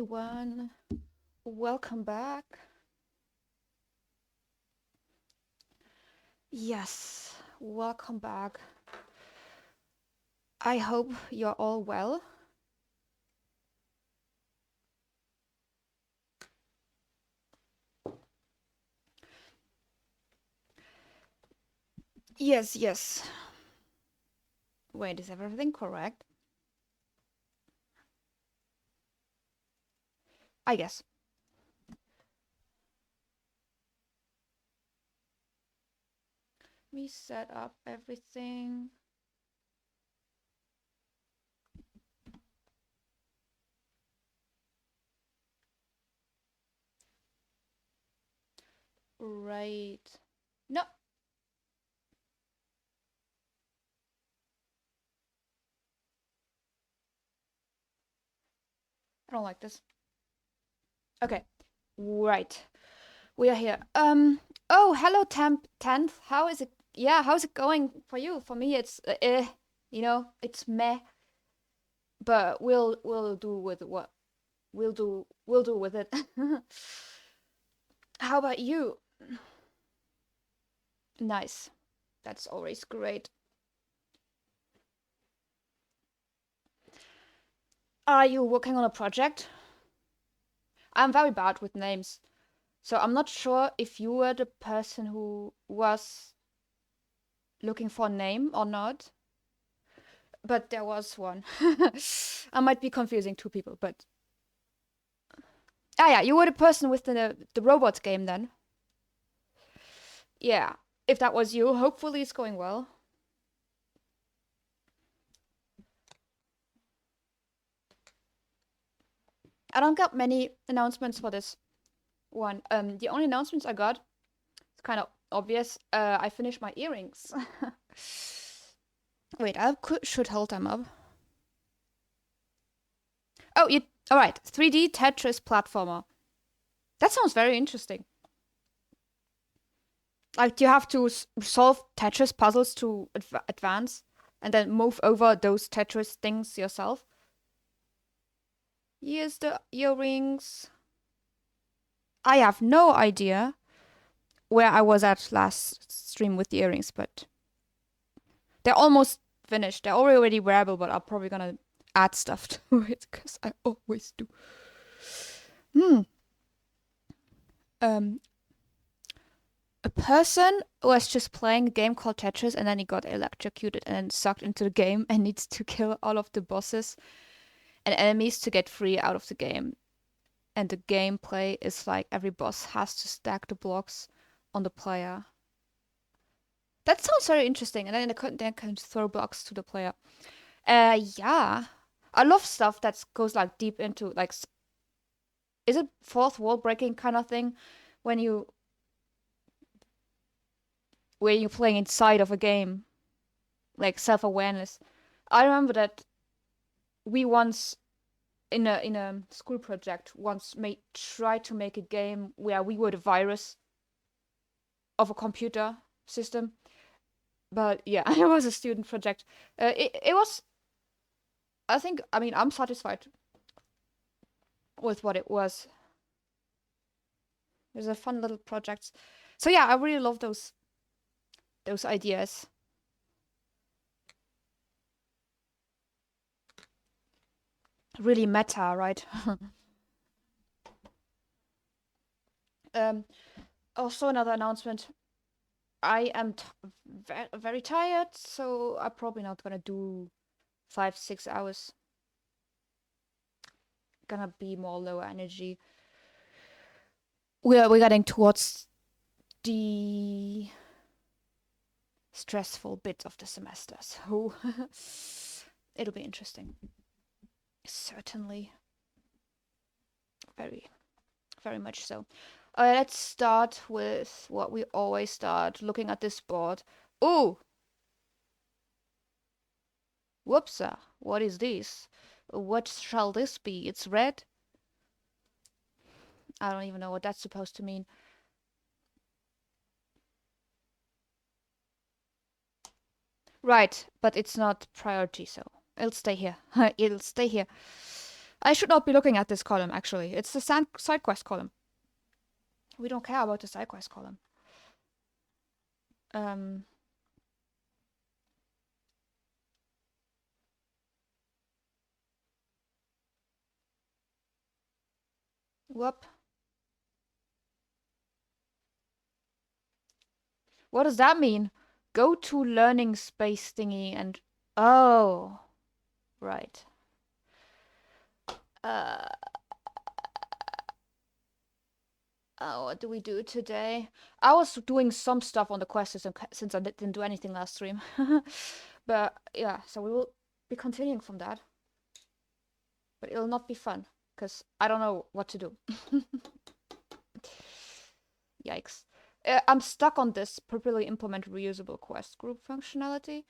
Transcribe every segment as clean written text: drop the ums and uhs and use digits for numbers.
Everyone, welcome back. Yes, welcome back. I hope you're all well. Yes. Wait, is everything correct? I guess. We set up everything. Right. No. I don't like this. Okay. Right. We are here. Oh, hello, Temp 10th. How is it? Yeah, how's it going for you? For me, it's it's meh. But we'll do with what we'll do with it. How about you? Nice. That's always great. Are you working on a project? I'm very bad with names. So I'm not sure if you were the person who was looking for a name or not. But there was one. I might be confusing two people, but yeah, you were the person with the robots game then. Yeah. If that was you, hopefully it's going well. I don't got many announcements for this one. The only announcements I got, it's kind of obvious. I finished my earrings. Wait, should hold them up. Oh, you all right? 3D Tetris platformer. That sounds very interesting. Like you have to solve Tetris puzzles to advance, and then move over those Tetris things yourself. Here's the earrings. I have no idea where I was at last stream with the earrings, but they're almost finished. They're already wearable, but I'm probably gonna add stuff to it because I always do. Hmm. Um, a person was just playing a game called Tetris and then he got electrocuted and then sucked into the game and needs to kill all of the bosses and enemies to get free out of the game. And the gameplay is like every boss has to stack the blocks on the player. That sounds very interesting. And then they can throw blocks to the player. Yeah. I love stuff that goes like deep into like, is it fourth wall breaking kind of thing when you're playing inside of a game, like self-awareness. I remember that we once in a school project once tried to make a game where we were the virus of a computer system. But yeah, it was a student project. It was. I mean, I'm satisfied with what it was. It was a fun little project. So yeah, I really love those ideas. Really meta, right? um. Also, another announcement. I am very tired, so I'm probably not gonna do 5-6 hours. Gonna be more low energy. We're getting towards the stressful bit of the semester, so it'll be interesting. Certainly, very, very much so. Let's start with what we always start, looking at this board. Ooh, whoopsa! What is this? What shall this be? It's red. I don't even know what that's supposed to mean. Right, but it's not priority, so it'll stay here. It'll stay here. I should not be looking at this column, actually. It's the side quest column. We don't care about the side quest column. Whoop. What does that mean? Go to learning space thingy and... Oh. Right. What do we do today? I was doing some stuff on the quest system since I didn't do anything last stream. But yeah, so we will be continuing from that. But it'll not be fun, because I don't know what to do. Yikes. I'm stuck on this properly implement reusable quest group functionality.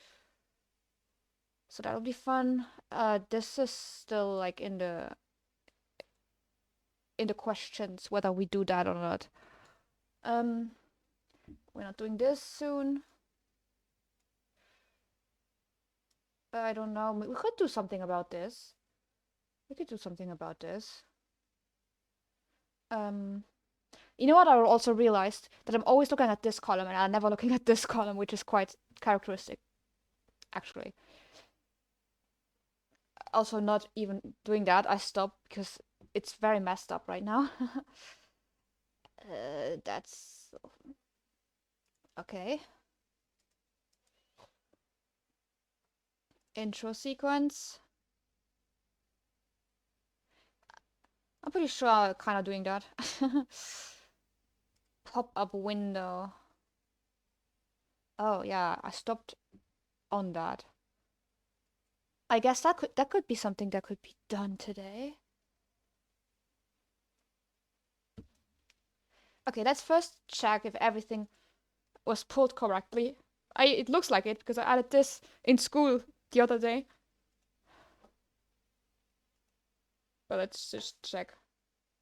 So that'll be fun. This is still like in the questions whether we do that or not. We're not doing this soon. I don't know. We could do something about this. You know what? I also realized that I'm always looking at this column and I'm never looking at this column, which is quite characteristic, actually. Also, not even doing that, I stopped because it's very messed up right now. That's okay. Intro sequence. I'm pretty sure I'm kind of doing that. Pop-up window. Oh yeah, I stopped on that. I guess that could be something that could be done today. Okay, let's first check if everything was pulled correctly. It looks like it because I added this in school the other day. But let's just check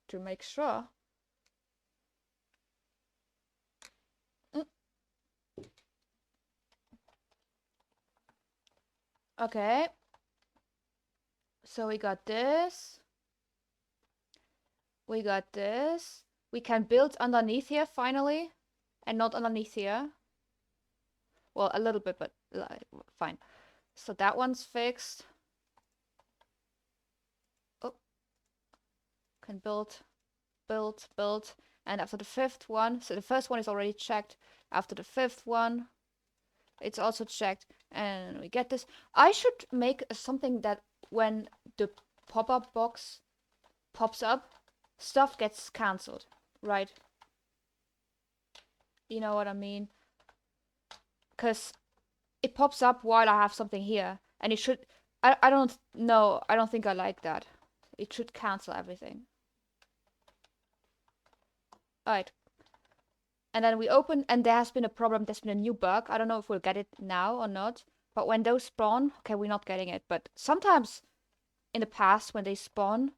to make sure. Okay. So we got this. We got this. We can build underneath here finally. And not underneath here. Well, a little bit, but fine. So that one's fixed. Oh. Can build. And after the fifth one, so the first one is already checked. After the fifth one, it's also checked. And we get this. I should make something that when the pop-up box pops up, stuff gets cancelled, right? You know what I mean? Because it pops up while I have something here. And it should... I don't know. I don't think I like that. It should cancel everything. Alright. And then we open, and there has been a problem. There's been a new bug. I don't know if we'll get it now or not. But when those spawn... Okay, we're not getting it. But sometimes in the past, when they spawn,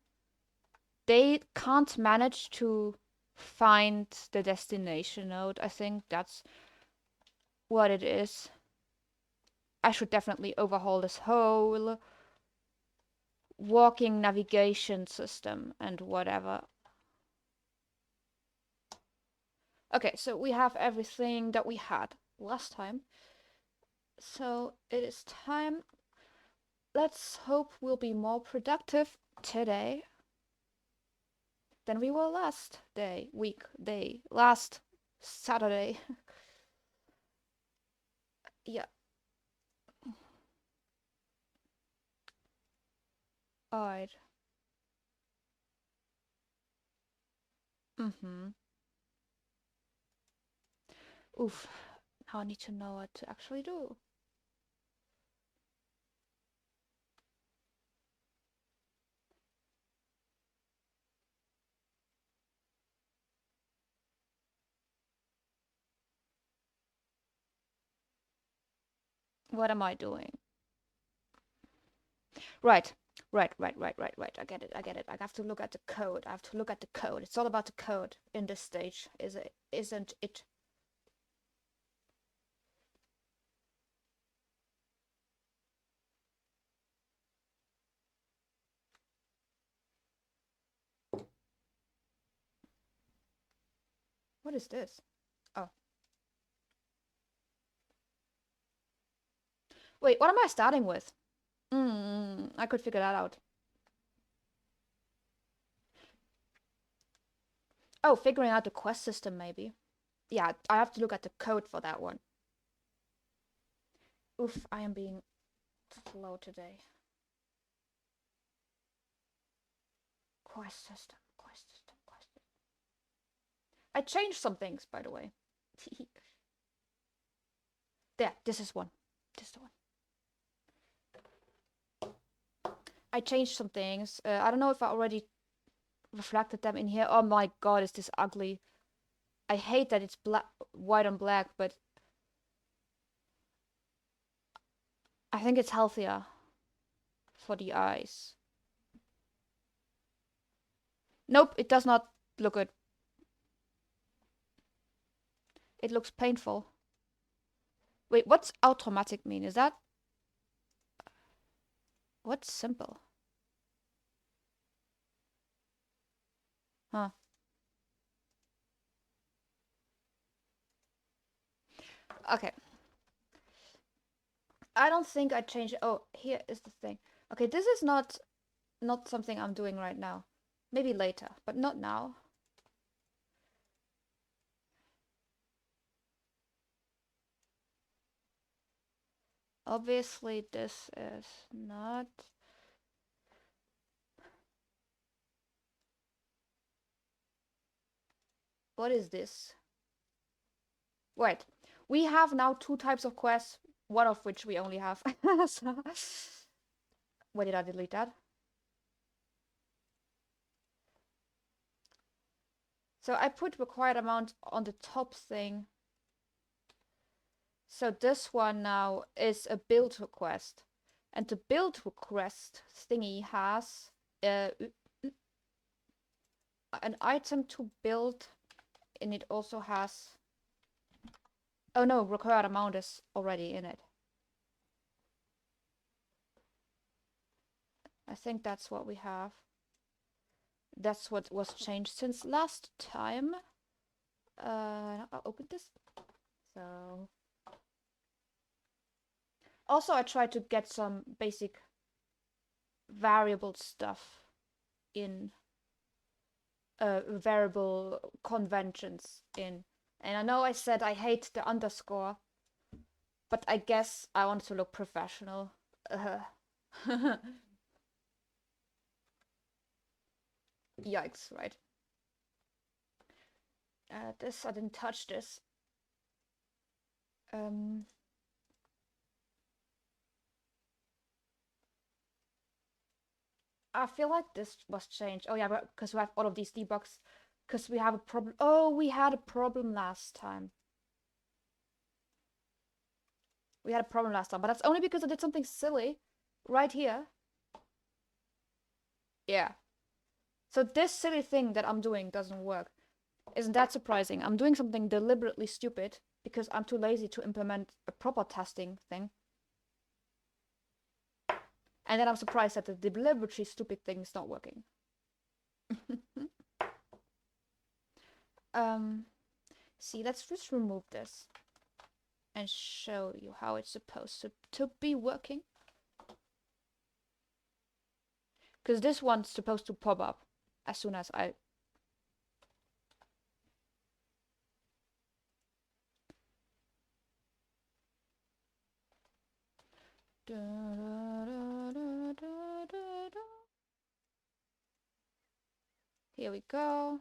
they can't manage to find the destination node. I think that's what it is. I should definitely overhaul this whole walking navigation system and whatever. Okay, so we have everything that we had last time. So it is time. Let's hope we'll be more productive today than we were last last Saturday. Yeah. Alright. Oof. Now I need to know what to actually do. What am I doing? Right. I get it. I have to look at the code. It's all about the code in this stage, isn't it? What is this? Oh. Wait, what am I starting with? I could figure that out. Oh, figuring out the quest system, maybe. Yeah, I have to look at the code for that one. Oof, I am being slow today. Quest system, quest system, quest system. I changed some things, by the way. There, this is one. This is the one. I changed some things. I don't know if I already reflected them in here. Oh my god, is this ugly. I hate that it's black, white on black, but I think it's healthier for the eyes. Nope, it does not look good. It looks painful. Wait, what's automatic mean? Is that... What's simple? Huh. Okay. I don't think I changed... Oh, here is the thing. Okay, this is not something I'm doing right now. Maybe later, but not now. Obviously, this is not... What is this? Wait, we have now 2 types of quests, one of which we only have. So... Why did I delete that? So I put required amount on the top thing. So this one now is a build request. And the build request thingy has an item to build, and it also has... Oh no, required amount is already in it. I think that's what we have. That's what was changed since last time. I'll open this. So... Also, I tried to get some basic variable stuff in variable conventions in. And I know I said I hate the underscore, but I guess I want to look professional. Yikes, right? This, I didn't touch this. I feel like this was changed. Oh yeah, because we have all of these debugs. Because we have a problem. Oh, we had a problem last time. We had a problem last time, but that's only because I did something silly right here. Yeah. So this silly thing that I'm doing doesn't work. Isn't that surprising? I'm doing something deliberately stupid because I'm too lazy to implement a proper testing thing. And then I'm surprised that the deliberately stupid thing is not working. See, let's just remove this and show you how it's supposed to be working. Because this one's supposed to pop up as soon as I... Here we go.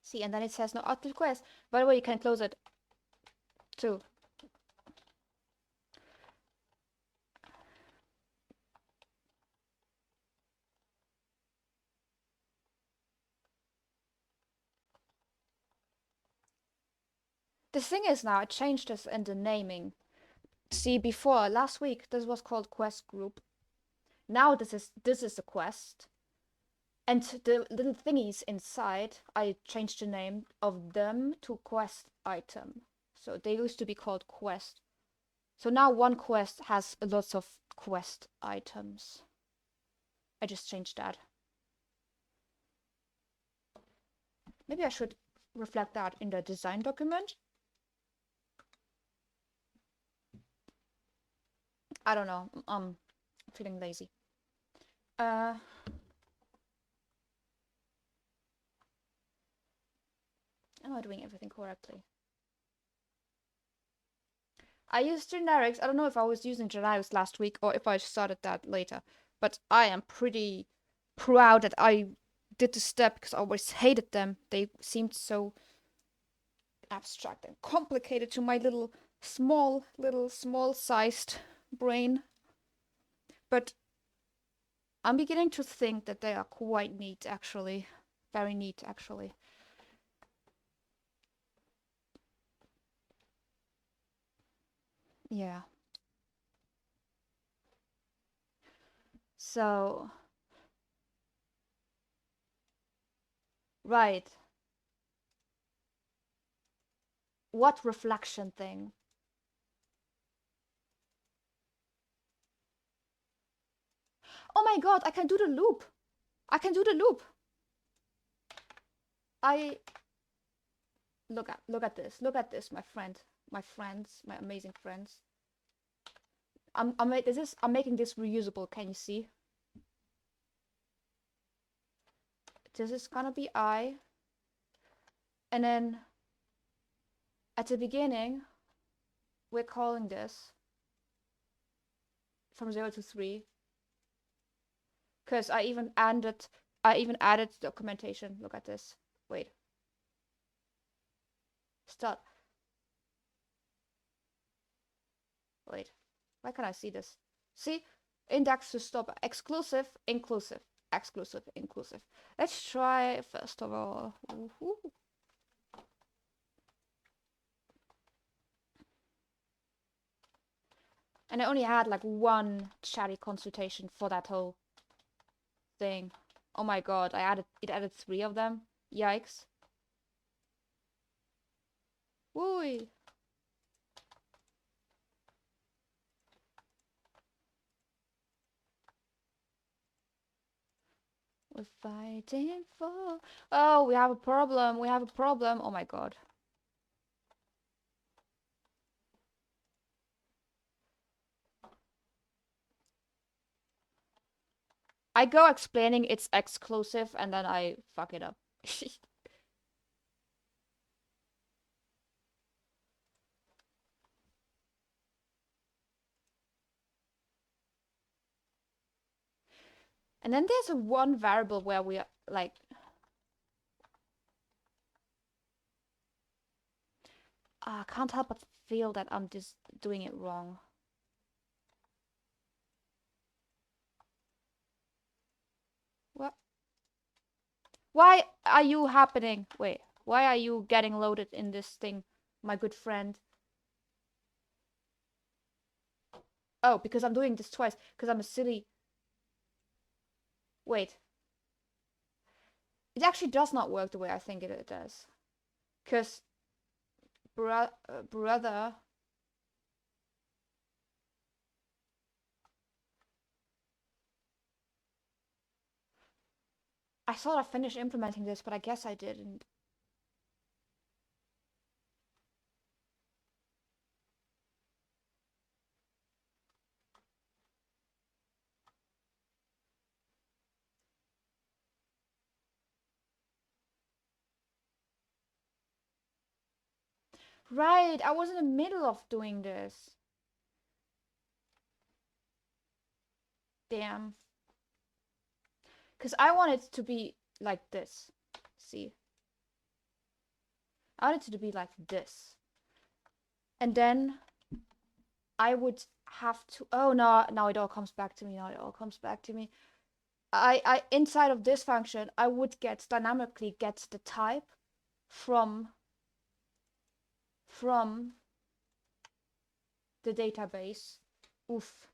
See, and then it says no active quest. By the way, you can close it too. The thing is now, I changed this in the naming. See, before, last week, this was called quest group. Now this is a quest. And the little thingies inside, I changed the name of them to quest item. So they used to be called quest. So now one quest has lots of quest items. I just changed that. Maybe I should reflect that in the design document. I don't know. I'm feeling lazy. Am I doing everything correctly? I used generics. I don't know if I was using generics last week or if I started that later. But I am pretty proud that I did the step because I always hated them. They seemed so abstract and complicated to my little small-sized brain. But I'm beginning to think that they are quite neat, actually. Very neat, actually. Yeah. So, right. What reflection thing? Oh my god, I can do the loop. I can do the loop. Look at this. Look at this, my friend. My friends, my amazing friends. I'm making this reusable, can you see? This is gonna be I. And then at the beginning, we're calling this from 0 to 3. Because I even added documentation. Look at this. Wait. Start. Wait. Why can't I see this? See? Index to stop. Exclusive, inclusive. Exclusive, inclusive. Let's try first of all. And I only had like one chatty consultation for that whole thing. Oh my god, it added 3 of them. Yikes. Woo! We're fighting for... Oh, we have a problem. We have a problem. Oh my god. I go explaining it's exclusive and then I fuck it up. And then there's a one variable where we are like... I can't help but feel that I'm just doing it wrong. What? Why are you happening? Wait, why are you getting loaded in this thing, my good friend? Oh, because I'm doing this twice. Because I'm a silly... Wait. It actually does not work the way I think it does. Because... brother... I thought I finished implementing this, but I guess I didn't. Right, I was in the middle of doing this. Damn. Because I want it to be like this. See? I want it to be like this. And then I would have to... Oh, no, now it all comes back to me. Now it all comes back to me. I inside of this function, I would dynamically get the type from the database. Oof.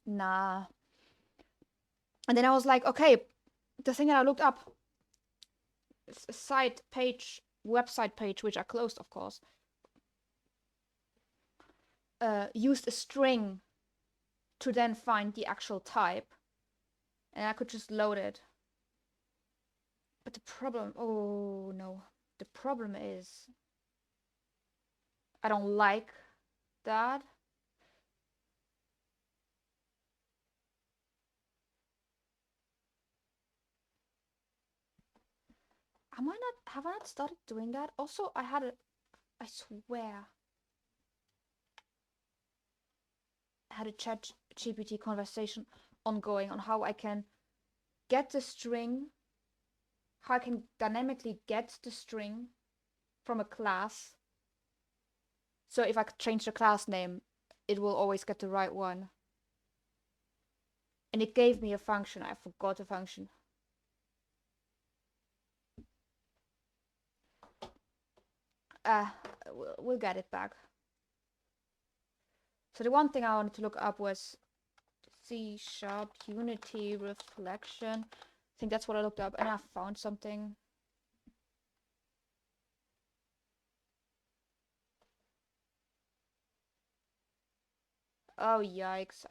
Nah. And then I was like, okay, the thing that I looked up, site page website page, which I closed, of course, used a string to then find the actual type. And I could just load it. But the problem, oh no. The problem is I don't like that. Have I not started doing that? Also, I swear, I had a chat GPT conversation ongoing on how I can get the string, how I can dynamically get the string from a class. So if I could change the class name, it will always get the right one. And it gave me a function. I forgot the function. We'll get it back. So the one thing I wanted to look up was C# Unity reflection. I think that's what I looked up, and I found something. Oh yikes!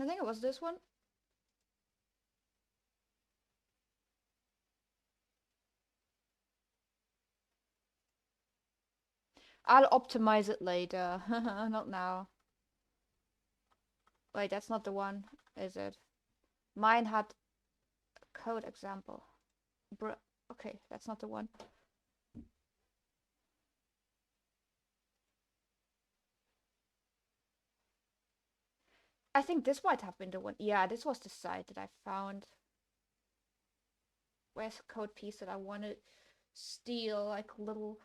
I think it was this one. I'll optimize it later. Not now. Wait, that's not the one, is it? Mine had a code example. Okay, that's not the one. I think this might have been the one. Yeah, this was the site that I found. Where's a code piece that I want to steal, like little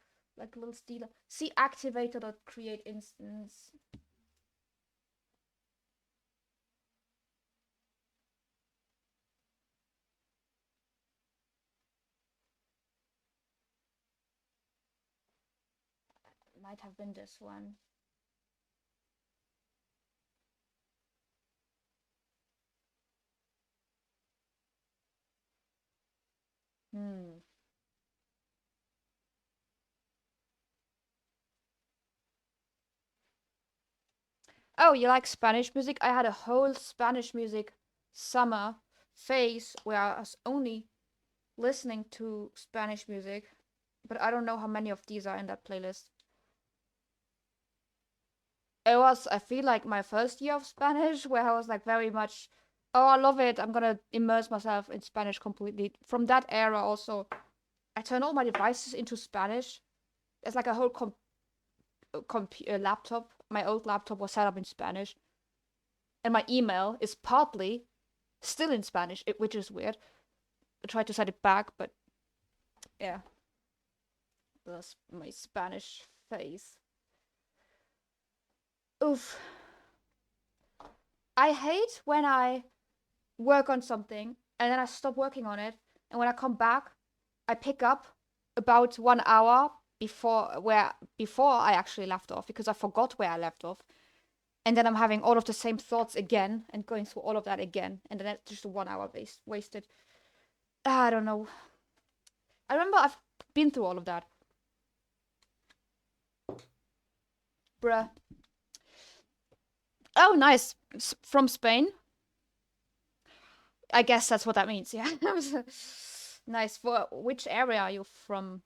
stealer. See activator.create instance. Might have been this one. Oh, you like Spanish music? I had a whole Spanish music summer phase where I was only listening to Spanish music, but I don't know how many of these are in that playlist. It was, I feel like, my first year of Spanish where I was like very much, oh, I love it. I'm gonna immerse myself in Spanish completely. From that era, also, I turned all my devices into Spanish. There's like a whole laptop. My old laptop was set up in Spanish. And my email is partly still in Spanish, which is weird. I tried to set it back, but yeah. That's my Spanish face. Oof. I hate when I work on something and then I stop working on it. And when I come back, I pick up about 1 hour before I actually left off because I forgot where I left off. And then I'm having all of the same thoughts again and going through all of that again. And then it's just 1 hour wasted. I don't know. I remember I've been through all of that. Bruh. Oh, nice. From Spain? I guess that's what that means, yeah. Nice. For which area are you from?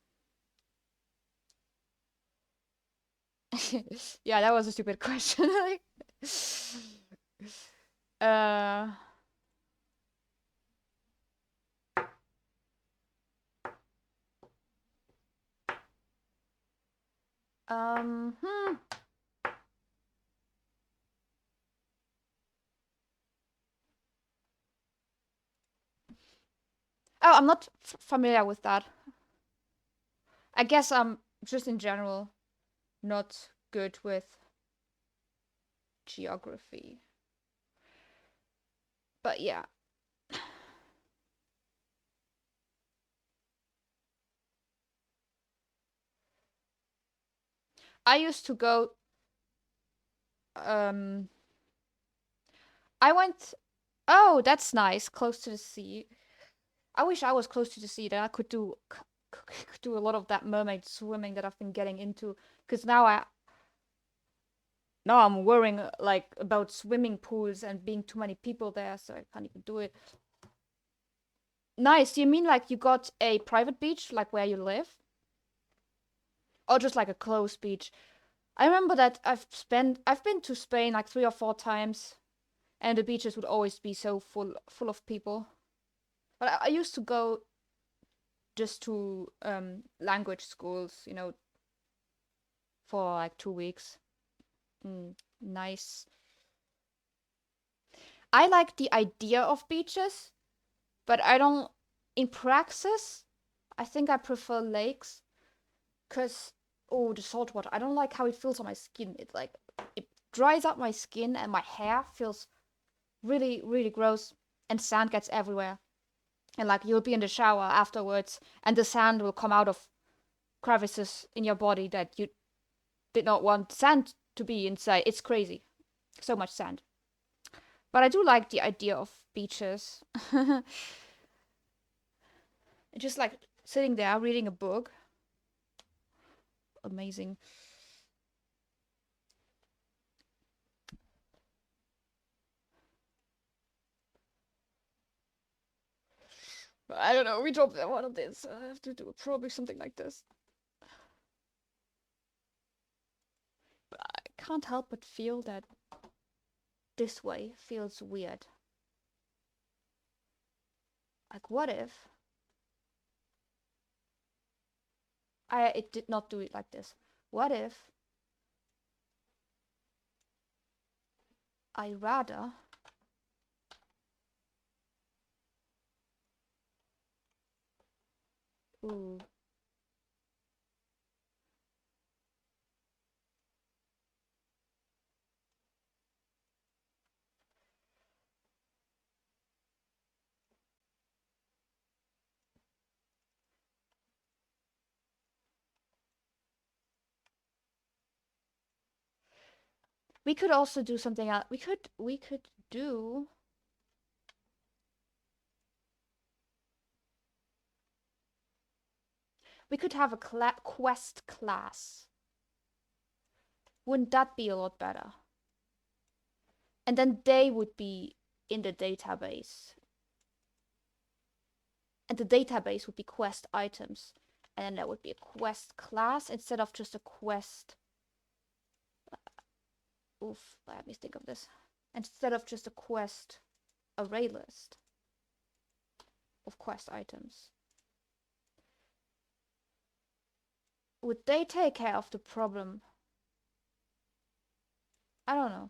Yeah, that was a stupid question. uh hmm. Oh, I'm not familiar with that. I guess I'm just in general not good with geography. But yeah. I used to go. I went. Oh, that's nice. Close to the sea. I wish I was close to the sea. Then I could do a lot of that mermaid swimming that I've been getting into. Because now I'm worrying like about swimming pools and being too many people there, so I can't even do it. Nice. You mean like you got a private beach, like where you live? Or just like a closed beach? I remember that I've been to Spain like 3 or 4 times, and the beaches would always be so full of people. But I used to go just to language schools, for like 2 weeks. Nice. I like the idea of beaches, but I don't. In praxis, I think I prefer lakes, cause the salt water. I don't like how it feels on my skin. It dries up my skin, and my hair feels really, really gross, and sand gets everywhere. And like you'll be in the shower afterwards, and the sand will come out of crevices in your body that you did not want sand to be inside. It's crazy. So much sand. But I do like the idea of beaches. Just like sitting there reading a book. Amazing. But I don't know. We dropped one of this. I have to do probably something like this. But I can't help but feel that this way feels weird. Like, what if it did not do it like this? What if I rather ooh. We could also do something else. We could do we could have a quest class. Wouldn't that be a lot better? And then they would be in the database. And the database would be quest items. And then there would be a quest class instead of just a quest. Oof, let me think of this. Instead of just a quest array list of quest items. Would they take care of the problem? I don't know.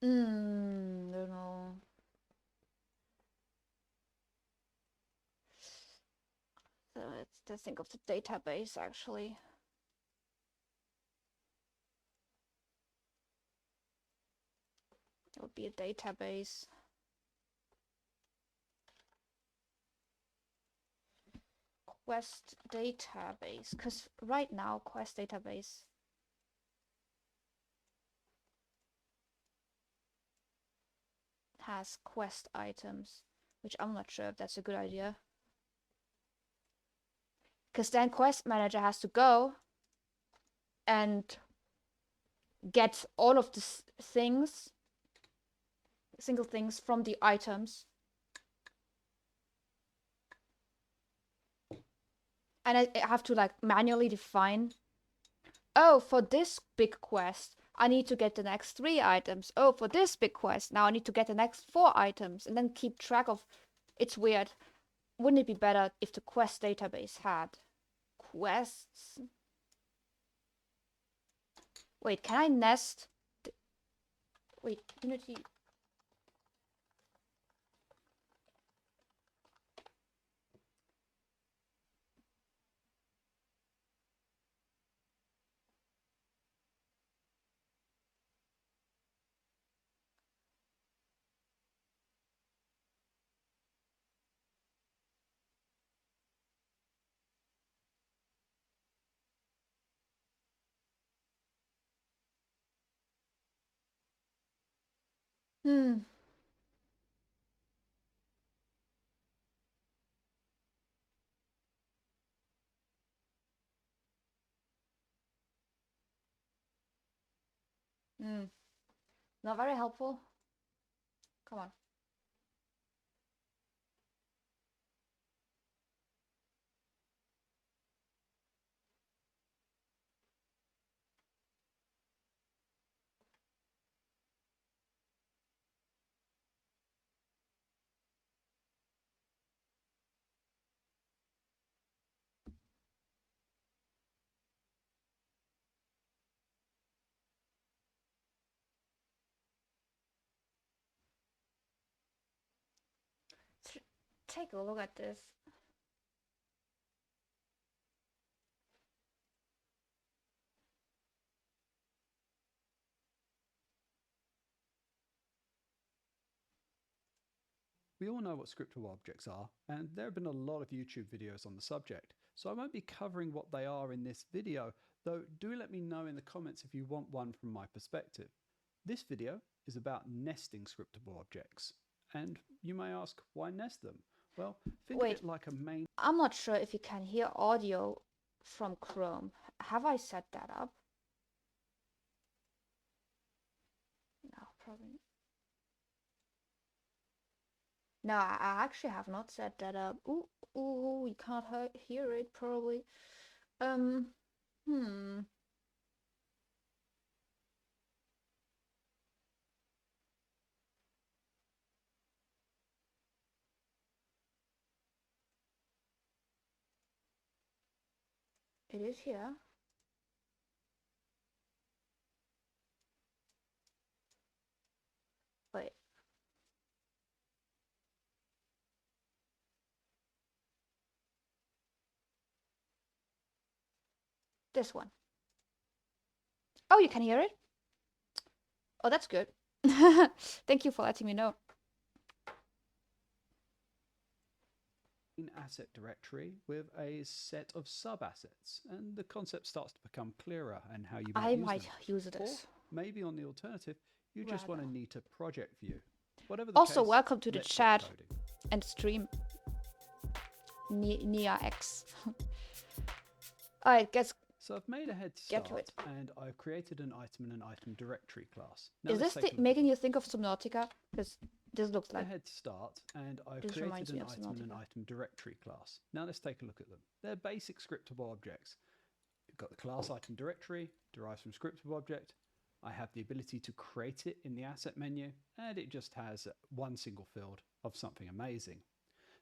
Don't know. So let's think of the database actually. It would be a database. Quest database, because right now quest database has quest items, which I'm not sure if that's a good idea. Because then quest manager has to go and get all of the single things from the items. And I have to like manually define, oh, for this big quest, I need to get the next 3 items. Oh, for this big quest, now I need to get the next 4 items, and then keep track of. It's weird. Wouldn't it be better if the quest database had quests? Wait, can I nest? Wait, Unity. Hmm. Hmm. Not very helpful. Come on. Take a look at this. We all know what scriptable objects are, and there have been a lot of YouTube videos on the subject, so I won't be covering what they are in this video, though do let me know in the comments if you want one from my perspective. This video is about nesting scriptable objects, and you may ask, why nest them? Well, think of Wait, it like a main... I'm not sure if you can hear audio from Chrome. Have I set that up? No, probably. No, I actually have not set that up. Ooh, ooh, you can't hear it probably. Um, hmm. It is here. Wait. This one. Oh, you can hear it? Oh, that's good. Thank you for letting me know. asset directory with a set of sub-assets, and the concept starts to become clearer and how you might I use might them. use Or this. maybe on the alternative, you just want a Rather. neater project view. Whatever the Also, case, welcome to the let's get chat coding. and stream. Nia X. Alright, guess. So I've made a head Get start to it. and I've created an item and an item directory class. Now Is let's this take a look making at you think of Subnautica? Because this looks the like. head start and I've This created reminds me an of item and an Subnautica. item directory class. Now let's take a look at them. They're basic scriptable objects. You've got the class item directory, derives from scriptable object. I have the ability to create it in the asset menu, and it just has one single field of something amazing.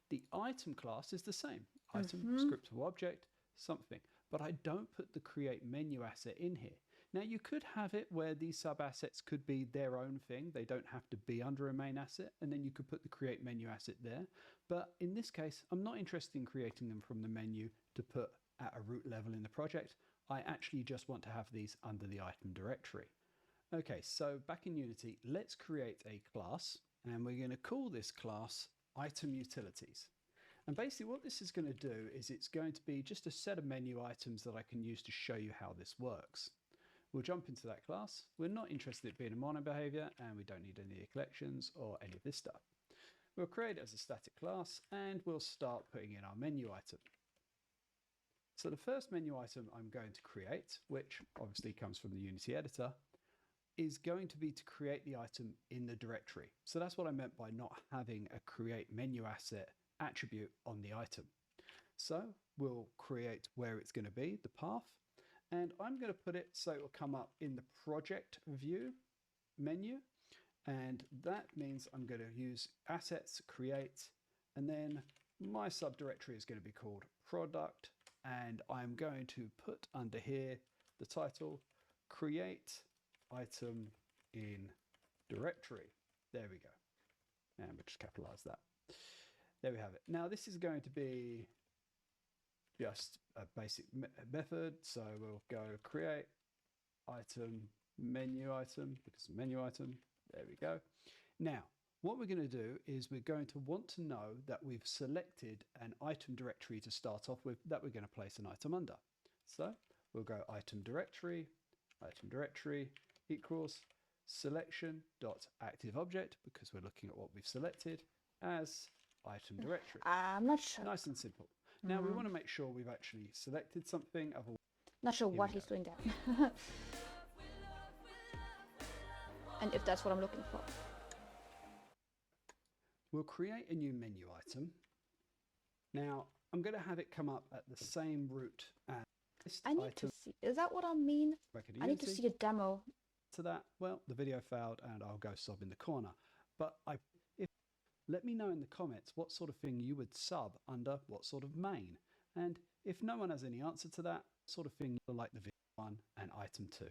The item class is the same. Item, scriptable object, something. But I don't put the create menu asset in here. Now you could have it where these sub-assets could be their own thing. They don't have to be under a main asset, and then you could put the create menu asset there. But in this case, I'm not interested in creating them from the menu to put at a root level in the project. I actually just want to have these under the item directory. Okay, so back in Unity, let's create a class, and we're going to call this class item utilities. And basically what this is going to do is it's going to be just a set of menu items that I can use to show you how this works. We'll jump into that class. We're not interested in being a mono behavior, and we don't need any collections or any of this stuff. We'll create it as a static class, and we'll start putting in our menu item. So the first menu item I'm going to create, which obviously comes from the Unity editor, is going to be to create the item in the directory. So that's what I meant by not having a create menu asset attribute on the item. So we'll create where it's going to be, the path, and I'm going to put it so it will come up in the project view menu, and that means I'm going to use assets create, and then my subdirectory is going to be called product, and I'm going to put under here the title create item in directory. There we go. And we'll just capitalize that. There we have it. Now this is going to be just a basic method. So we'll go create item, menu item, because menu item. There we go. Now, what we're going to do is we're going to want to know that we've selected an item directory to start off with that we're going to place an item under. So we'll go item directory equals selection.activeObject, because we're looking at what we've selected, as item directory. I'm not sure. Nice and simple. Now we want to make sure we've actually selected something. Otherwise, not sure what he's doing there. And if that's what I'm looking for. We'll create a new menu item. Now I'm going to have it come up at the same route as this I need item. to see. Is that what I mean? I need to see a demo. To that, well, the video failed and I'll go sub in the corner. But let me know in the comments what sort of thing you would sub under what sort of main. And if no one has any answer to that, sort of thing like the video 1 and item 2.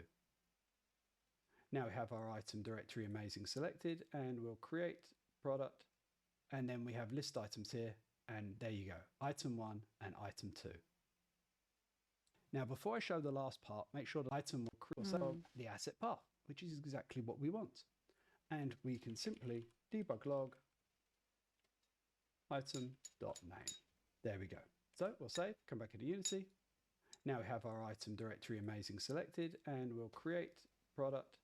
Now we have our item directory amazing selected, and we'll create product, and then we have list items here, and there you go, item 1 and item 2. Now before I show the last part, make sure the item will cross the asset path, which is exactly what we want. And we can simply debug log item.name. There we go. So we'll save, come back into Unity. Now we have our item directory amazing selected, and we'll create product,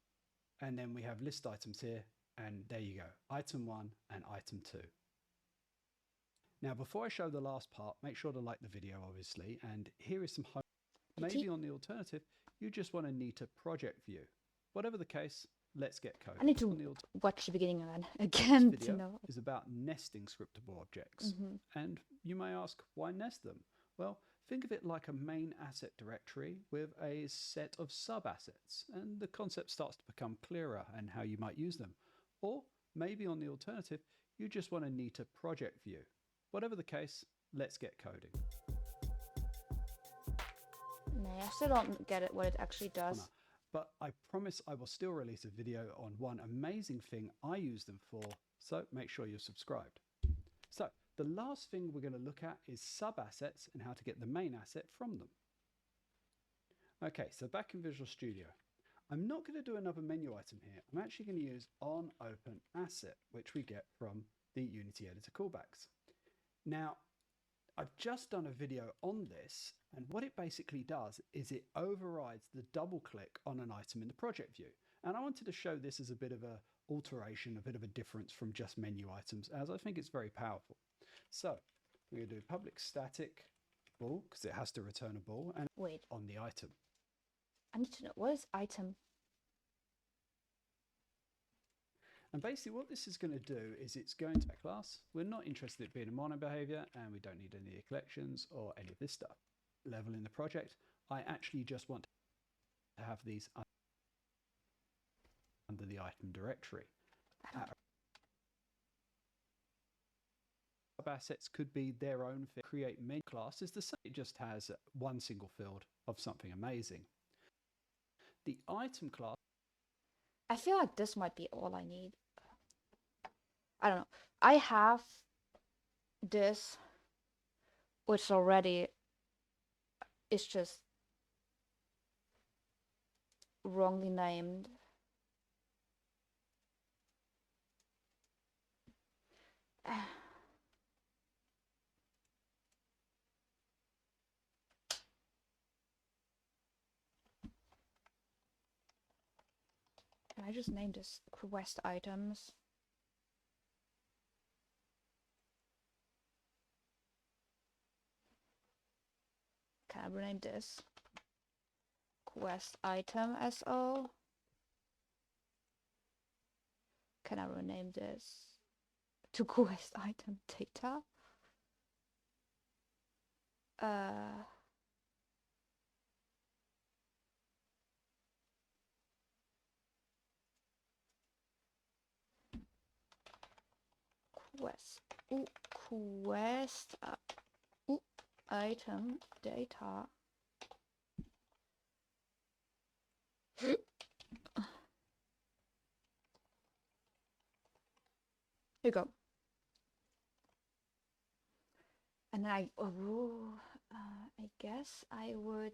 and then we have list items here, and there you go, item 1 and item 2. Now before I show the last part, make sure to like the video obviously, and here is some homework. Maybe on the alternative, you just want to need a project view. Whatever the case, let's get coding. I need to watch the beginning again this to video know. Is about nesting scriptable objects. And you may ask, why nest them? Well, think of it like a main asset directory with a set of sub-assets, and the concept starts to become clearer and how you might use them. Or maybe on the alternative, you just want a neater project view. Whatever the case, let's get coding. No, I still don't get it, what it actually does. But I promise I will still release a video on one amazing thing I use them for, so make sure you're subscribed. So the last thing we're going to look at is sub-assets and how to get the main asset from them. Okay, so back in Visual Studio, I'm not going to do another menu item here. I'm actually going to use onOpenAsset, which we get from the Unity editor callbacks. Now, I've just done a video on this, and what it basically does is it overrides the double click on an item in the project view. And I wanted to show this as a bit of an alteration, a bit of a difference from just menu items, as I think it's very powerful. So we're going to do public static bool, because it has to return a bool, and wait, on the item. I need to know, what is item? And basically what this is going to do is it's going to a class. We're not interested in it being a mono behavior, and we don't need any of the collections or any of this stuff. Level in the project, I actually just want to have these under the item directory. Sub-assets could be their own thing. Create menu class is the same. It just has one single field of something amazing. The item class, I feel like this might be all I need. I don't know. I have this, which already is just wrongly named. Can I just name this quest items? Can I rename this quest item SO? Can I rename this to quest item data? Quest item data. Here you go. And I guess I would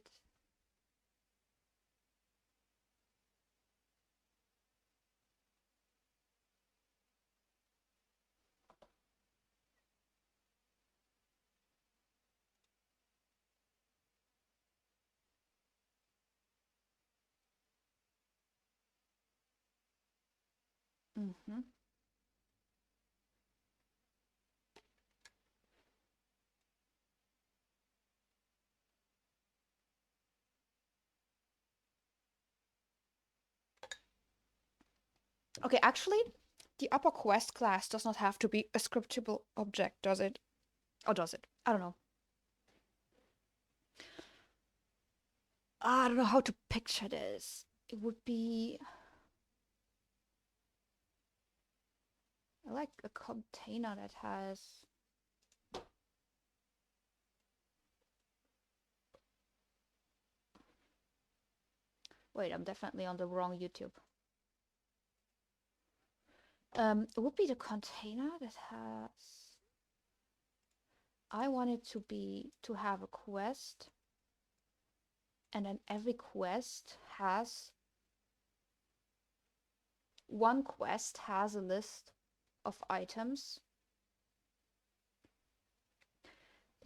Mm-hmm. Okay, actually, the upper quest class does not have to be a scriptable object, does it? Or does it? I don't know. I don't know how to picture this. It would be like a container that has. Wait, I'm definitely on the wrong YouTube. It would be the container that has. I want it to have a quest, and then every quest has. One quest has a list of items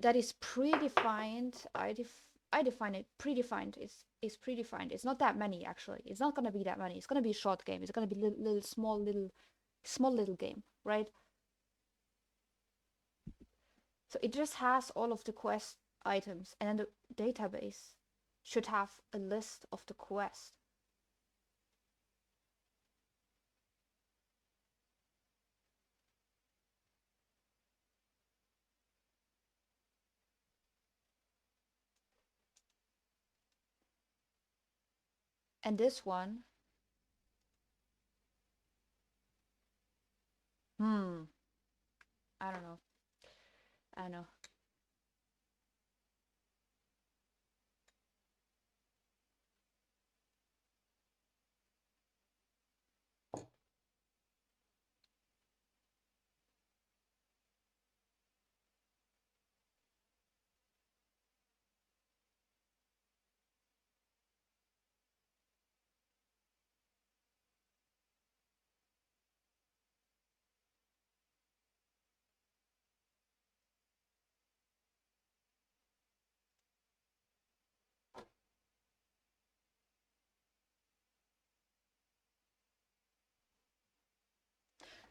that is predefined. I define it predefined is predefined. It's not that many actually. It's not gonna be that many. It's gonna be a short game. It's gonna be little small little game, right? So it just has all of the quest items, and then the database should have a list of the quest. And this one, I don't know. I don't know.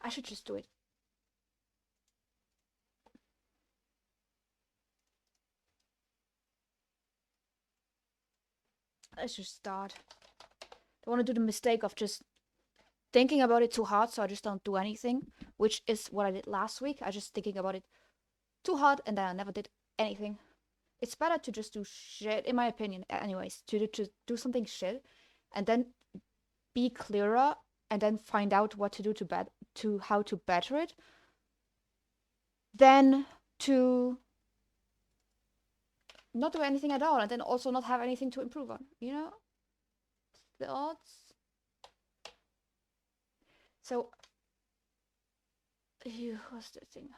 I should just do it. Let's just start. I want to do the mistake of just thinking about it too hard, so I just don't do anything, which is what I did last week. I just thinking about it too hard, and then I never did anything. It's better to just do shit, in my opinion, anyways, to do something shit, and then be clearer, and then find out what to do to how to better it, than to not do anything at all, and then also not have anything to improve on. You know, the odds. So, what's the thing?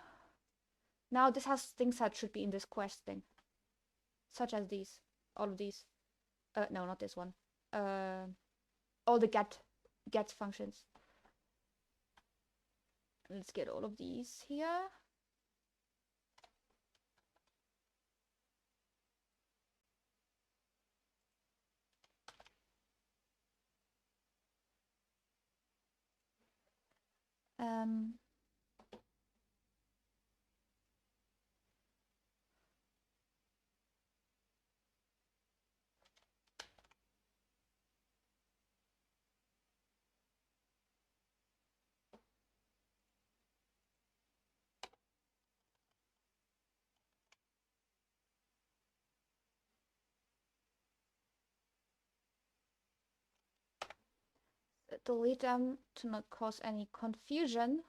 Now this has things that should be in this quest thing, such as these, all of these. No, not this one. All the get functions. Let's get all of these here. Um, delete them to not cause any confusion.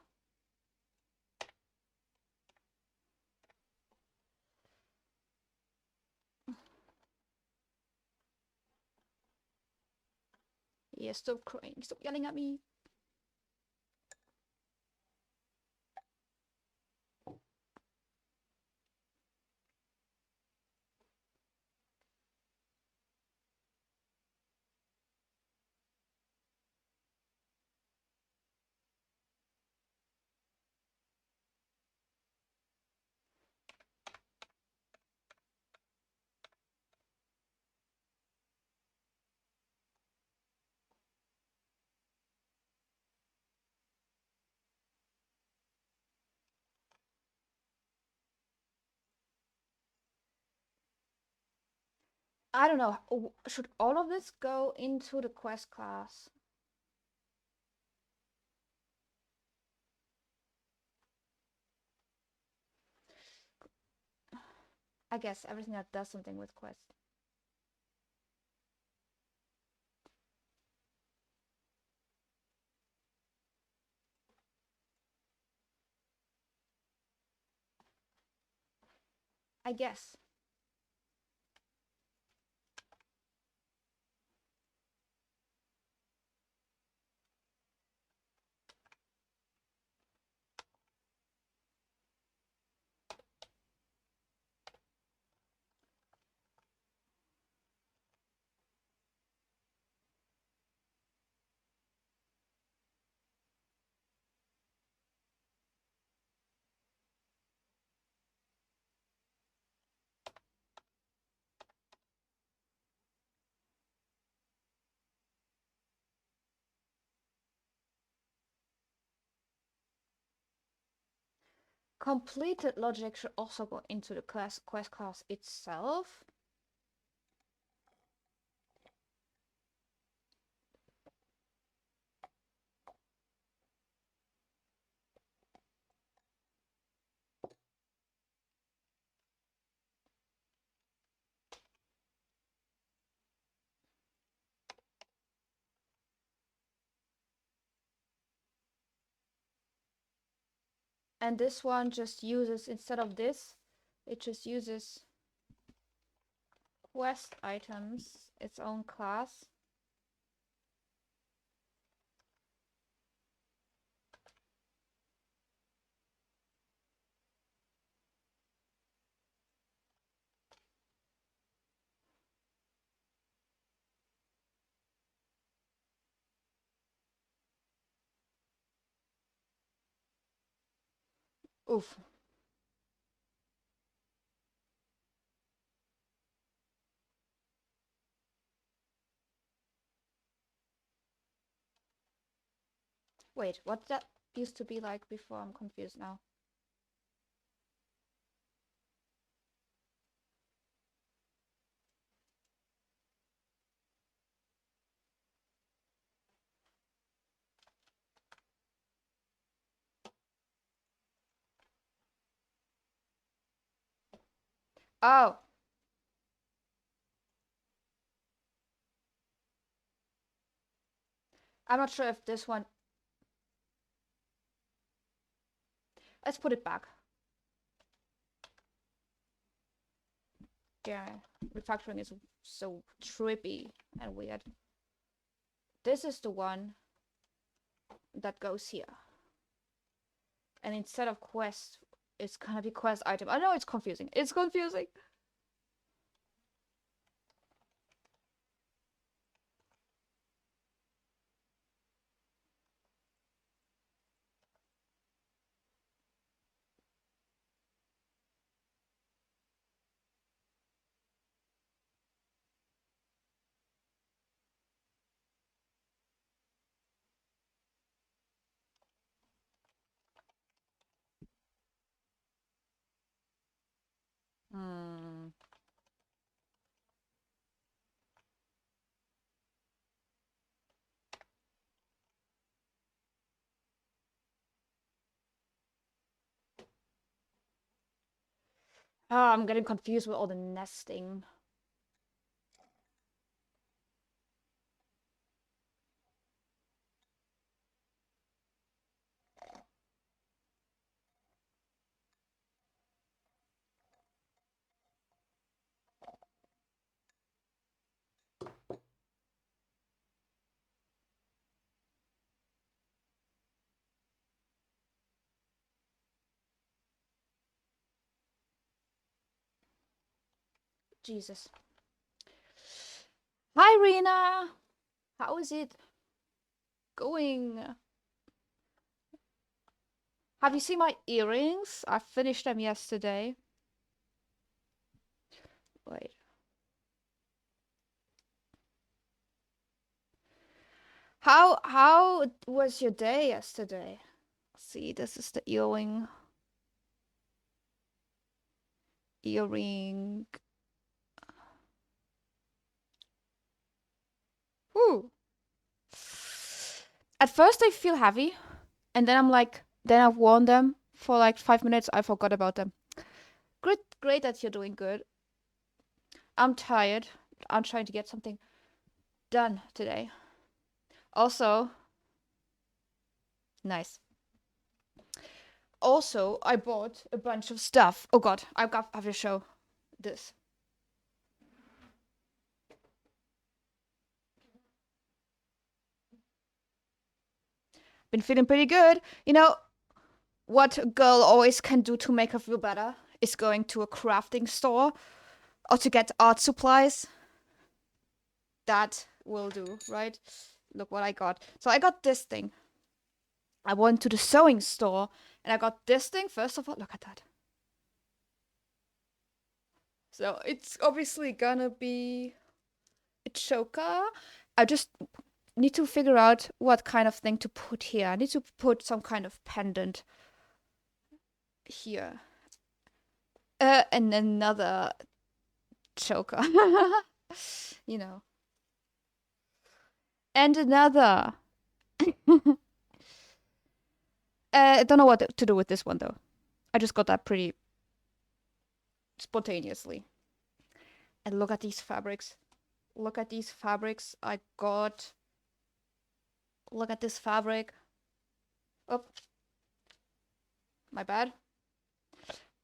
Yeah, stop crying. Stop yelling at me. I don't know. Should all of this go into the quest class? I guess everything that does something with quest. I guess. Completed logic should also go into the quest class itself. And this one just uses, instead of this, it just uses quest items, its own class. Oof. Wait, what that used to be like before? I'm confused now. Oh, I'm not sure if this one. Let's put it back. Yeah, refactoring is so trippy and weird. This is the one that goes here. And instead of quest, it's gonna be quest item. I know it's confusing. It's confusing. Hmm. Oh, I'm getting confused with all the nesting. Jesus. Hi, Rena. How is it going? Have you seen my earrings? I finished them yesterday. Wait. How was your day yesterday? See, this is the earring. At first they feel heavy, and then I'm like, then I've worn them for like 5 minutes. I forgot about them. Great that you're doing good. I'm tired. I'm trying to get something done today. Also, nice. Also, I bought a bunch of stuff. Oh god, I have to show this. Been feeling pretty good. You know, what a girl always can do to make her feel better is going to a crafting store or to get art supplies. That will do, right? Look what I got. So I got this thing. I went to the sewing store and I got this thing. First of all, look at that. So it's obviously gonna be a choker. I just need to figure out what kind of thing to put here. I need to put some kind of pendant here. And another choker. You know. And another. I don't know what to do with this one though. I just got that pretty spontaneously. And look at these fabrics. Look at these fabrics I got. Look at this fabric. Oh. My bad.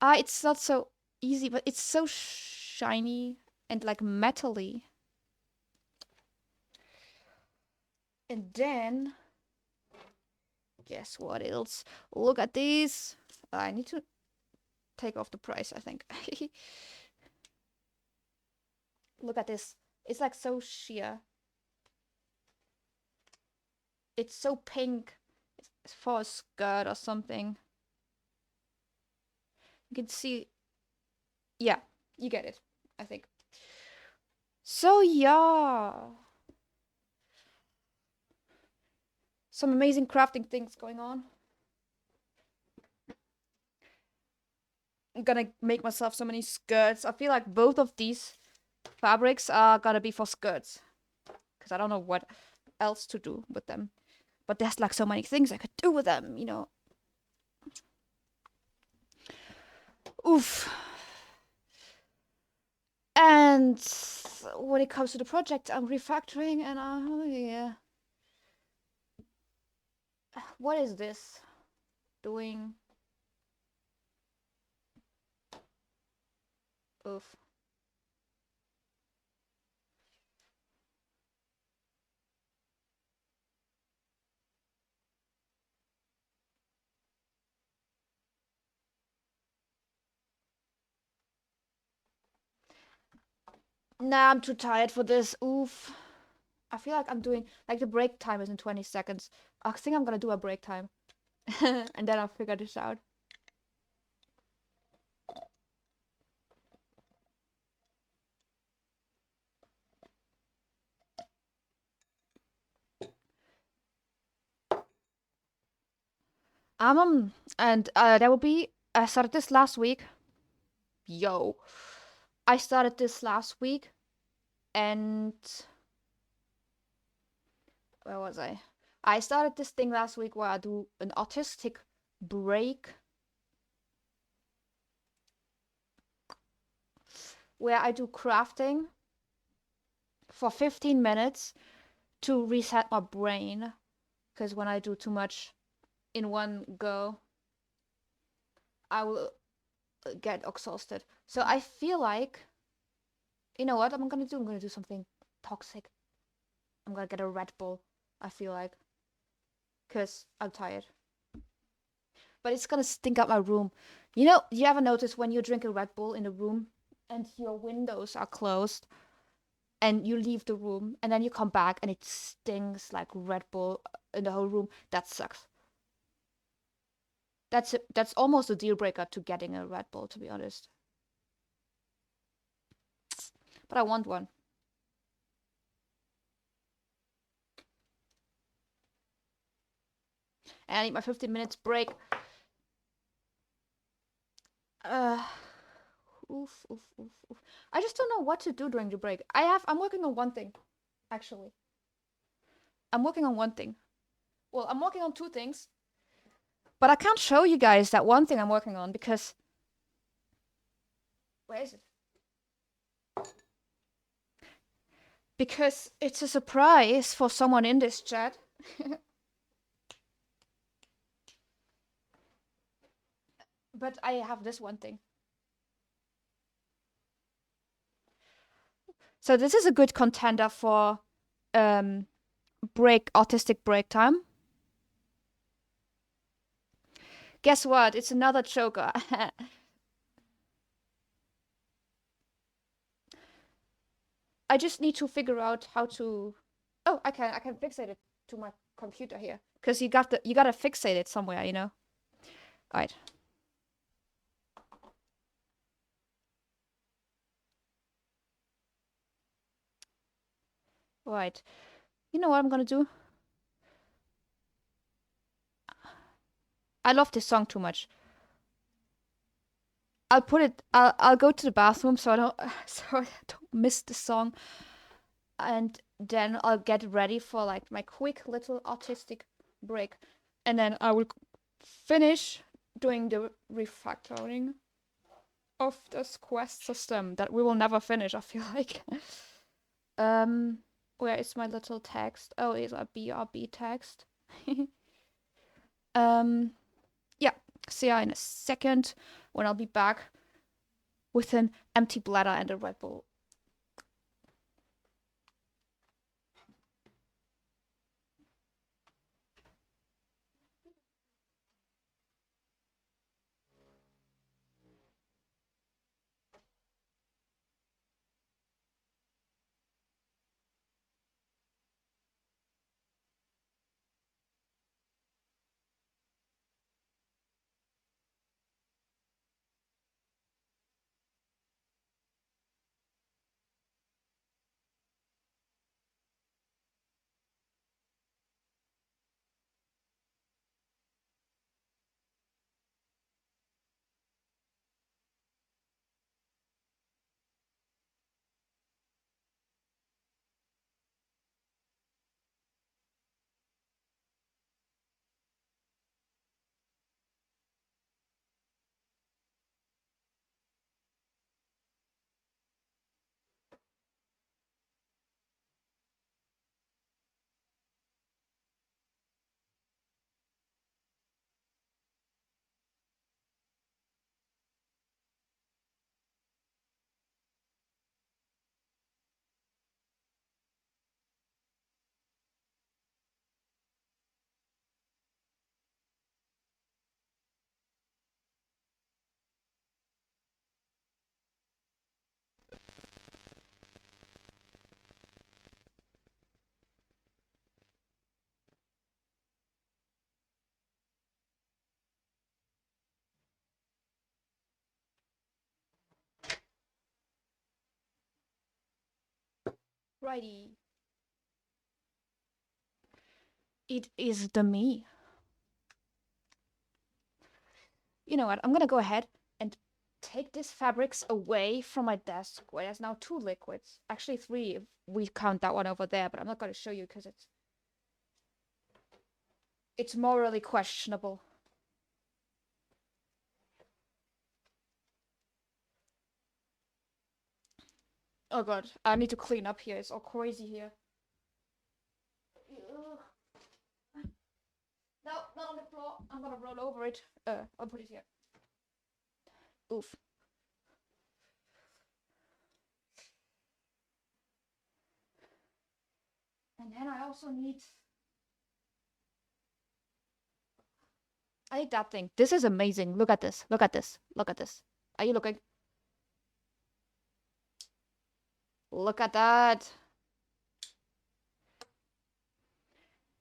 It's not so easy, but it's so shiny and like metally. And then, guess what else? Look at these. I need to take off the price, I think. Look at this. It's like so sheer. It's so pink. It's for a skirt or something. You can see. Yeah, you get it, I think. So yeah. Some amazing crafting things going on. I'm gonna make myself so many skirts. I feel like both of these fabrics are gonna be for skirts. Because I don't know what else to do with them. But there's like so many things I could do with them, you know. Oof. And when it comes to the project, I'm refactoring and yeah. What is this doing? Oof. Nah, I'm too tired for this. Oof. I feel like I'm doing like the break time is in 20 seconds. I think I'm gonna do a break time. And then I'll figure this out. And that will be. I started this last week. Yo, I started this last week, and where was I? I started this thing last week where I do an autistic break, where I do crafting for 15 minutes to reset my brain, because when I do too much in one go, I will get exhausted. So I feel like, you know what I'm gonna do? I'm gonna do something toxic. I'm gonna get a Red Bull, I feel like. Because I'm tired. But it's gonna stink up my room. You know, you ever notice when you drink a Red Bull in a room and your windows are closed and you leave the room and then you come back and it stinks like Red Bull in the whole room? That sucks. That's almost a deal breaker to getting a Red Bull, to be honest. But I want one. And I need my 15 minutes break. Oof, oof, oof, oof. I just don't know what to do during the break. I'm working on one thing, actually. I'm working on one thing. Well, I'm working on two things, but I can't show you guys that one thing I'm working on because where is it? Because it's a surprise for someone in this chat. But I have this one thing. So this is a good contender for autistic break time. Guess what? It's another choker. I just need to figure out how to. Oh, I can fixate it to my computer here because you gotta fixate it somewhere, you know. All right. Right. You know what I'm gonna do? I love this song too much. I'll go to the bathroom so I don't miss the song, and then I'll get ready for like my quick little autistic break, and then I will finish doing the refactoring of this quest system that we will never finish, I feel like. Where is my little text? Oh, it's a BRB text. Yeah, see ya in a second when I'll be back with an empty bladder and a Red Bull. Righty. It is the me. You know what? I'm gonna go ahead and take these fabrics away from my desk where there's now 2 liquids. Actually 3 if we count that one over there, but I'm not gonna show you because it's morally questionable. Oh god, I need to clean up here. It's all crazy here. No, not on the floor. I'm gonna roll over it. I'll put it here. Oof. And then I also need that thing. This is amazing. Look at this. Look at this. Look at this. Are you looking? Look at that.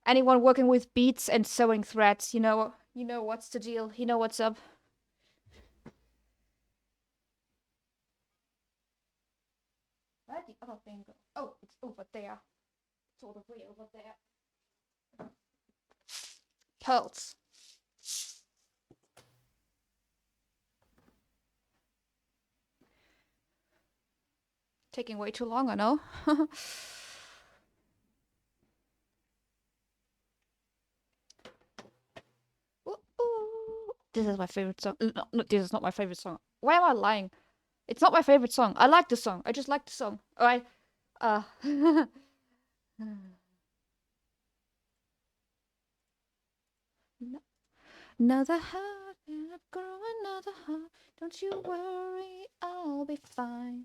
Anyone working with beads and sewing threads, you know what's the deal. You know what's up. Where'd the other thing go? Oh, it's over there. It's all the way over there. Pearls. Taking way too long, I know. This is my favorite song. No, this is not my favorite song. Why am I lying? It's not my favorite song. I like the song. I just like the song. Alright. Another heart, and I'll grow another heart. Don't you worry, I'll be fine.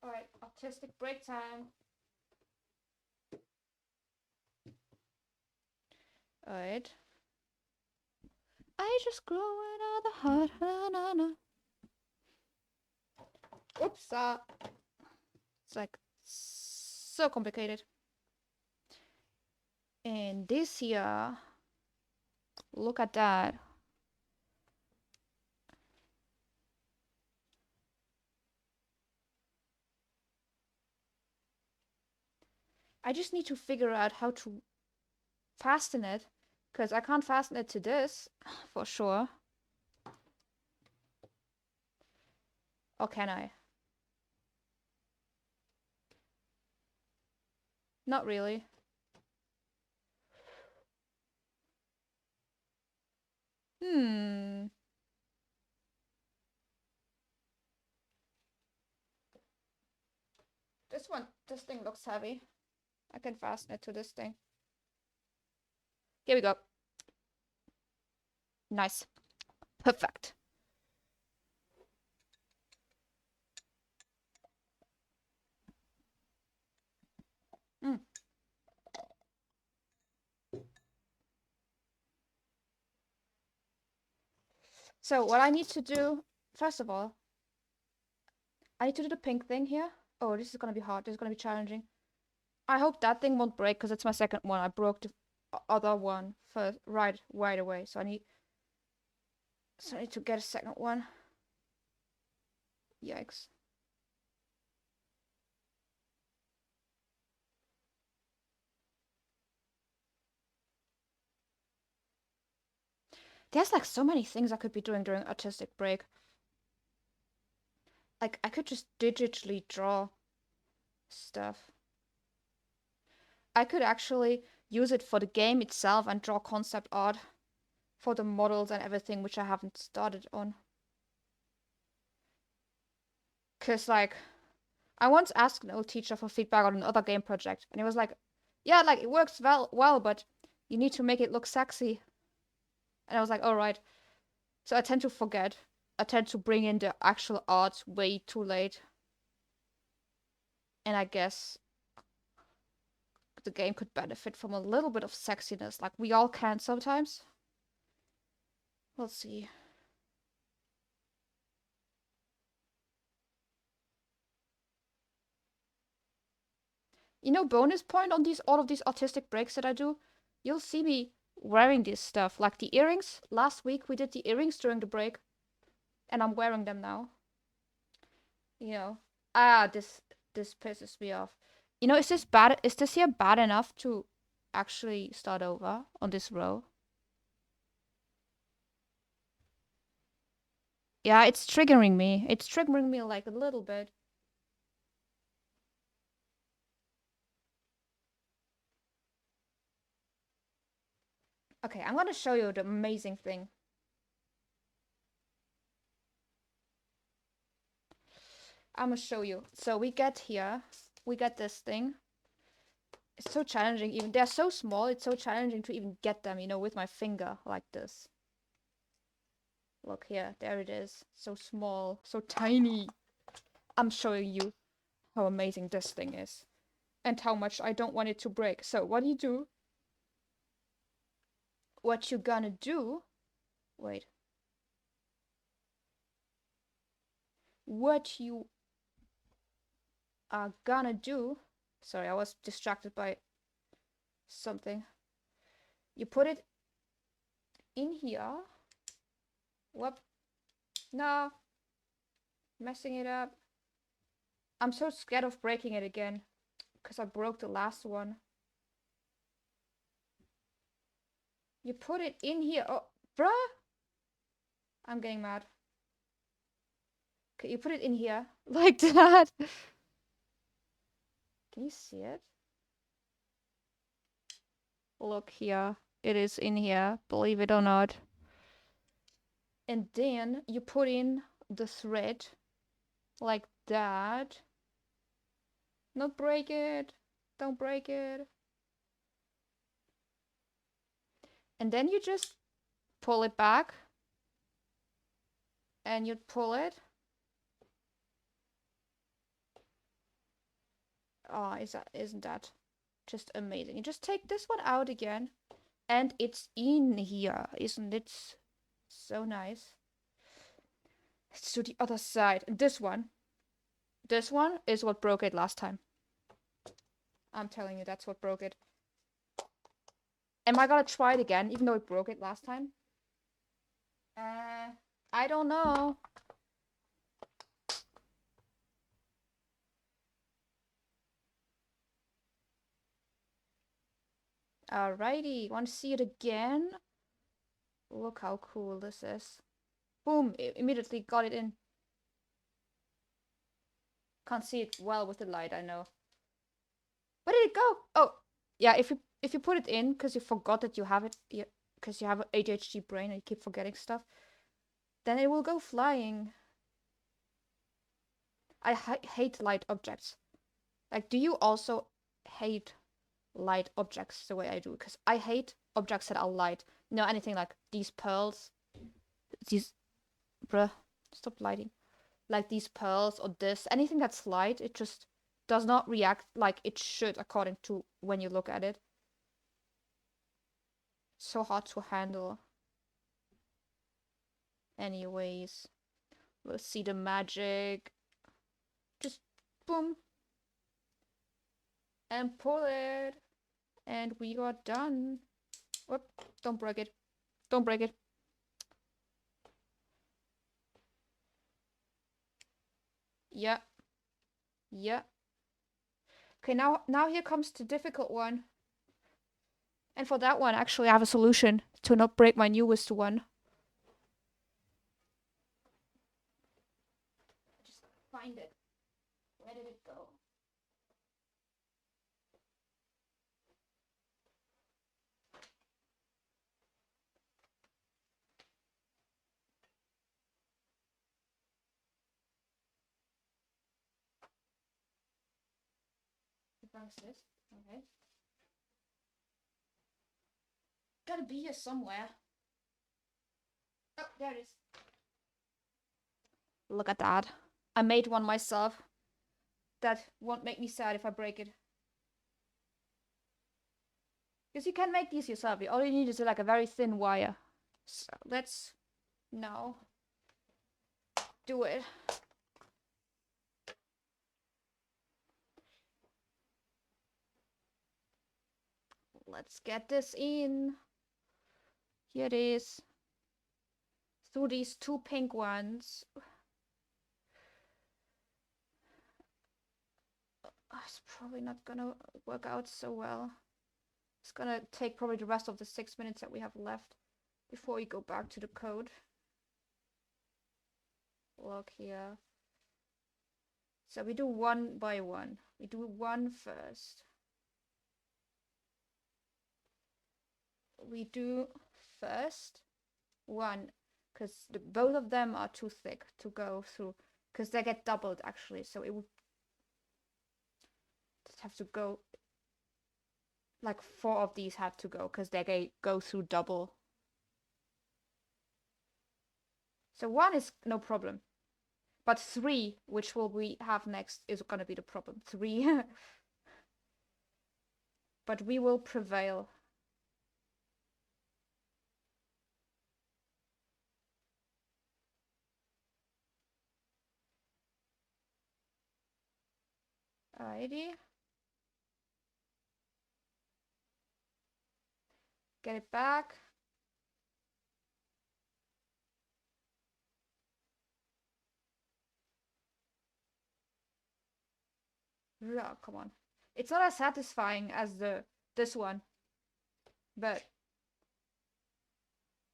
Alright, autistic break time. Alright. I just grow another heart. Na, na, na. Oops. It's like so complicated. And this here, look at that. I just need to figure out how to fasten it, because I can't fasten it to this for sure. Or can I? Not really. This thing looks heavy. I can fasten it to this thing. Here we go. Nice. Perfect. So what I need to do, first of all, I need to do the pink thing here. Oh, this is gonna be hard. This is gonna be challenging. I hope that thing won't break, because it's my second one. I broke the other one first, right away. So I need to get a second one. Yikes. There's like so many things I could be doing during autistic break. Like, I could just digitally draw stuff. I could actually use it for the game itself and draw concept art for the models and everything, which I haven't started on. Because, like, I once asked an old teacher for feedback on another game project, and he was like, yeah, like, it works well, but you need to make it look sexy. And I was like, all right. So I tend to forget. I tend to bring in the actual art way too late. And I guess the game could benefit from a little bit of sexiness, like we all can sometimes. We'll see. You know, bonus point on all of these autistic breaks that I do, you'll see me wearing this stuff, like the earrings. Last week we did the earrings during the break, and I'm wearing them now. You know, this pisses me off. You know, is this bad? Is this here bad enough to actually start over on this row? Yeah, it's triggering me. It's triggering me like a little bit. Okay, I'm gonna show you the amazing thing. I'm gonna show you. So we get this thing. It's so challenging. Even they're so small, it's so challenging to even get them, you know, with my finger like this. Look here, there it is. So small, so tiny. I'm showing you how amazing this thing is. And how much I don't want it to break. So what do you do? What you're gonna do... Wait. What you are gonna do... Sorry, I was distracted by something. You put it in here. Whoop. No. Messing it up. I'm so scared of breaking it again, because I broke the last one. You put it in here. Oh, bruh! I'm getting mad. Okay, you put it in here. Like that. Can you see it? Look here. It is in here, believe it or not. And then you put in the thread like that. Not break it. Don't break it. And then you just pull it back. And you pull it. Oh, isn't that just amazing? You just take this one out again. And it's in here. Isn't it so nice? Let's do the other side. And this one is what broke it last time. I'm telling you, that's what broke it. Am I gonna try it again, even though it broke it last time? I don't know. Alrighty, want to see it again? Look how cool this is. Boom, it immediately got it in. Can't see it well with the light, I know. Where did it go? Oh, yeah, if you put it in because you forgot that you have it, because you have an ADHD brain and you keep forgetting stuff, then it will go flying. I hate light objects. Like, do you also hate light objects the way I do? Because I hate objects that are light. No, anything like these pearls. These... Bruh, stop lighting. Like these pearls or this. Anything that's light, it just does not react like it should according to when you look at it. So hard to handle. Anyways, we'll see the magic. Just boom. And pull it. And we are done. Whoop, don't break it. Don't break it. Yeah. Yeah. Okay, now here comes the difficult one. And for that one, actually, I have a solution to not break my newest one. Just find it. Where did it go? This. Okay. Gotta be here somewhere. Oh, there it is. Look at that. I made one myself. That won't make me sad if I break it. Because you can make these yourself. All you need is like a very thin wire. So let's now do it. Let's get this in. Here it is. Through these two pink ones. It's probably not gonna work out so well. It's gonna take probably the rest of the 6 minutes that we have left before we go back to the code. Look here. So we do one by one. We do one first. We do first one, because both of them are too thick to go through, because they get doubled actually, so it would just have to go, like 4 of these had to go, because they go through double. So 1 is no problem. But 3, which will we have next, is gonna be the problem. 3. But we will prevail. Alrighty. Get it back. Oh, come on. It's not as satisfying as this one, but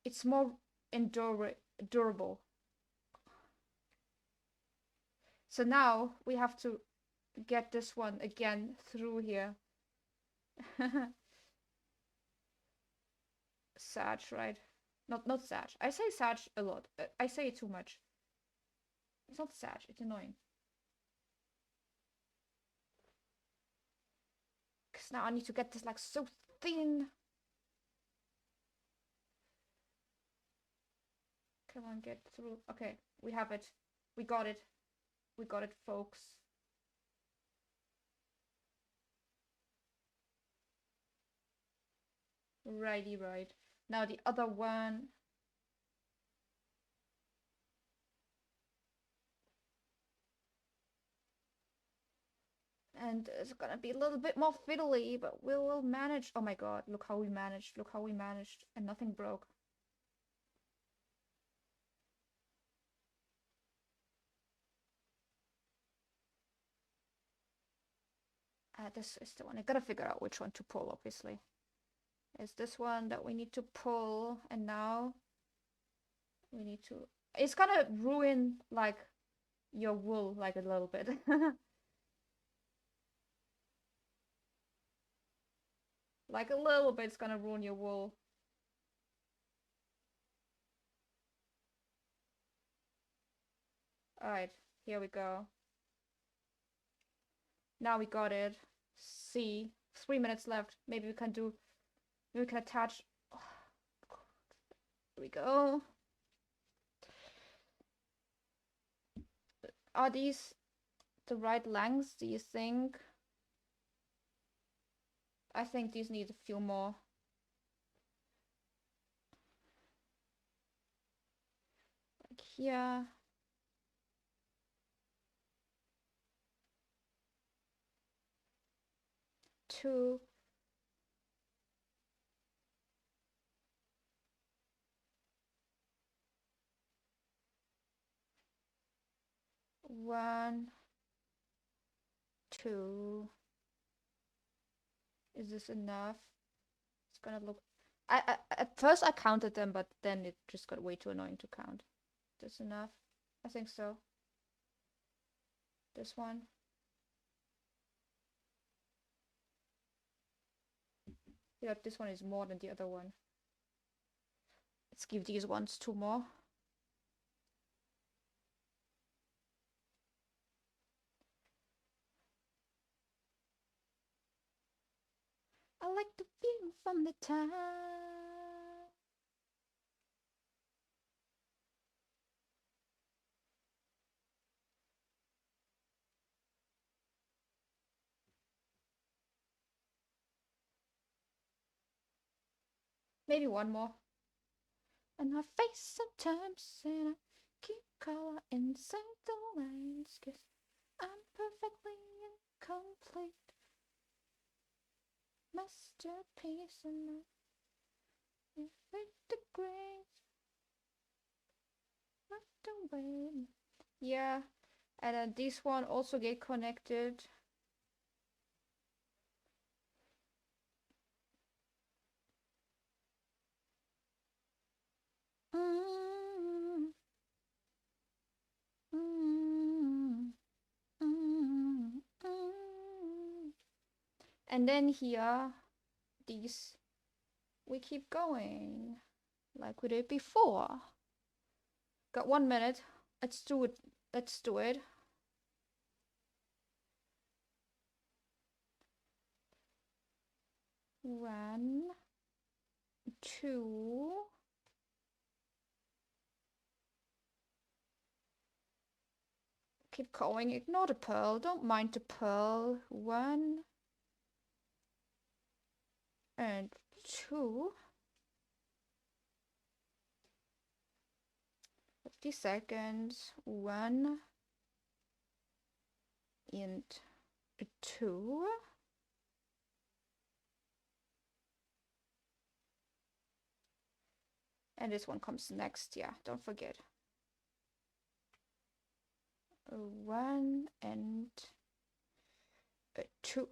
it's more durable. So now we have to get this one again through here. Sag, right? Not Sag. I say Sag a lot. I say it too much. It's not Sag. It's annoying. Because now I need to get this like so thin. Come on, get through. Okay, we have it. We got it. We got it, folks. Righty, right. Now the other one. And it's gonna be a little bit more fiddly, but we will manage. Oh my god, look how we managed. Look how we managed. And nothing broke. This is the one. I gotta figure out which one to pull, obviously. It's this one that we need to pull. And now we need to... It's gonna ruin, like, your wool, like, a little bit. Like, a little bit, it's gonna ruin your wool. Alright, here we go. Now we got it. See, 3 minutes left. Maybe we can do... Maybe we can attach... Oh, God. Here we go. Are these the right lengths, do you think? I think these need a few more. Like here. Two. One. Two. Is this enough? It's gonna look... at first I counted them, but then it just got way too annoying to count. This enough? I think so. This one. Yeah, this one is more than the other one. Let's give these ones 2 more. I like the view from the top. Maybe one more. And I face sometimes and I keep color inside the lines, 'cause I'm perfectly incomplete. Masterpiece and I fit the grace left away. Yeah, and then this one also get connected. Mm, mm, mm, mm. And then here, these, we keep going like we did before. Got 1 minute. Let's do it. Let's do it. One, two. Keep going. Ignore the pearl. Don't mind the pearl. 1 and 2. 50 seconds. 1 and 2. And this one comes next. Yeah, don't forget. 1 and 2.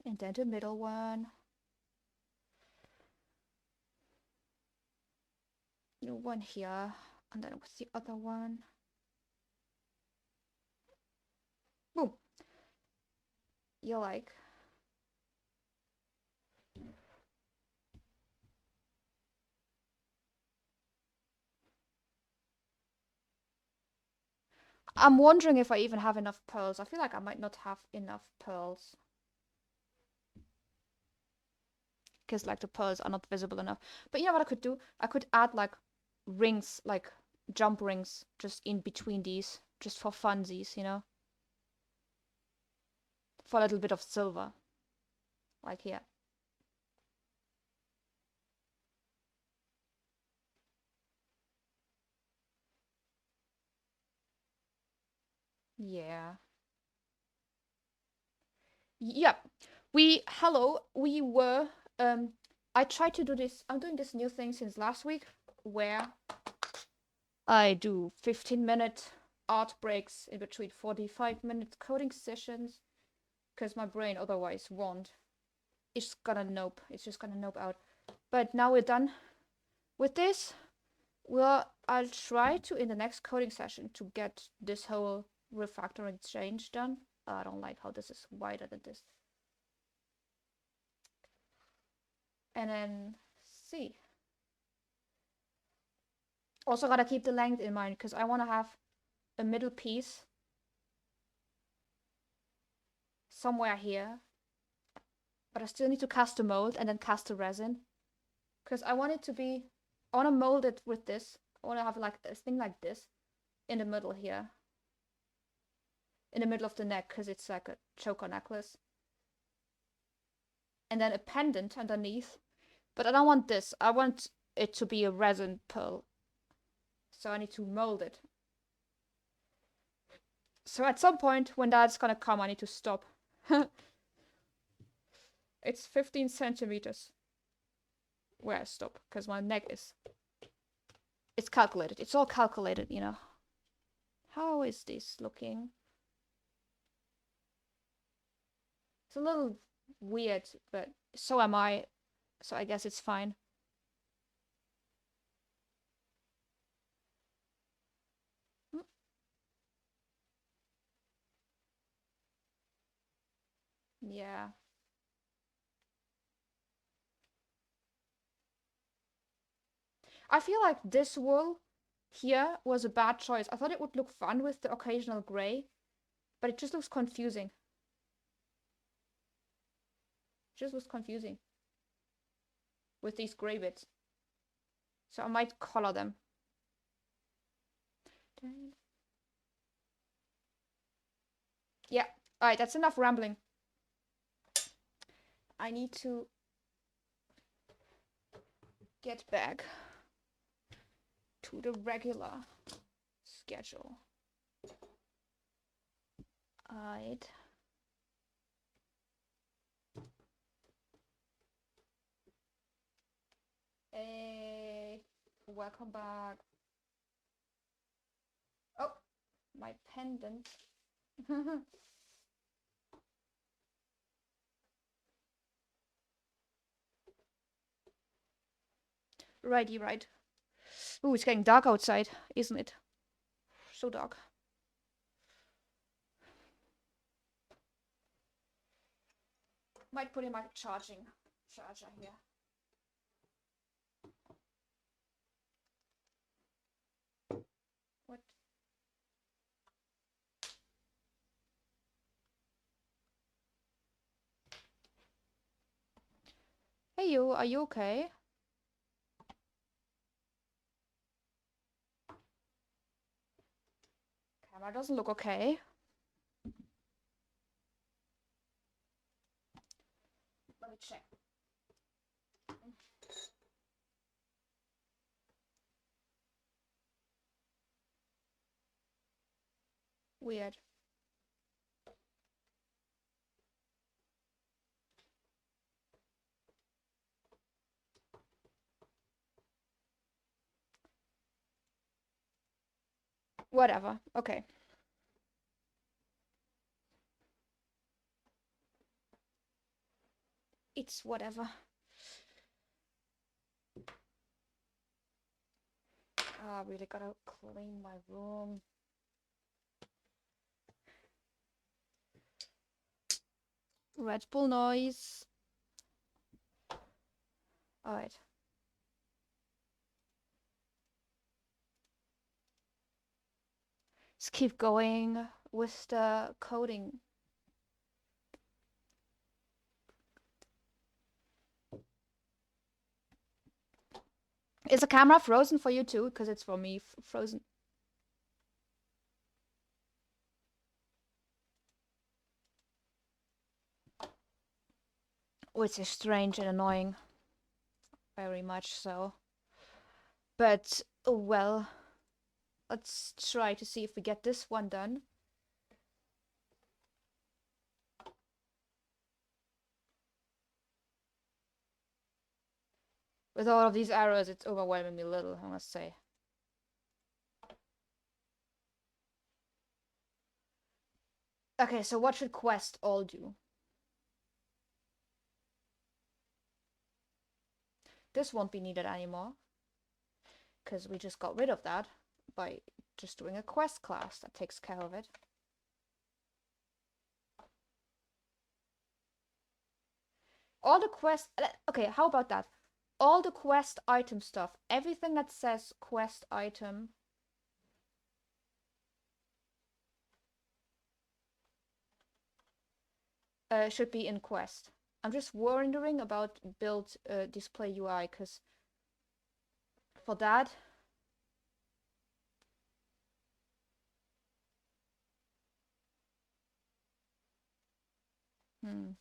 And then the middle one. One here. And then with the other one. Boom. You like. I'm wondering if I even have enough pearls. I feel like I might not have enough pearls. Because like the pearls are not visible enough. But you know what I could do? I could add like rings, like jump rings, just in between these. Just for funsies, you know? For a little bit of silver. Like here. Yeah. Yep. We were, I tried to do this, I'm doing this new thing since last week, where I do 15-minute art breaks in between 45-minute coding sessions, because my brain otherwise won't. It's gonna nope. It's just gonna nope out. But now we're done with this. Well, I'll try to, in the next coding session, to get this whole refactoring change done. I don't like how this is wider than this. And then see. Also gotta keep the length in mind, because I want to have a middle piece somewhere here. But I still need to cast the mold and then cast the resin. Because I want it to be, I want to mold it with this. I want to have like a thing like this in the middle here. In the middle of the neck, because it's like a choker necklace. And then a pendant underneath. But I don't want this. I want it to be a resin pearl. So I need to mold it. So at some point, when that's gonna come, I need to stop. It's 15 centimeters where I stop, because my neck is... It's calculated. It's all calculated, you know. How is this looking? It's a little weird, but so am I. So I guess it's fine. Yeah. I feel like this wool here was a bad choice. I thought it would look fun with the occasional gray, but it just looks confusing. It just looks confusing with these gray bits. So I might color them. Yeah. Alright, that's enough rambling. I need to get back to the regular schedule. Alright. Hey, welcome back. Oh, my pendant. Righty, right. Ooh, it's getting dark outside, isn't it? So dark. Might put in my charger here. What? Hey you, are you okay? Camera doesn't look okay. Let me check. Weird. Whatever. Okay. It's whatever. I really gotta clean my room. Red Bull noise. Alright. Let's keep going with the coding. Is the camera frozen for you too? Because it's for me frozen. Which is strange and annoying. Very much so. But, well, let's try to see if we get this one done. With all of these arrows, it's overwhelming me a little, I must say. Okay, so what should quest all do? This won't be needed anymore, because we just got rid of that by just doing a quest class that takes care of it. All the quest... Okay, how about that? All the quest item stuff, everything that says quest item... should be in quest. I'm just wondering about build display UI, because for that... Hmm.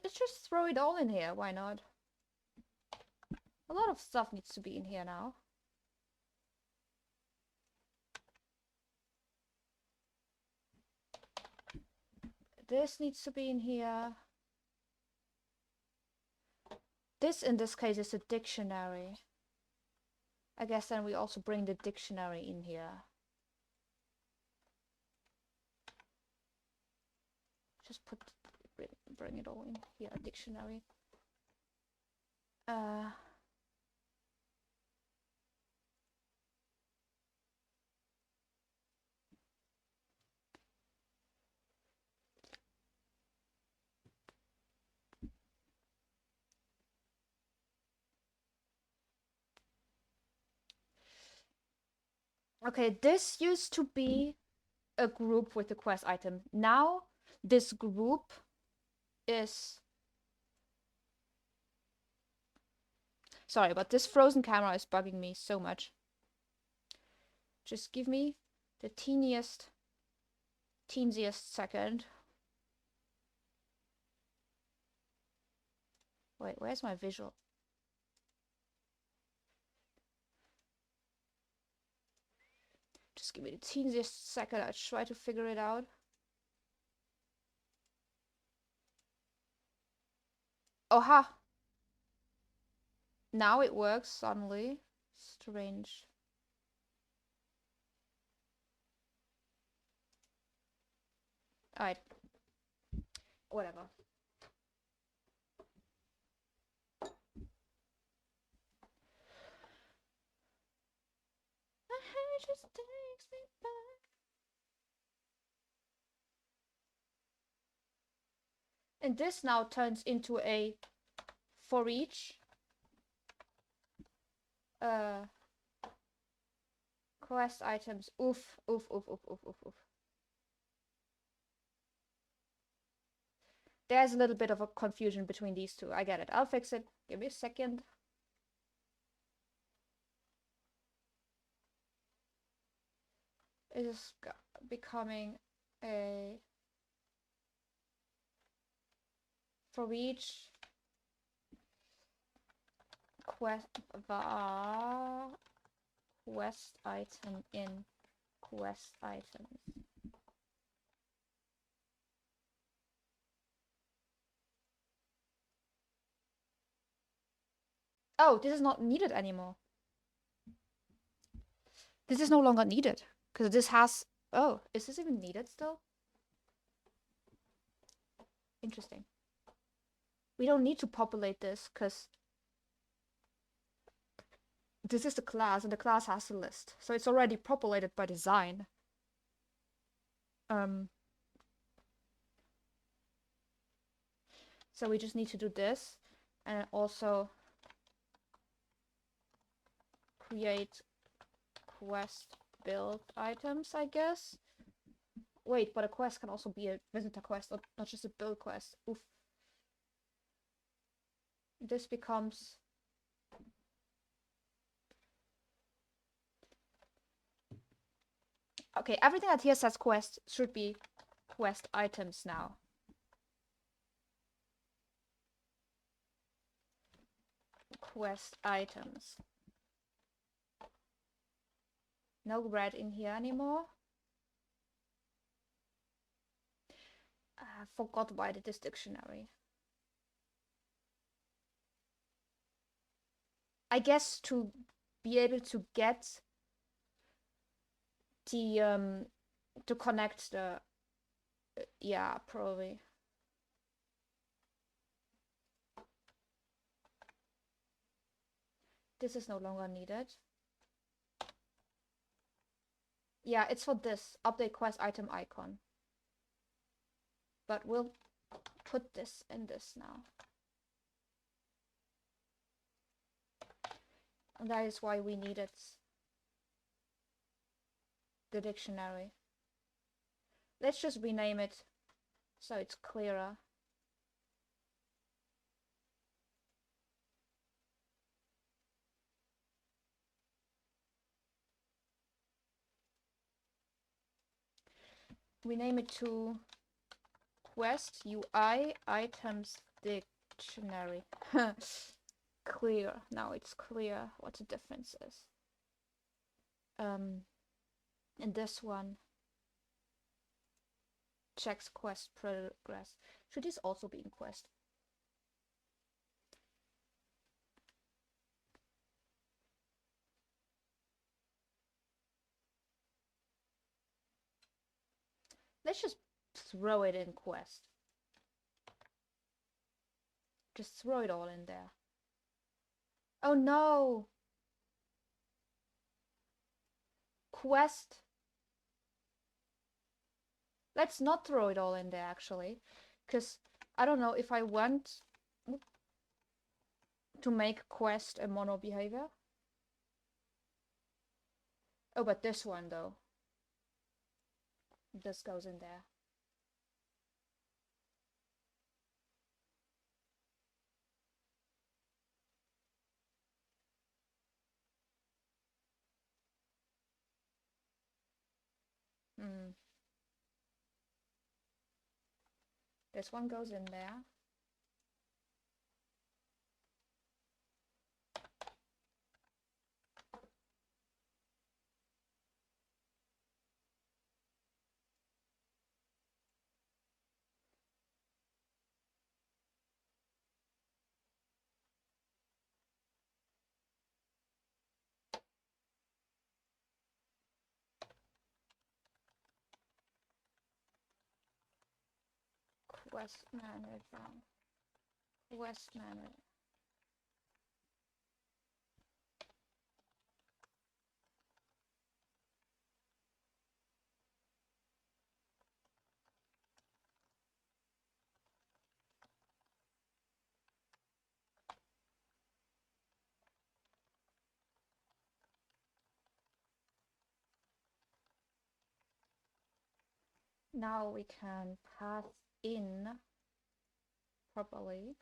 Let's just throw it all in here, why not? A lot of stuff needs to be in here now. This needs to be in here. This, in this case, is a dictionary. I guess then we also bring the dictionary in here. Just bring it all in here, a dictionary. Okay, this used to be a group with the quest item. Now, this group is... Sorry, but this frozen camera is bugging me so much. Just give me the teensiest second. Wait, where's my visual? Just give me the teensiest second. I'll try to figure it out. Oh ha! Now it works suddenly. Strange. Alright. Whatever. It just takes me back. And this now turns into a for each quest items. Oof, oof, oof, oof, oof, oof, oof. There's a little bit of a confusion between these two. I get it. I'll fix it. Give me a second. It is becoming a for each quest item in quest items. Oh, this is not needed anymore. This is no longer needed. Because this has... Oh, is this even needed still? Interesting. we don't need to populate this because this is the class and the class has a list. So it's already populated by design. So we just need to do this and also create quest build items, I guess. Wait, but a quest can also be a visitor quest, not just a build quest. Oof. This becomes... Okay, everything that here says quest should be quest items now. Quest items. No red in here anymore. I forgot why I did this dictionary. I guess to be able to get the to connect the yeah, probably. This is no longer needed. Yeah, it's for this update quest item icon. But we'll put this in this now. And that is why we needed the dictionary. Let's just rename it so it's clearer. Rename it to Quest UI Items Dictionary. Clear. Now it's clear what the difference is. And this one checks quest progress. Should this also be in quest? Let's just throw it in quest. Just throw it all in there. Oh no! Quest. Let's not throw it all in there actually. Because I don't know if I want to make quest a mono behavior. Oh, but this one though. This goes in there. This one goes in there. Quest manager. Quest manager. Now we can pass in properly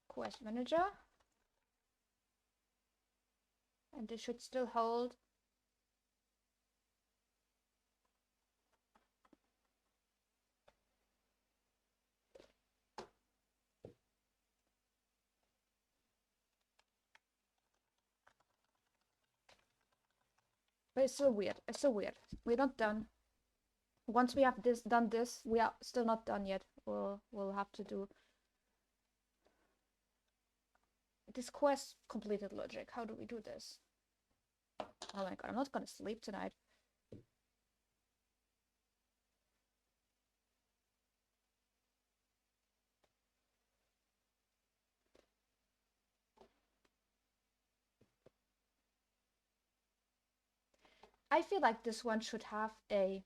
quest manager, and this should still hold but it's so weird. It's so weird. We're not done. Once we have done this, we are still not done yet. We'll have to do this quest completed logic. How do we do this? Oh my god, I'm not gonna sleep tonight. I feel like this one should have a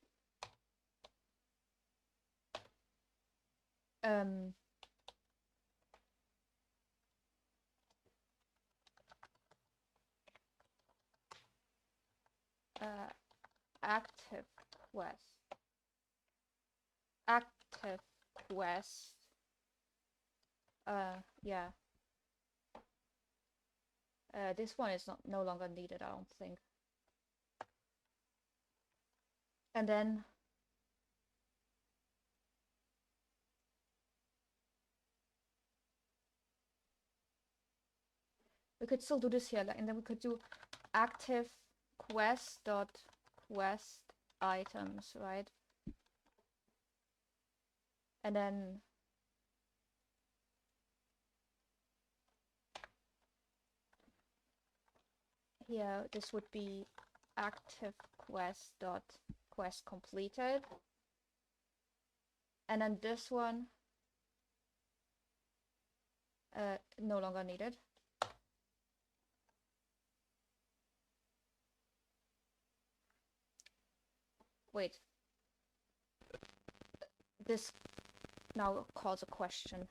active quest. Active quest. Yeah. This one is no longer needed, I don't think. And then we could still do this here, and then we could do active quest dot quest items, right? And then here this would be active quest dot quest completed. And then this one no longer needed. Wait. This now calls a question.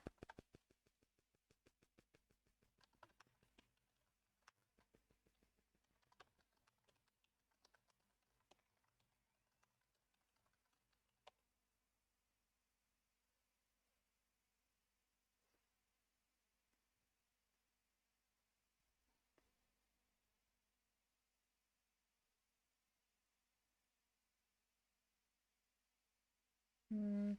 Hmm.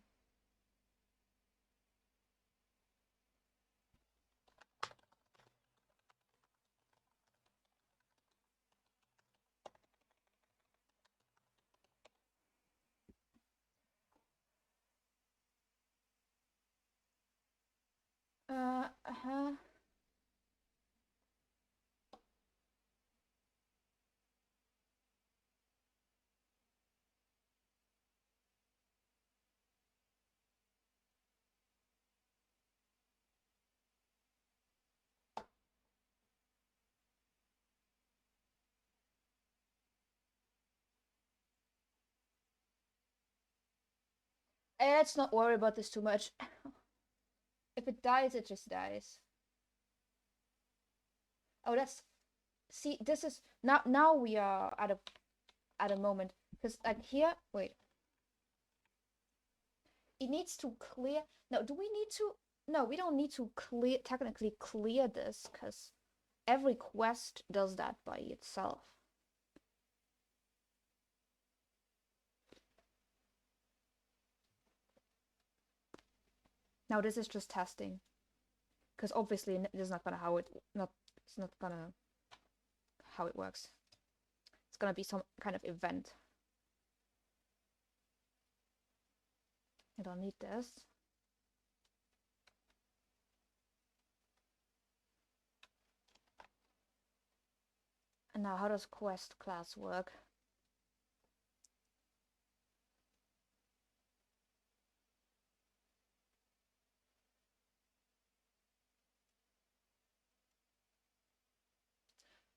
Uh-huh. Let's not worry about this too much. If it dies, it just dies. Oh, that's see. This is now we are at a moment because like here. Wait. It needs to clear. No, do we need to? No, we don't need to technically clear this because every quest does that by itself. Now this is just testing because obviously this is not gonna it's not gonna how it works. It's gonna be some kind of event. I don't need this. And now how does quest class work?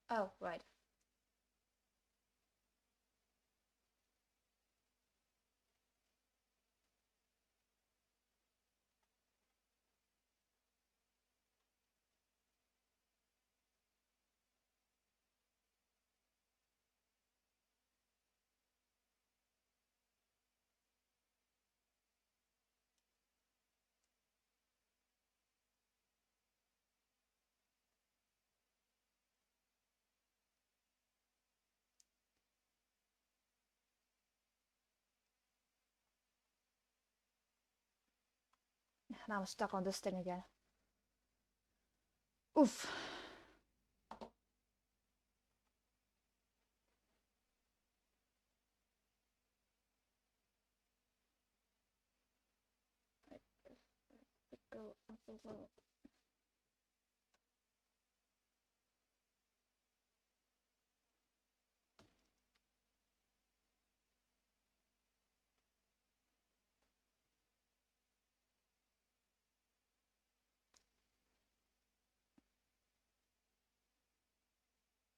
Oh, right. Now I'm stuck on this thing again. Oof. Go up a little.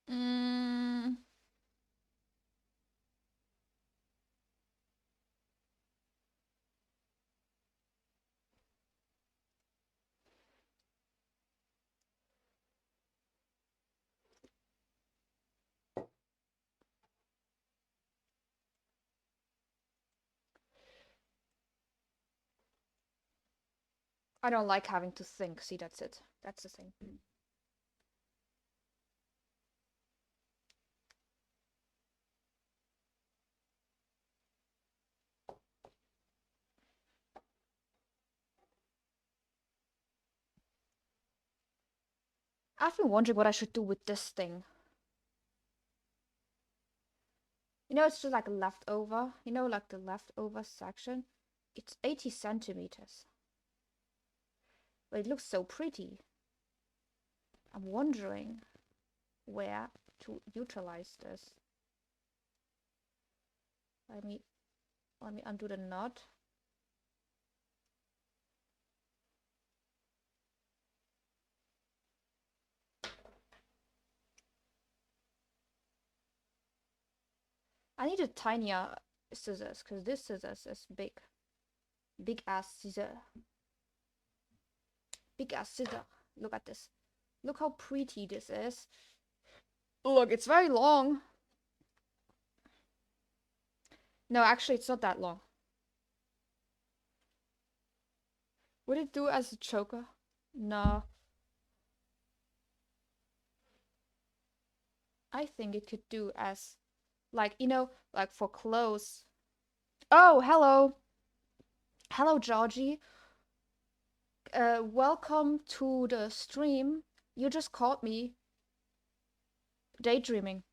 Mm. I don't like having to think. See, that's it. That's the thing. I've been wondering what I should do with this thing. You know, it's just like a leftover. You know, like the leftover section. It's 80 centimeters. But it looks so pretty. I'm wondering where to utilize this. Let me undo the knot. I need a tinier scissors because this scissors is big. Big ass scissor. Big ass scissor. Look at this. Look how pretty this is. Look, it's very long. No, actually, it's not that long. Would it do as a choker? No. I think it could do as, like, you know, like for clothes. Oh, hello. Hello, Georgie. Welcome to the stream. You just caught me daydreaming.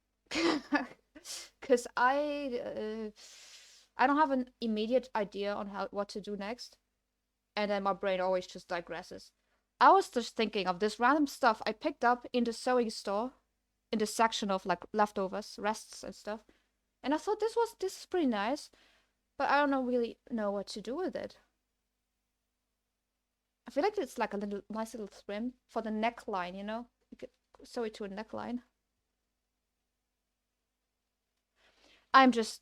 Because I don't have an immediate idea on what to do next. And then my brain always just digresses. I was just thinking of this random stuff I picked up in the sewing store, in the section of like leftovers, rests and stuff. And I thought this is pretty nice, but I don't really know what to do with it. I feel like it's like a nice little trim for the neckline, you know? You could sew it to a neckline. I'm just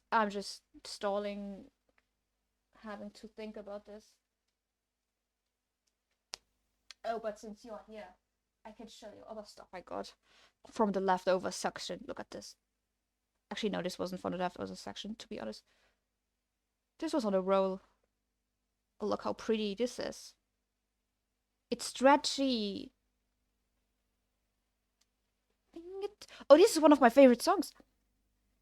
stalling, having to think about this. Oh, but since you're here, I can show you other stuff I got from the leftover section. Look at this. Actually, no, this wasn't from the leftover section, to be honest. This was on a roll. Oh, look how pretty this is. It's stretchy. Oh, this is one of my favorite songs.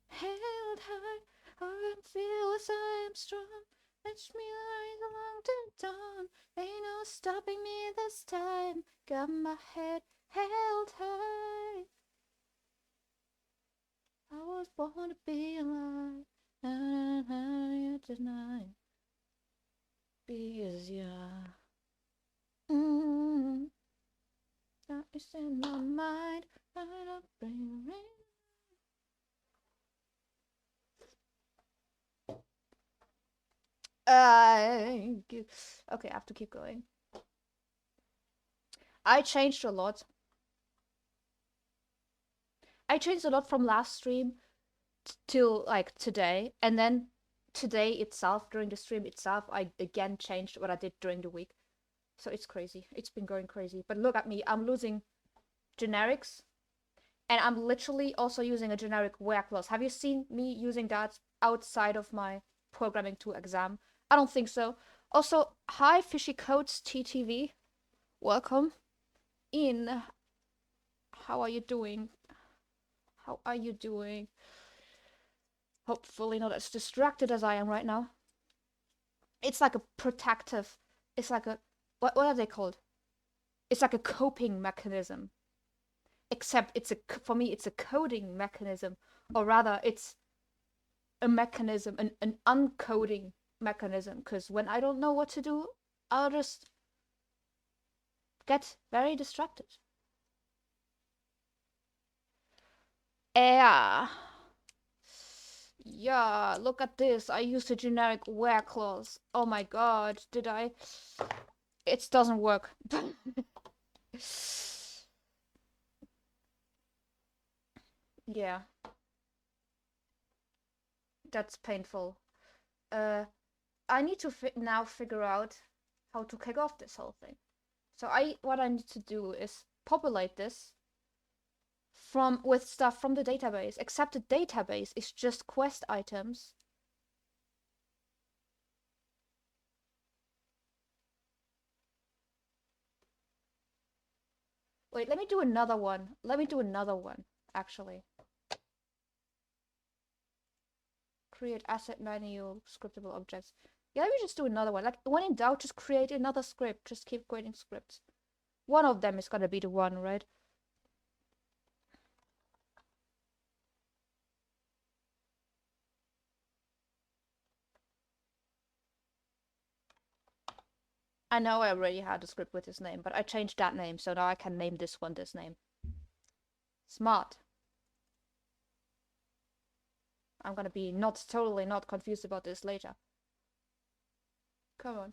Held high, I feel as I am strong. Touch me right along to dawn. Ain't no stopping me this time. Got my head held high. I was born to be alive. Tonight. Because yeah. That is in my mind. Okay, I have to keep going. I changed a lot. I changed a lot from last stream till like today, and then today itself, during the stream itself, I again changed what I did during the week. So it's crazy. It's been going crazy. But look at me. I'm losing generics, and I'm literally also using a generic where clause. Have you seen me using that outside of my programming 2 exam? I don't think so. Also, hi Fishy Coats TTV. Welcome in. How are you doing? How are you doing? Hopefully not as distracted as I am right now. It's like a protective, it's like a, what are they called? It's like a coping mechanism. Except for me, it's a coding mechanism. Or rather, it's a mechanism, an uncoding mechanism. Because when I don't know what to do, I'll just get very distracted. Yeah. Yeah, look at this. I used a generic where clause. Oh my god, did I? It doesn't work. Yeah. That's painful. I need to now figure out how to kick off this whole thing. So what I need to do is populate this with stuff from the database, except the database is just quest items. Wait, let me do another one. Actually. Create asset menu, scriptable objects. Yeah, let me just do another one. Like, when in doubt, just create another script. Just keep creating scripts. One of them is gonna be the one, right? I know I already had a script with his name, but I changed that name, so now I can name this one this name. Smart. I'm gonna be totally not confused about this later. Come on.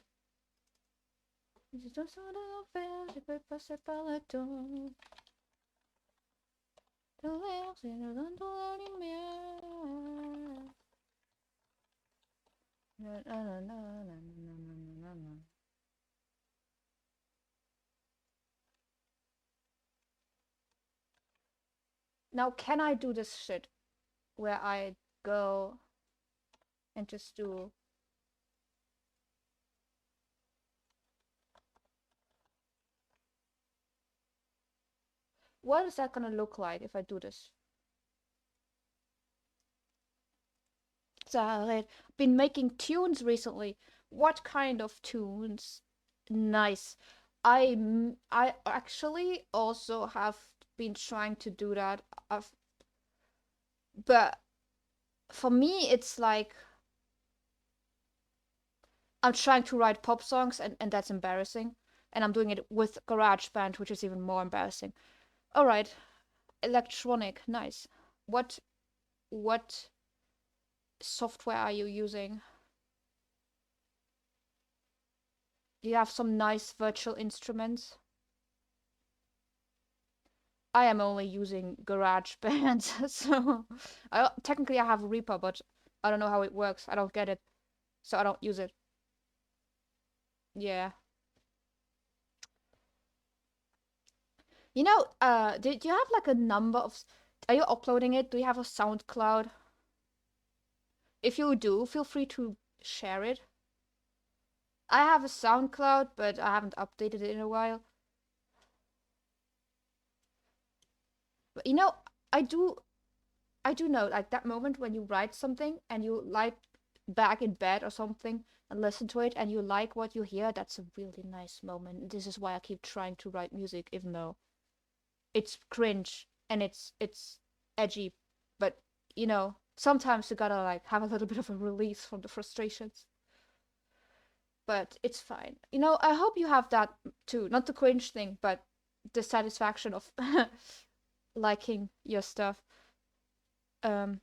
Now, can I do this shit where I go and just do... What is that gonna look like if I do this? I've been making tunes recently. What kind of tunes? Nice. I actually also have been trying to do that. But for me, it's like I'm trying to write pop songs, and that's embarrassing. And I'm doing it with GarageBand, which is even more embarrassing. All right, electronic, nice. What software are you using? Do you have some nice virtual instruments? I am only using GarageBand, so technically I have a Reaper, but I don't know how it works. I don't get it, so I don't use it. Yeah. You know, did you have like a number of... Are you uploading it? Do you have a SoundCloud? If you do, feel free to share it. I have a SoundCloud, but I haven't updated it in a while. But you know, I do know, like, that moment when you write something and you lie back in bed or something and listen to it and you like what you hear. That's a really nice moment. This is why I keep trying to write music, even though it's cringe and it's edgy. But you know, sometimes you gotta like have a little bit of a release from the frustrations. But it's fine. You know, I hope you have that too. Not the cringe thing, but the satisfaction of liking your stuff. The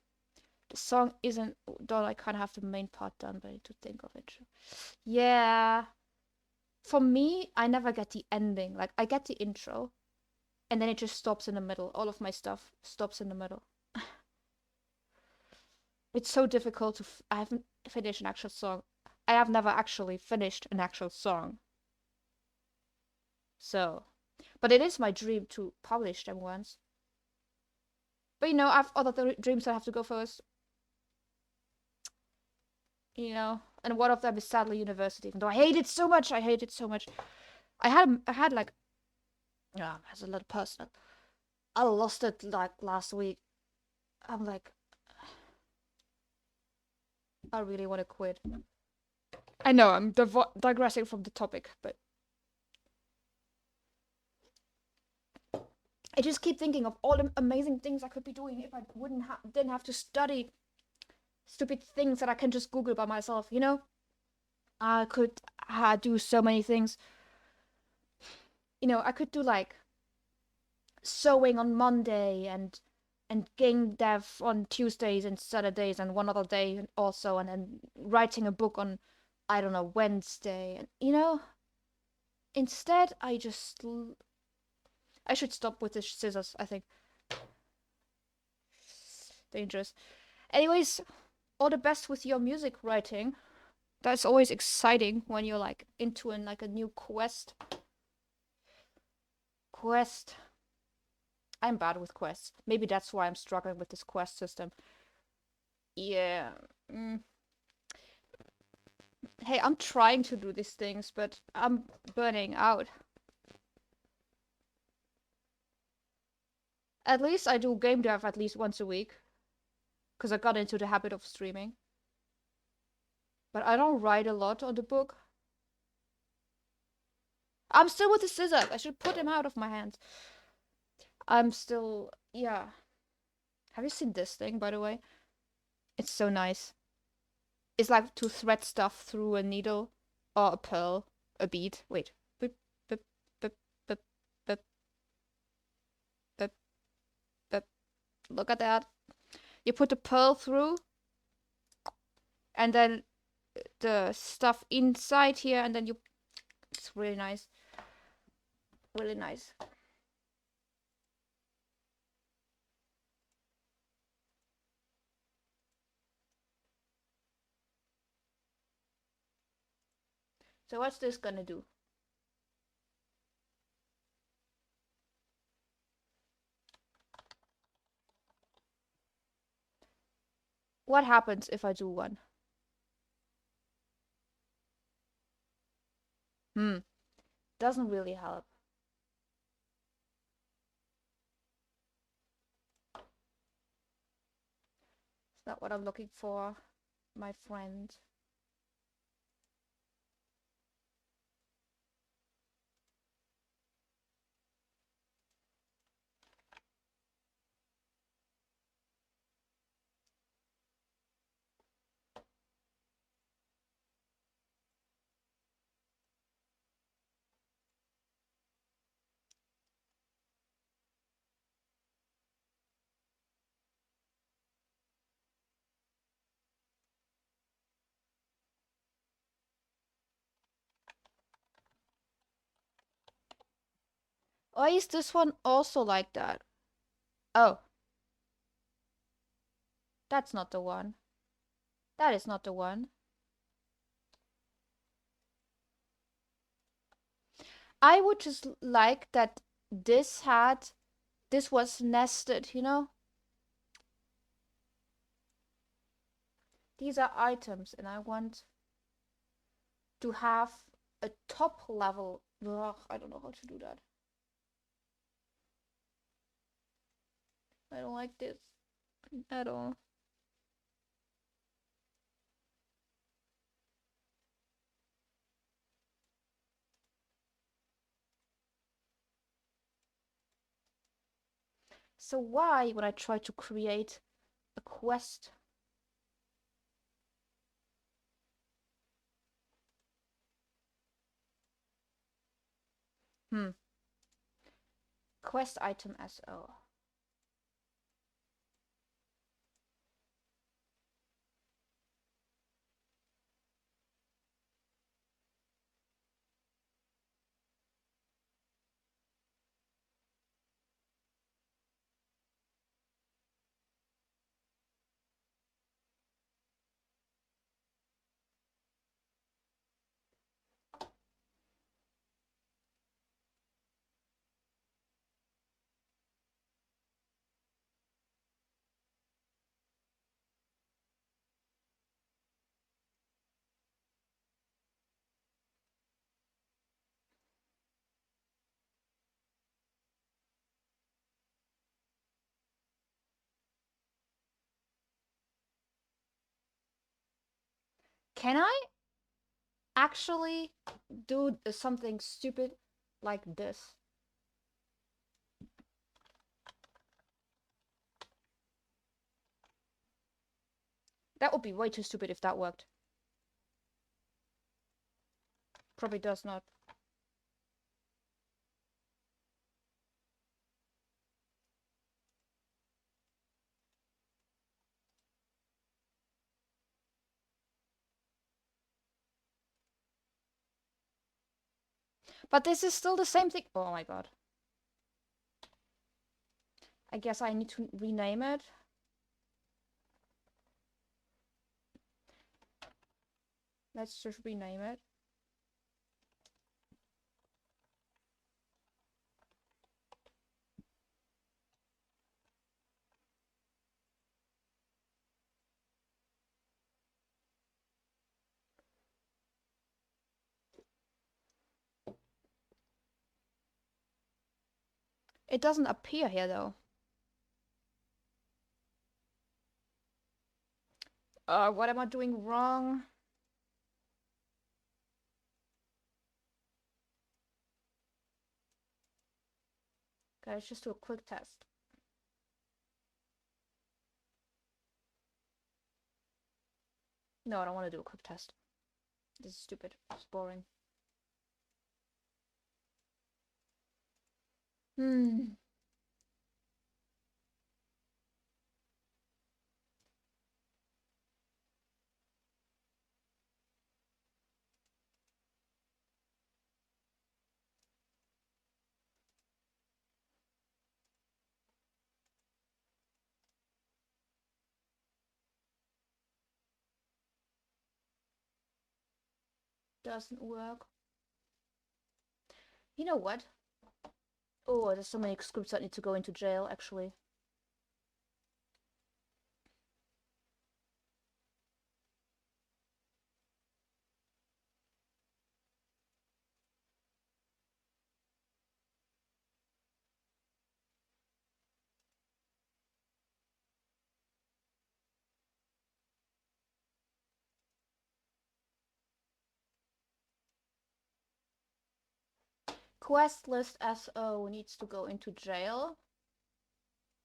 song isn't done. I can't have the main part done, but I need to think of it. Yeah. For me, I never get the ending. Like, I get the intro, and then it just stops in the middle. All of my stuff stops in the middle. It's so difficult to... I haven't finished an actual song. I have never actually finished an actual song. So, but it is my dream to publish them once. But you know, I have other dreams that have to go first. You know, and one of them is sadly university. Even though I hate it so much, I had like, as a little personal, I lost it like last week. I'm like, I really want to quit. I know I'm digressing from the topic, but I just keep thinking of all the amazing things I could be doing if I didn't have to study stupid things that I can just Google by myself. You know, I could do so many things. You know, I could do like sewing on Monday and game dev on Tuesdays and Saturdays and one other day also, and then writing a book on, I don't know, Wednesday. And you know, instead I should stop with the scissors, I think. Dangerous. Anyways, all the best with your music writing. That's always exciting when you're like into like a new quest. I'm bad with quests. Maybe that's why I'm struggling with this quest system. Yeah. Hey, I'm trying to do these things, but I'm burning out. At least I do game dev at least once a week. Because I got into the habit of streaming. But I don't write a lot on the book. I'm still with the scissors. I should put them out of my hands. I'm still... Yeah. Have you seen this thing, by the way? It's so nice. It's like to thread stuff through a needle or a pearl, a bead. Wait. Boop, boop, boop, boop, boop, boop, boop. Look at that. You put the pearl through, and then the stuff inside here, and then you... It's really nice. Really nice. So what's this gonna do? What happens if I do one? Doesn't really help. It's not what I'm looking for, my friend. Or is this one also like that? Oh. That's not the one. That is not the one. I would just like that this was nested, you know? These are items, and I want to have a top level. Ugh, I don't know how to do that. I don't like this at all. So why, when I try to create a quest, quest item SO. Can I actually do something stupid like this? That would be way too stupid if that worked. Probably does not. But this is still the same thing. Oh my god. I guess I need to rename it. Let's just rename it. It doesn't appear here though. What am I doing wrong? Guys, just do a quick test. No, I don't want to do a quick test. This is stupid. It's boring. Doesn't work. You know what? Oh, there's so many scripts that need to go into jail, actually. Quest list SO needs to go into jail.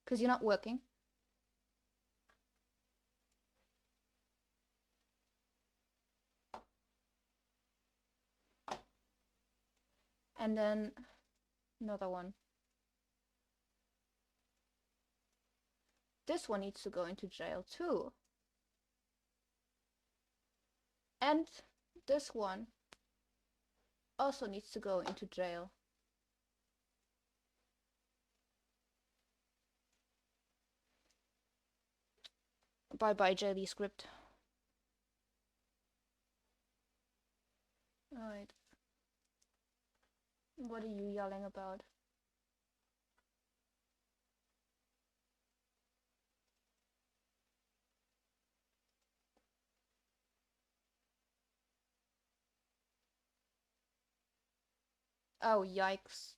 Because you're not working. And then another one. This one needs to go into jail too. And this one also needs to go into jail. Bye bye, jelly script. Alright. What are you yelling about? Oh, yikes.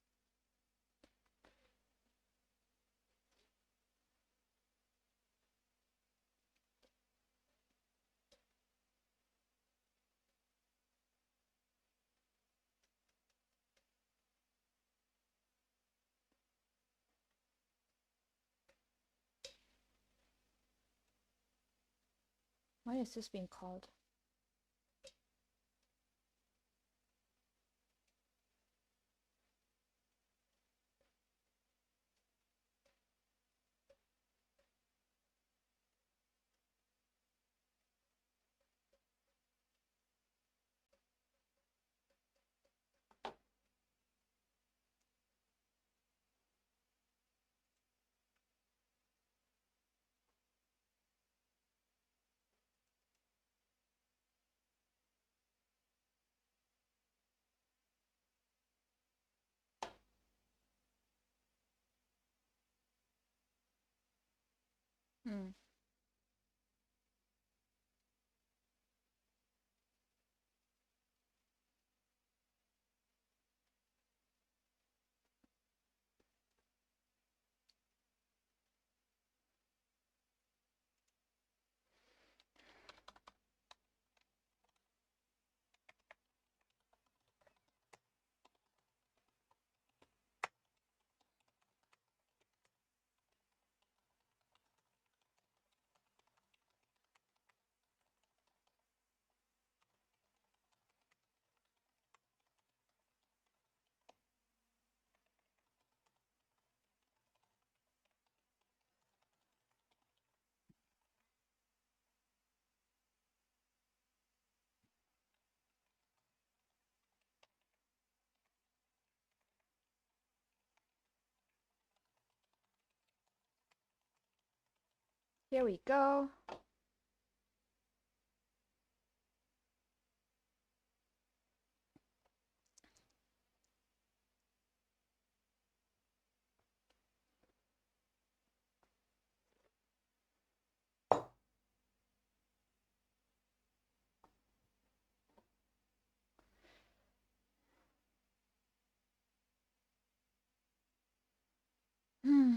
Why is this being called? Hmm. Here we go. Hmm.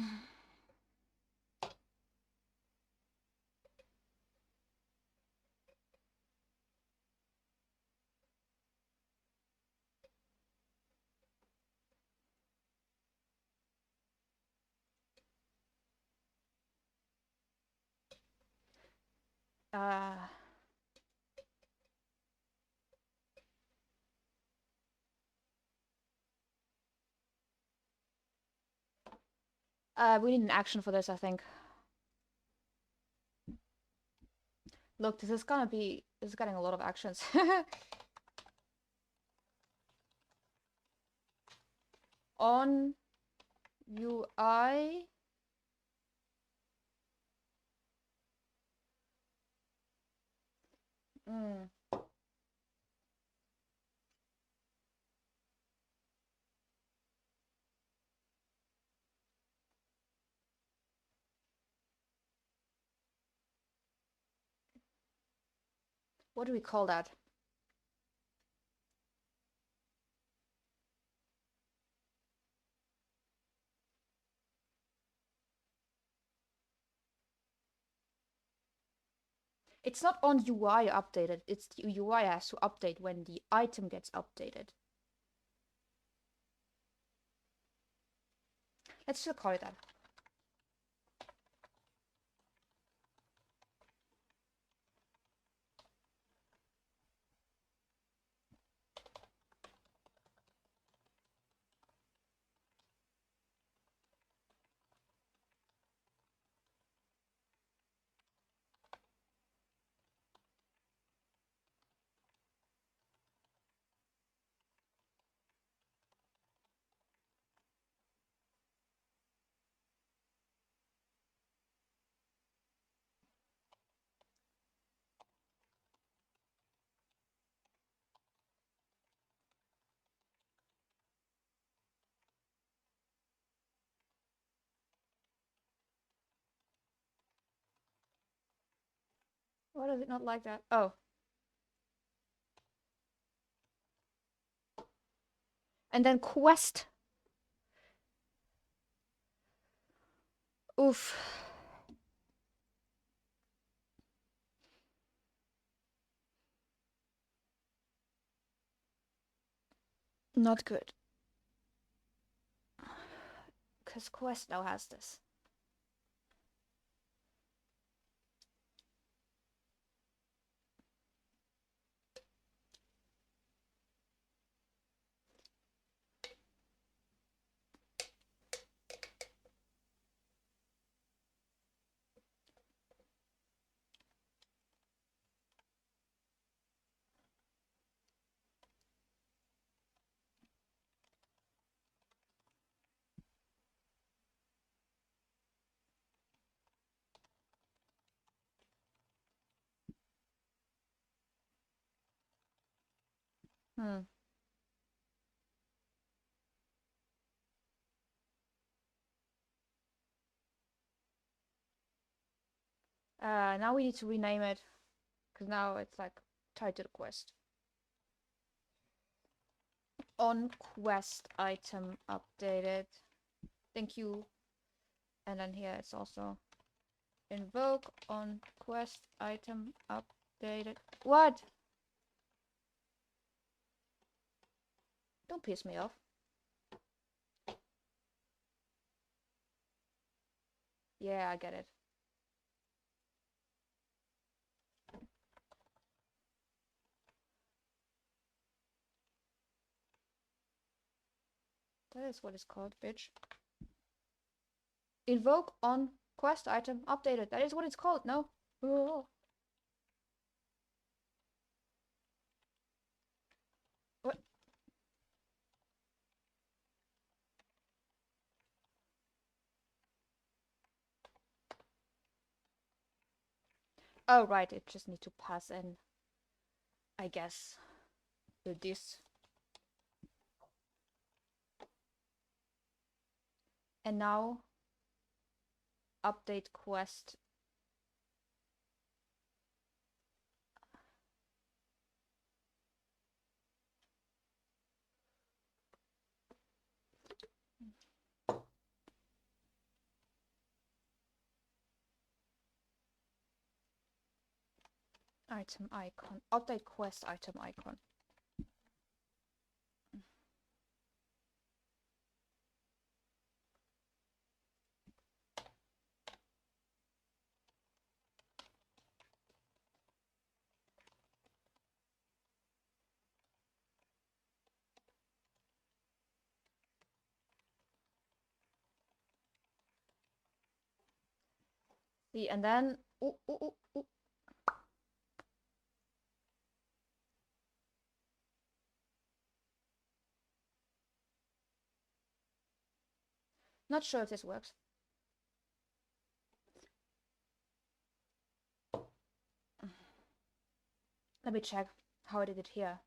We need an action for this, I think. Look, this is getting a lot of actions. On UI. What do we call that? It's not on UI updated. It's the UI has to update when the item gets updated. Let's still call it that. Why does it not like that? Oh. And then quest. Oof. Not good. Because quest now has this. Now we need to rename it. Because now it's like tied to the quest. On quest item updated. Thank you. And then here it's also invoke on quest item updated. What? Don't piss me off. Yeah, I get it. That is what it's called, bitch. Invoke on quest item updated. That is what it's called, no? Oh. What? Oh, right. It just need to pass in, I guess, this. And now update quest. Item icon. Update quest item icon. And then not sure if this works. Let me check how I did it here.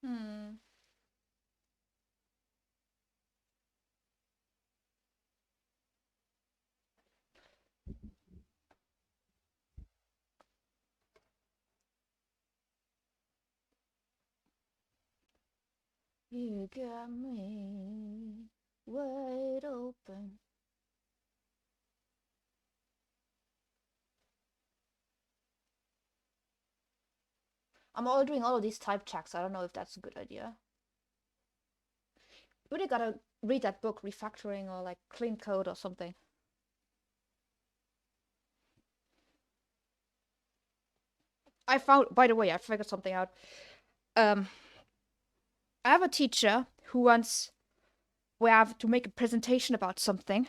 Hmm. You got me wide open. I'm all doing all of these type checks. I don't know if that's a good idea. Really gotta read that book, Refactoring, or like Clean Code or something. I found, by the way, I figured something out. I have a teacher who wants where I have to make a presentation about something,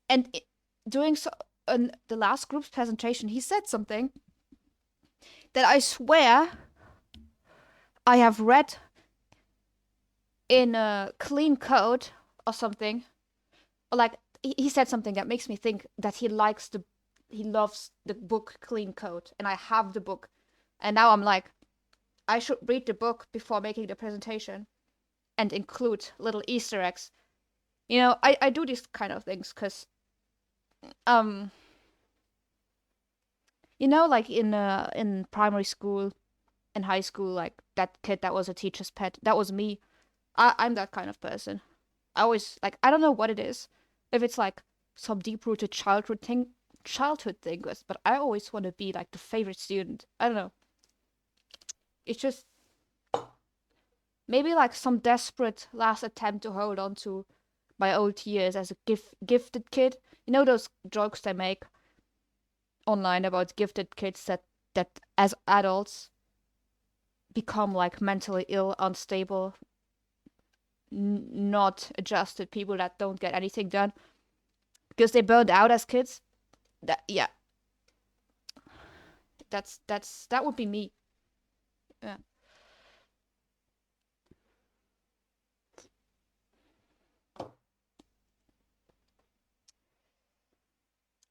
and doing so in the last group's presentation, he said something that I swear I have read in a Clean Code or something, or like he said something that makes me think that he loves the book Clean Code, and I have the book, and now I'm like, I should read the book before making the presentation and include little Easter eggs. You know, I do these kind of things because, um, you know, like in primary school and high school, like that kid that was a teacher's pet, that was me. I'm that kind of person. I always like, I don't know what it is, if it's like some deep rooted childhood thing, but I always want to be like the favorite student. I don't know. It's just maybe like some desperate last attempt to hold on to my old years as a gifted kid. You know those jokes they make online about gifted kids that as adults become like mentally ill, unstable, not adjusted people that don't get anything done because they burned out as kids. Yeah, that would be me. Yeah.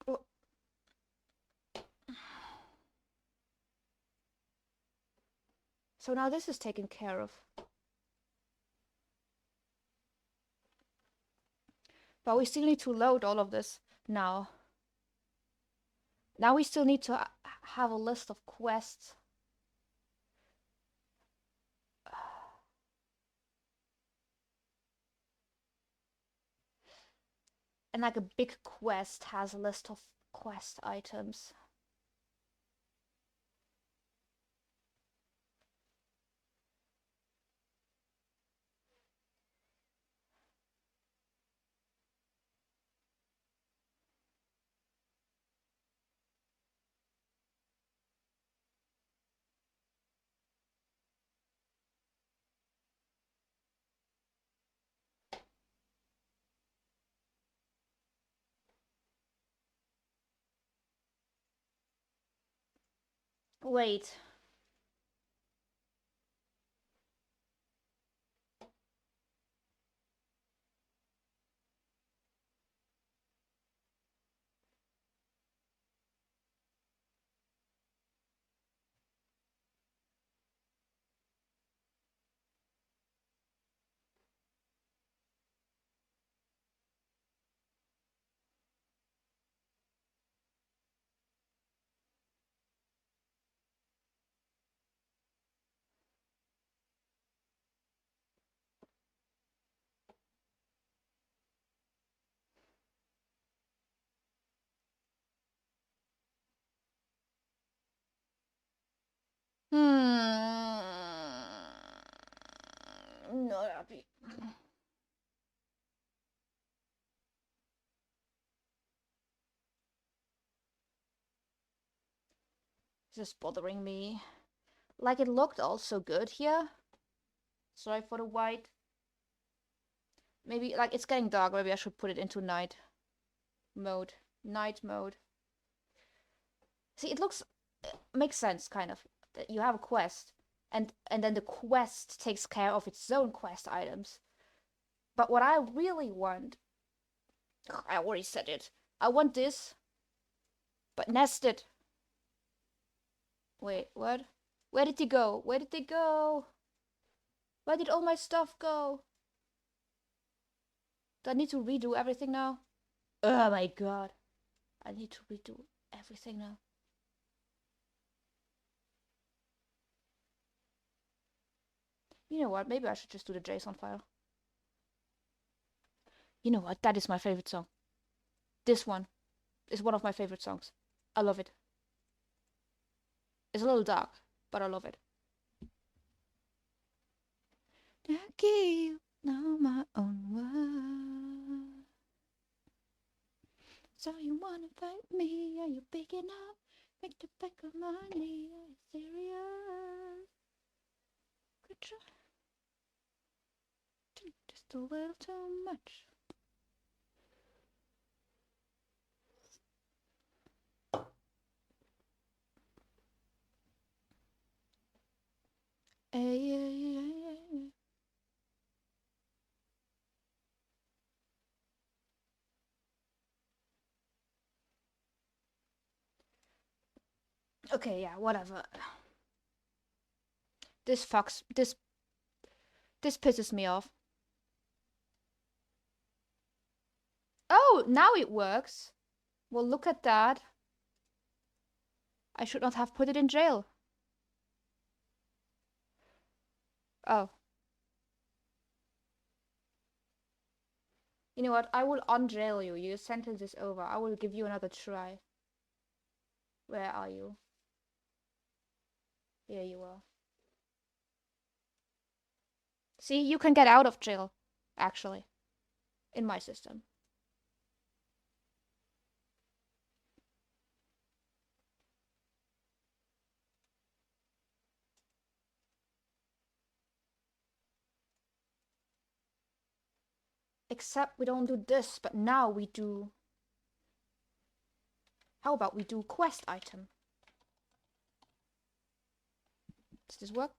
Well, so now this is taken care of. But we still need to load all of this now. Now we still need to have a list of quests. And like a big quest has a list of quest items. Wait. not happy. This is bothering me. Like, it looked also good here. Sorry for the white. Maybe, like, it's getting dark. Maybe I should put it into night mode. Night mode. See, it looks... makes sense, kind of. That you have a quest. And then the quest takes care of its own quest items. But what I really want... I already said it. I want this. But nested. Wait, what? Where did they go? Where did they go? Where did all my stuff go? Do I need to redo everything now? Oh my god. I need to redo everything now. You know what? Maybe I should just do the JSON file. You know what? That is my favorite song. This one is one of my favorite songs. I love it. It's a little dark, but I love it. I keep now my own word. So you wanna fight me? Are you big enough? Make the back of my knee. Are you serious? Good try. Just a little too much. Hey. Okay, yeah, whatever. This fucks. This pisses me off. Oh, now it works. Well, look at that. I should not have put it in jail. Oh. You know what? I will unjail you. Your sentence is over. I will give you another try. Where are you? Here you are. See, you can get out of jail, actually. In my system. Except we don't do this, but now we do... How about we do quest item? Does this work?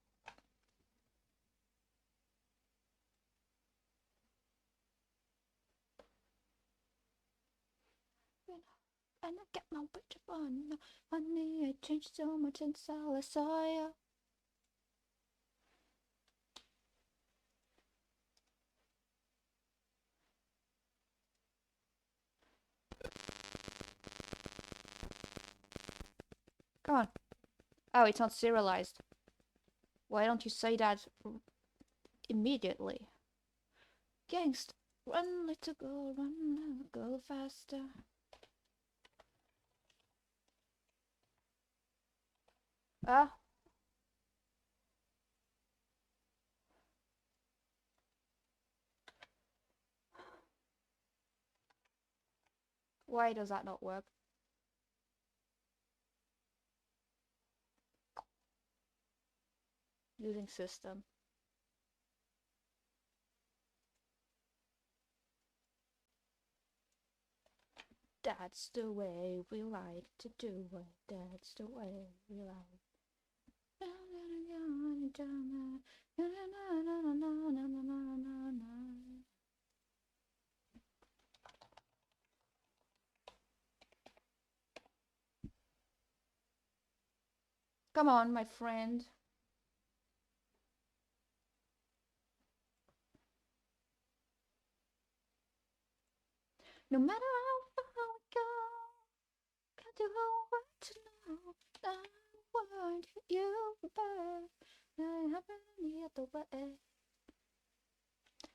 And I get my bitch up on honey. I changed so much since I saw you. Come on. Oh, it's not serialized. Why don't you say that immediately? Gangsta, run little girl, run little girl faster. Ah. Why does that not work? Using system. That's the way we like to do it. That's the way we like. Come on, my friend. No matter how far we go, got the whole world to know that I want you back. I happen the other way.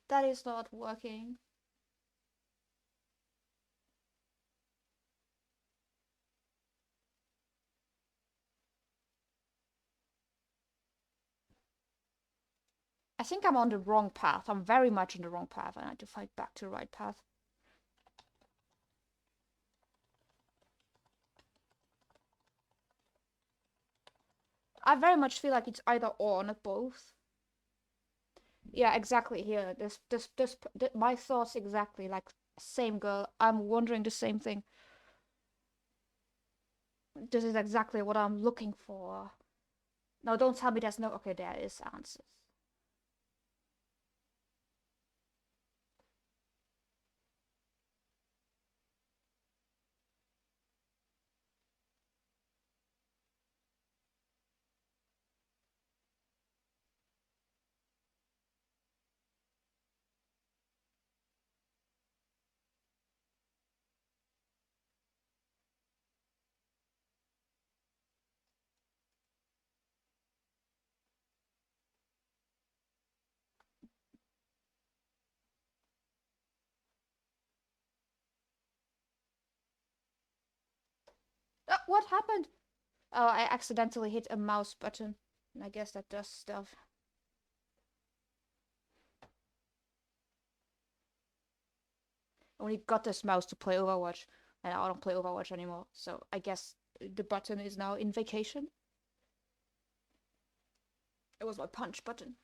That is not working. I think I'm on the wrong path. I'm very much on the wrong path. I need to find back to the right path. I very much feel like it's either or, not both. Yeah, exactly. Here, my thoughts exactly. Like, same girl. I'm wondering the same thing. This is exactly what I'm looking for. No, don't tell me there's no. Okay, there is answers. What happened? Oh, I accidentally hit a mouse button. And I guess that does stuff. Only got this mouse to play Overwatch, and I don't play Overwatch anymore. So I guess the button is now in vacation. It was my punch button.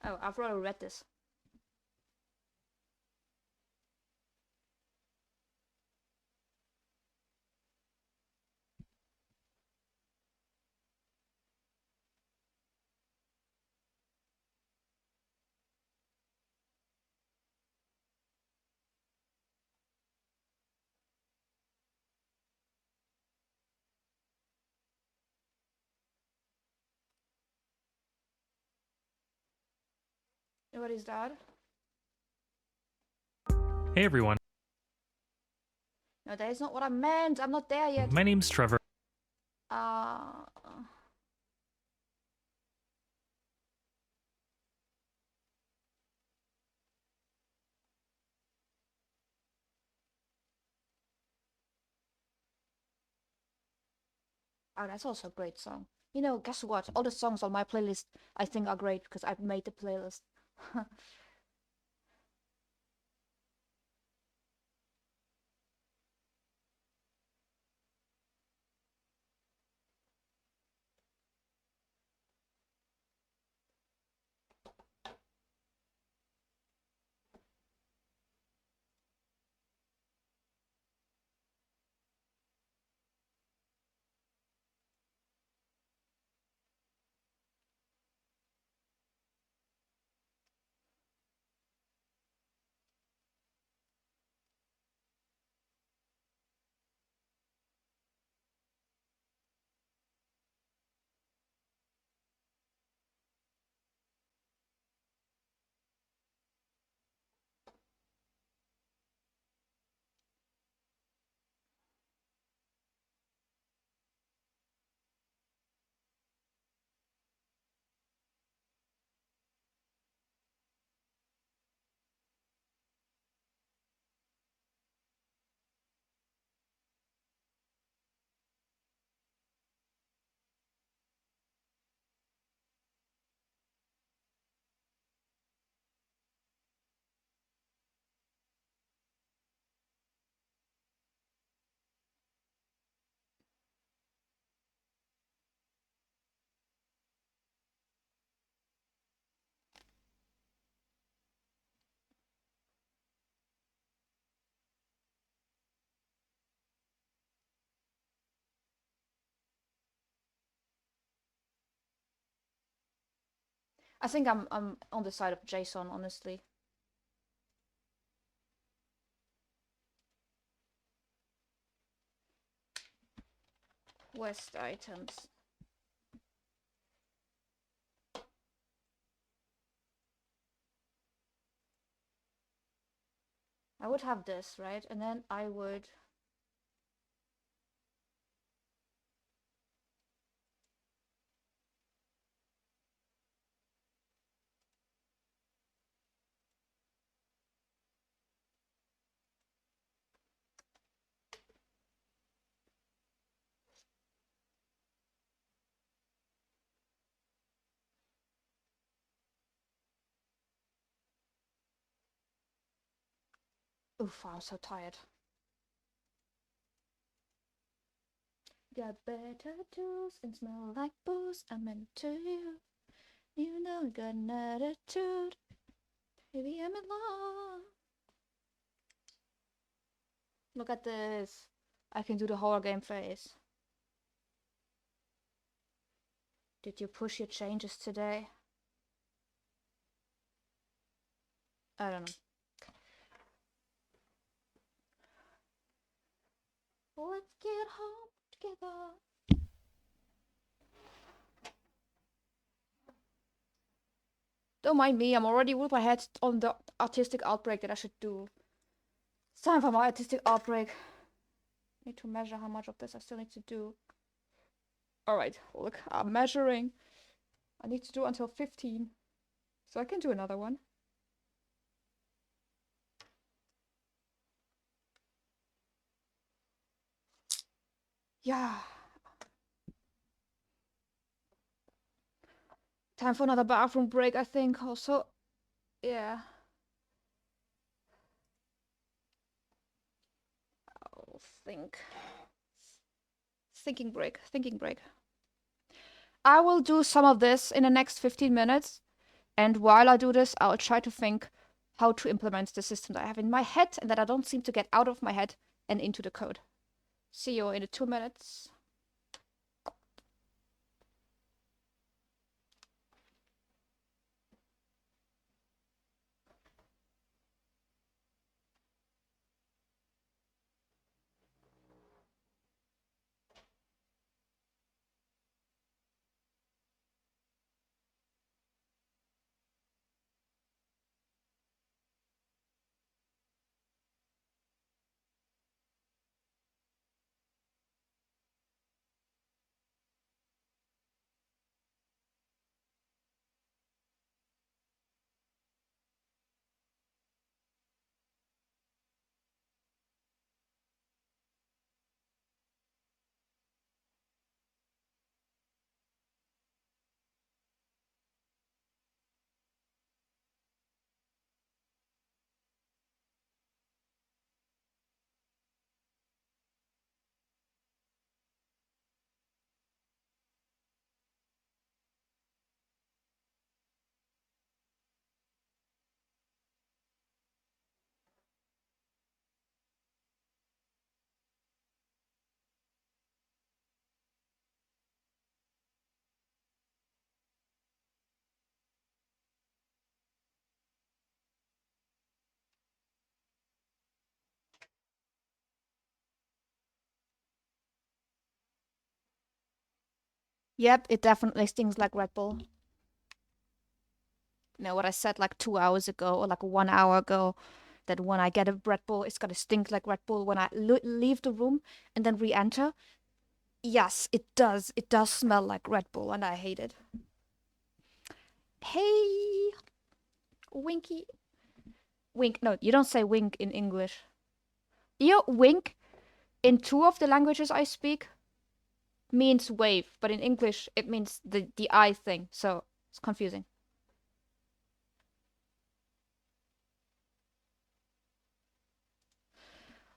Oh, I've already read this. What is that? Hey everyone, No, that is not what I meant. I'm not there yet. my name's Trevor. Uh... Oh, that's also a great song. You know, guess what? All the songs on my playlist I think are great because I've made the playlist. I think I'm on the side of Jason, honestly. West items. I would have this, right? And then I would... Oof, I'm so tired. Got better tools and smell like booze. I'm into you. You know, got an attitude. Baby, I'm in love. Look at this. I can do the horror game face. Did you push your changes today? I don't know. Let's get home together. Don't mind me, I'm already with my head on the artistic outbreak that I should do. It's time for my artistic outbreak. I need to measure how much of this I still need to do. Alright, look, I'm measuring. I need to do until 15. So I can do another one. Yeah. Time for another bathroom break, I think. Also, yeah. I'll think. Thinking break. I will do some of this in the next 15 minutes. And while I do this, I'll try to think how to implement the system that I have in my head and that I don't seem to get out of my head and into the code. See you in 2 minutes. Yep, it definitely stings like Red Bull. You know what I said like 2 hours ago or like 1 hour ago, that when I get a Red Bull, it's gonna stink like Red Bull when I leave the room and then re-enter. Yes, it does. It does smell like Red Bull, and I hate it. Hey, Winky. Wink. No, you don't say wink in English. You wink in 2 of the languages I speak means wave, but in English it means the eye thing. So it's confusing.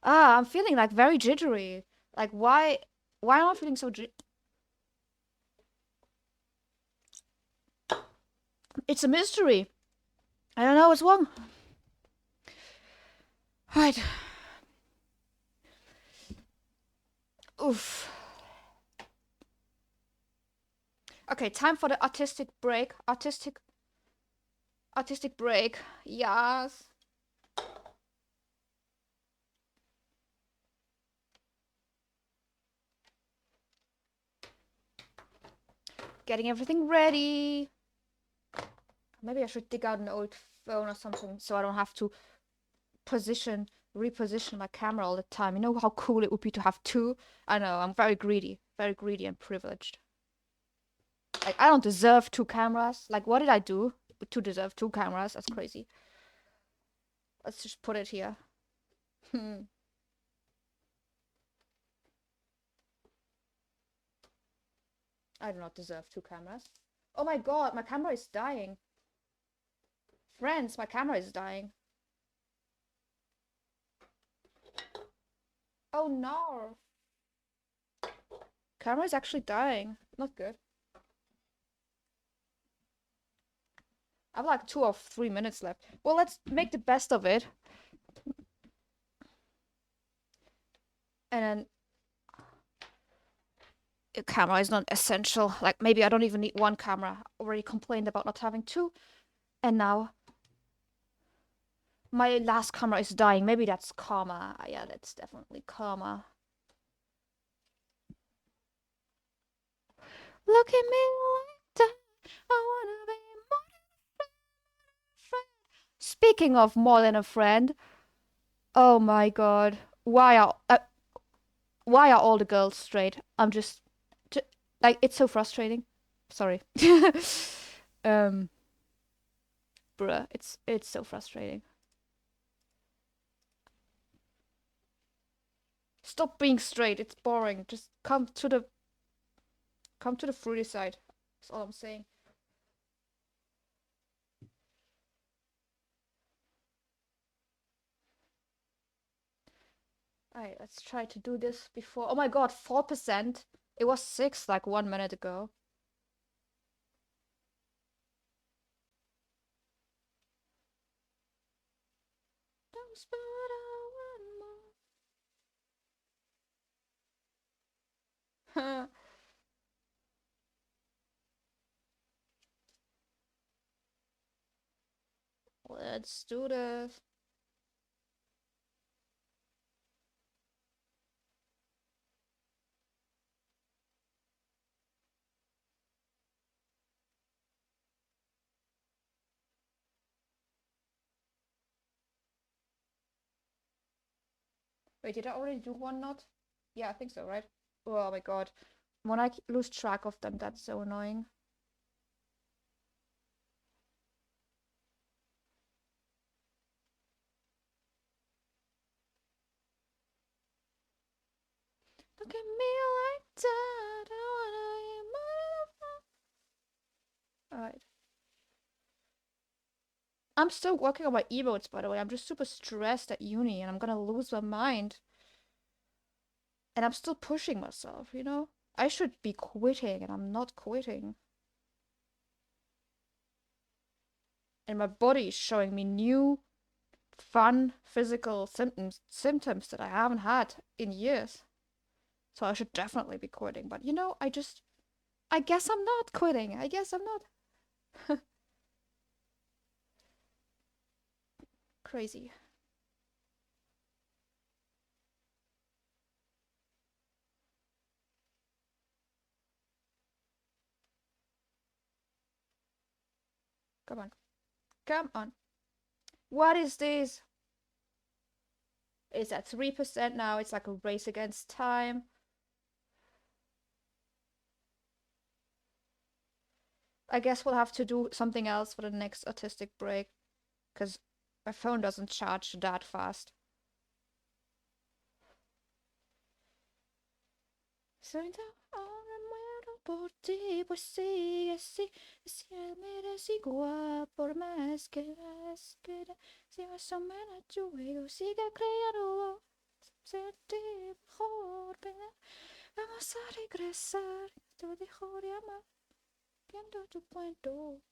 Ah, I'm feeling like very jittery. Like why am I feeling so It's a mystery. I don't know what's wrong. Right. Oof. Okay, time for the artistic break. Artistic break. Yes. Getting everything ready. Maybe I should dig out an old phone or something so I don't have to reposition my camera all the time. You know how cool it would be to have 2? I know, I'm very greedy and privileged. Like, I don't deserve 2 cameras. Like, what did I do to deserve 2 cameras? That's crazy. Let's just put it here. I do not deserve 2 cameras. Oh my god, my camera is dying. Friends, my camera is dying. Oh no. Camera is actually dying. Not good. I have like 2 or 3 minutes left. Well, let's make the best of it. And then a camera is not essential. Like maybe I don't even need one camera. I already complained about not having two. And now my last camera is dying. Maybe that's karma. Yeah, that's definitely karma. Look at me like that. I wanna be more than a friend. Speaking of more than a friend, oh my god, why are all the girls straight? I'm just like it's so frustrating. Sorry. um, bruh, it's so frustrating. Stop being straight. It's boring. Just come to the fruity side. That's all I'm saying. Alright, let's try to do this before. Oh my god, 4%. It was 6 like 1 minute ago. Don't spell it out one more. Let's do this. Wait, did I already do one knot? Yeah, I think so, right? Oh my god. When I lose track of them, that's so annoying. Look at me like that. I wanna be Alright. I'm still working on my emotes, by the way. I'm just super stressed at uni and I'm gonna lose my mind. And I'm still pushing myself, you know? I should be quitting and I'm not quitting. And my body is showing me new, fun physical symptoms that I haven't had in years. So I should definitely be quitting. But you know, I guess I'm not quitting. I guess I'm not. Crazy. Come on. Come on. What is this? It's at 3% now. It's like a race against time. I guess we'll have to do something else for the next autistic break. Because my phone doesn't charge that fast. Ahora muero por ti, pues sigue así. Si eres igual, por más que si vas a menos yo sigue creyendo serte mejor, ¿verdad? Vamos a regresar, te dejo de amar, viendo tu cuento.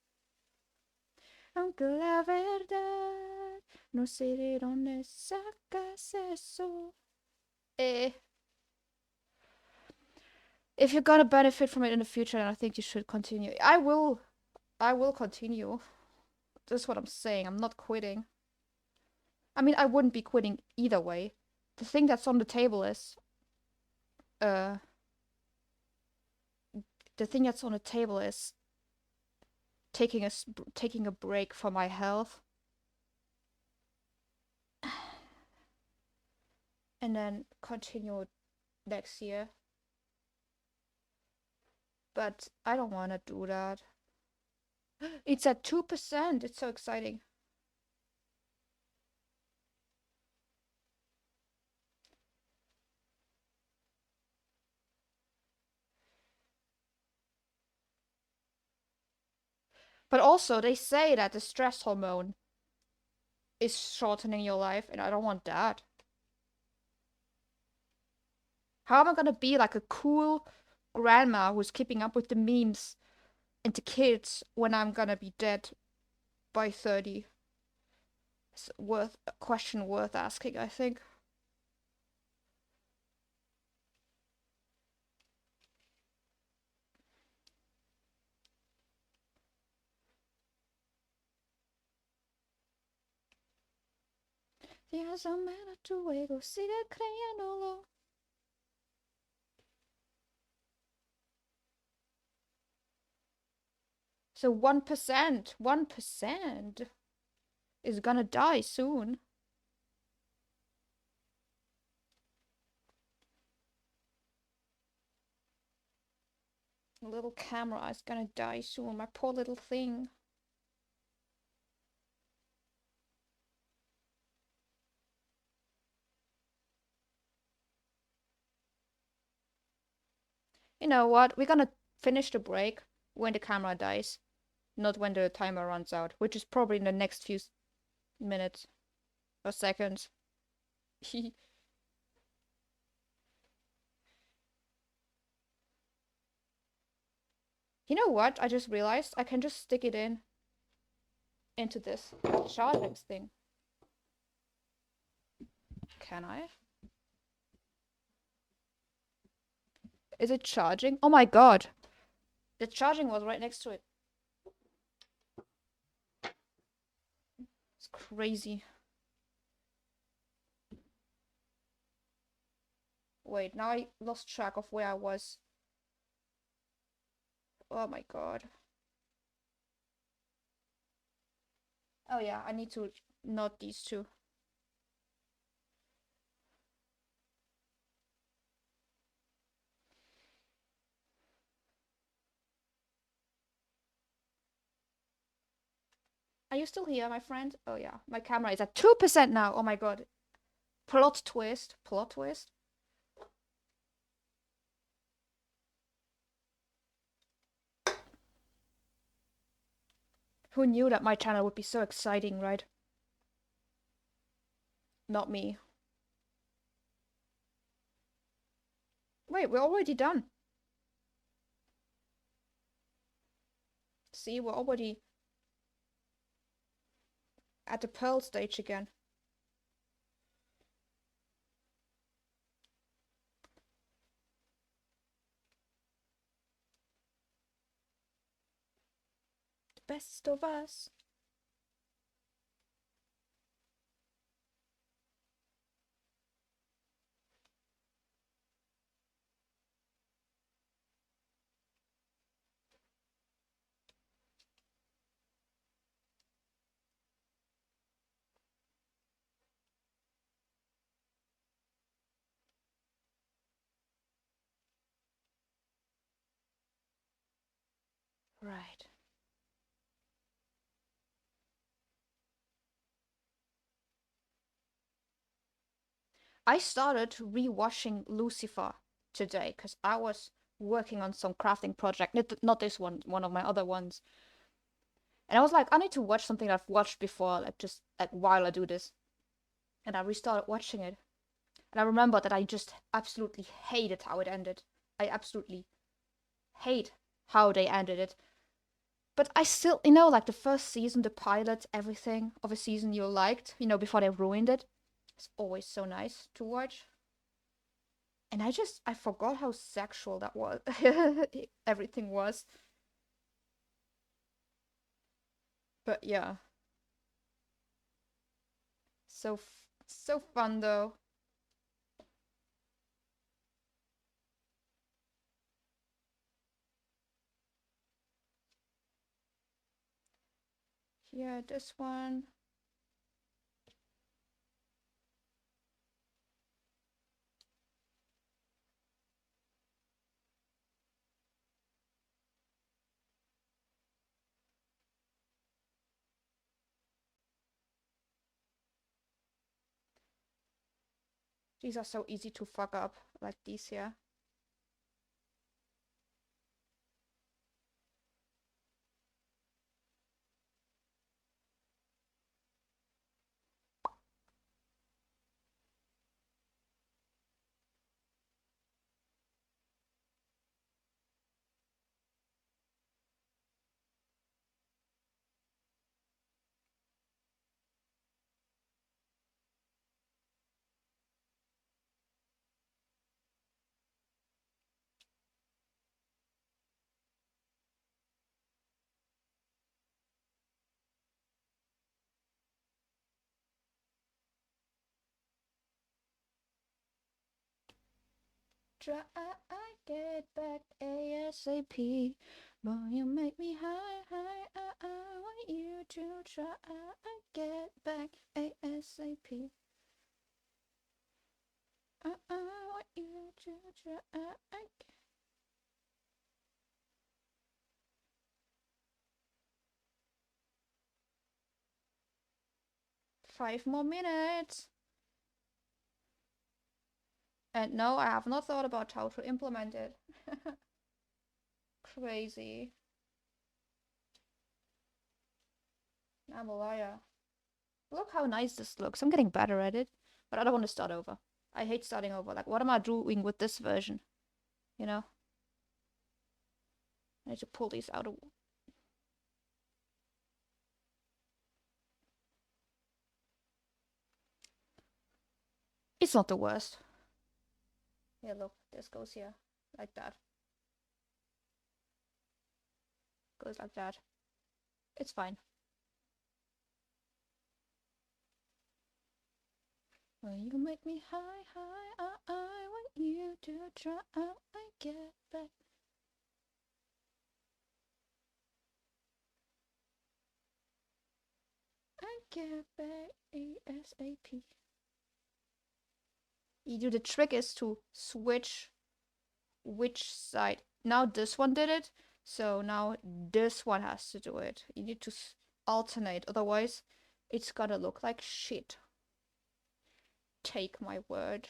Aunque la verdad no sé de dónde sacas eso. If you're gonna benefit from it in the future, then I think you should continue. I will continue. That's what I'm saying. I'm not quitting. I mean, I wouldn't be quitting either way. The thing that's on the table is, uh, the thing that's on the table is taking a break for my health, and then continue next year. But I don't want to do that. It's at 2%. It's so exciting. But also, they say that the stress hormone is shortening your life, and I don't want that. How am I gonna be like a cool grandma who's keeping up with the memes and the kids when I'm gonna be dead by 30? It's a question worth asking, I think. There's a man to wiggle, see the candle. So 1% is gonna die soon. Little camera is gonna die soon, my poor little thing. You know what? We're gonna finish the break when the camera dies, not when the timer runs out, which is probably in the next few minutes or seconds. You know what? I just realized I can just stick it into this charging thing. Can I? Is it charging? Oh my god. The charging was right next to it. It's crazy. Wait, now I lost track of where I was. Oh my god. Oh yeah, I need to note these two. Are you still here, my friend? Oh yeah, my camera is at 2% now. Oh my god. Plot twist. Plot twist. Who knew that my channel would be so exciting, right? Not me. Wait, we're already done. See, we're already at the pearl stage again. The best of us. Right. I started rewatching Lucifer today because I was working on some crafting project. Not this one of my other ones. And I was like, I need to watch something I've watched before, like just like while I do this. And I restarted watching it. And I remember that I just absolutely hated how it ended. I absolutely hate how they ended it. But I still, like the first season, the pilot, everything of a season you liked, before they ruined it. It's always so nice to watch. And I forgot how sexual that was. Everything was. But yeah. So fun though. Yeah, this one. These are so easy to fuck up, like these here. try, get back ASAP. Boy, you make me high, I want you to try, get back ASAP. I want you to try. 5 more minutes. And no, I have not thought about how to implement it. Crazy. I'm a liar. Look how nice this looks. I'm getting better at it. But I don't want to start over. I hate starting over. Like, what am I doing with this version? You know? I need to pull these out of... It's not the worst. Yeah, look. This goes here. Like that. Goes like that. It's fine. Well, you make me high, I want you to try, get back. I get back ASAP. The trick is to switch which side. Now this one did it, so now this one has to do it. You need to alternate, otherwise it's gonna look like shit. Take my word.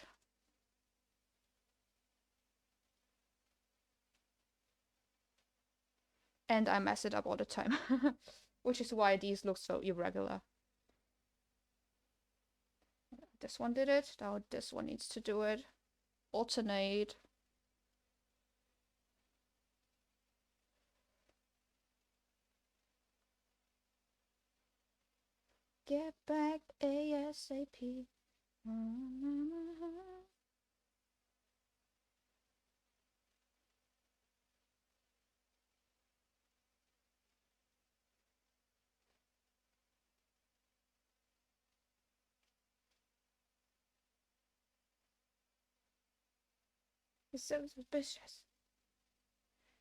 And I mess it up all the time. Which is why these look so irregular. This one did it, now this one needs to do it. Alternate. Get back ASAP. You're so suspicious.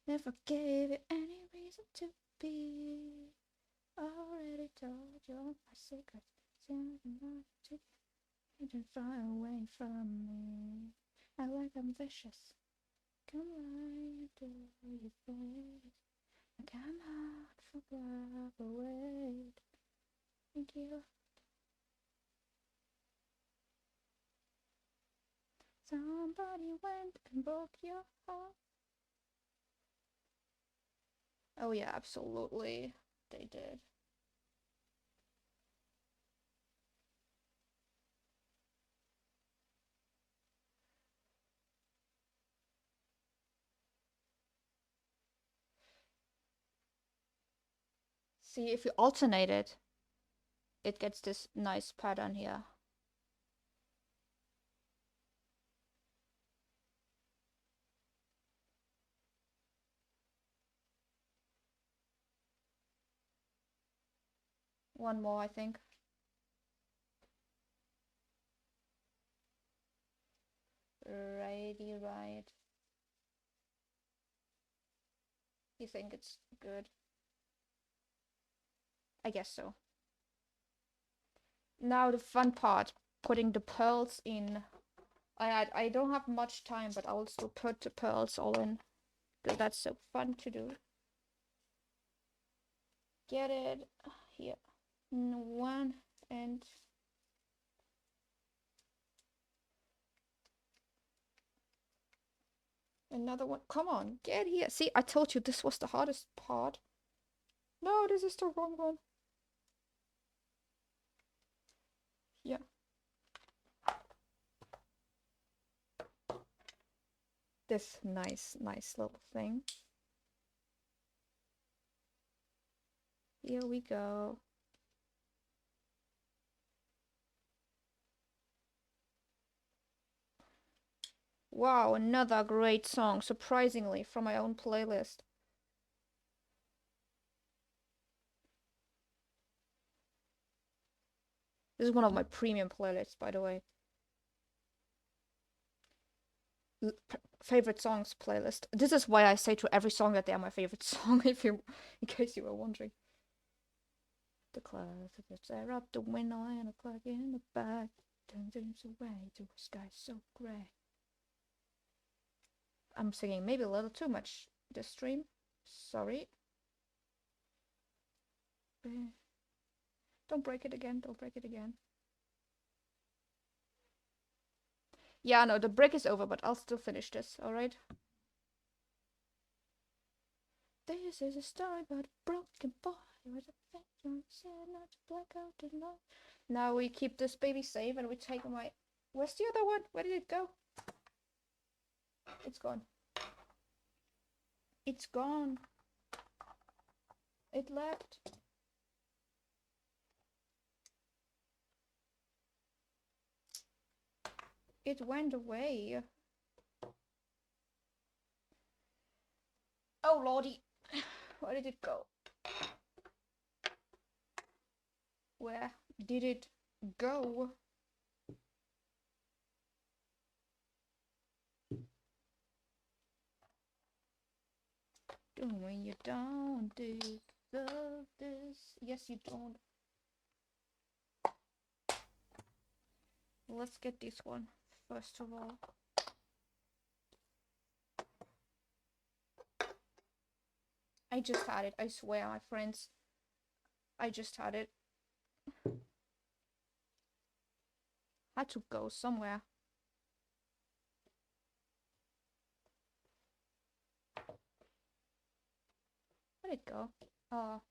Never gave you any reason to be. Already told you all my secrets. You don't fly away from me. I like I'm vicious. Come right to your face. Like I'm hot for love away. Thank you. Somebody went and broke your heart. Oh yeah, absolutely. They did. See, if you alternate it, it gets this nice pattern here. One more, I think. Righty, right. You think it's good? I guess so. Now the fun part, putting the pearls in. I don't have much time, but I'll still put the pearls all in, because that's so fun to do. Get it here. One and another one. Come on, get here. See, I told you this was the hardest part. No, this is the wrong one. Yeah. This nice little thing. Here we go. Wow, another great song, surprisingly, from my own playlist. This is one of my premium playlists, by the way. favorite songs playlist. This is why I say to every song that they are my favorite song, in case you were wondering. The clouds tear up the window and a clock in the back turns away to a sky so grey. I'm singing maybe a little too much this stream. Sorry. Don't break it again. Don't break it again. Yeah, no, the break is over, but I'll still finish this, alright? This is a story about a broken boy with a face said not to black out the night. Now we keep this baby safe and we take my... Where's the other one? Where did it go? It's gone. It's gone. It left. It went away. Oh lordy. Where did it go? Where did it go? When you don't deserve this. Yes, you don't. Let's get this one first of all. I just had it. I swear, my friends. I just had it. Had to go somewhere. Where'd it go? Oh.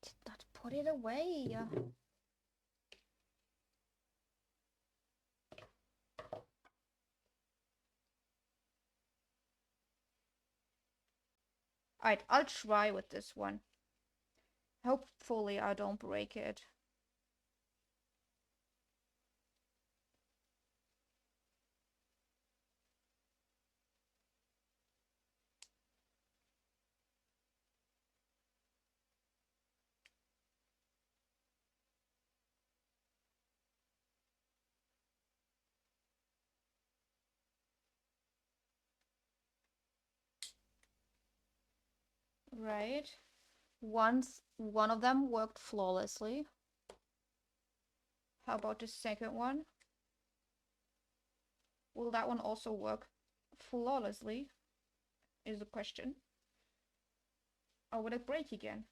Did not put it away. Alright, I'll try with this one. Hopefully I don't break it. Right. Once one of them worked flawlessly. How about the second one? Will that one also work flawlessly? Is the question. Or will it break again?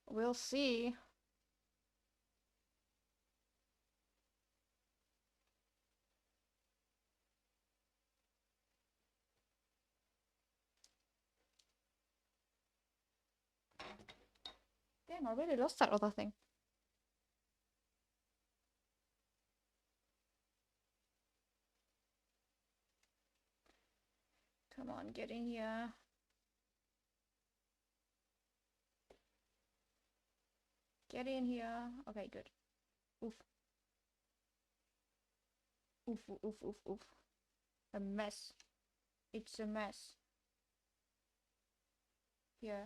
We'll see. Damn, I really lost that other thing. Come on, get in here. Get in here. Okay, good. Oof. Oof, oof, oof, oof. A mess. It's a mess. Here.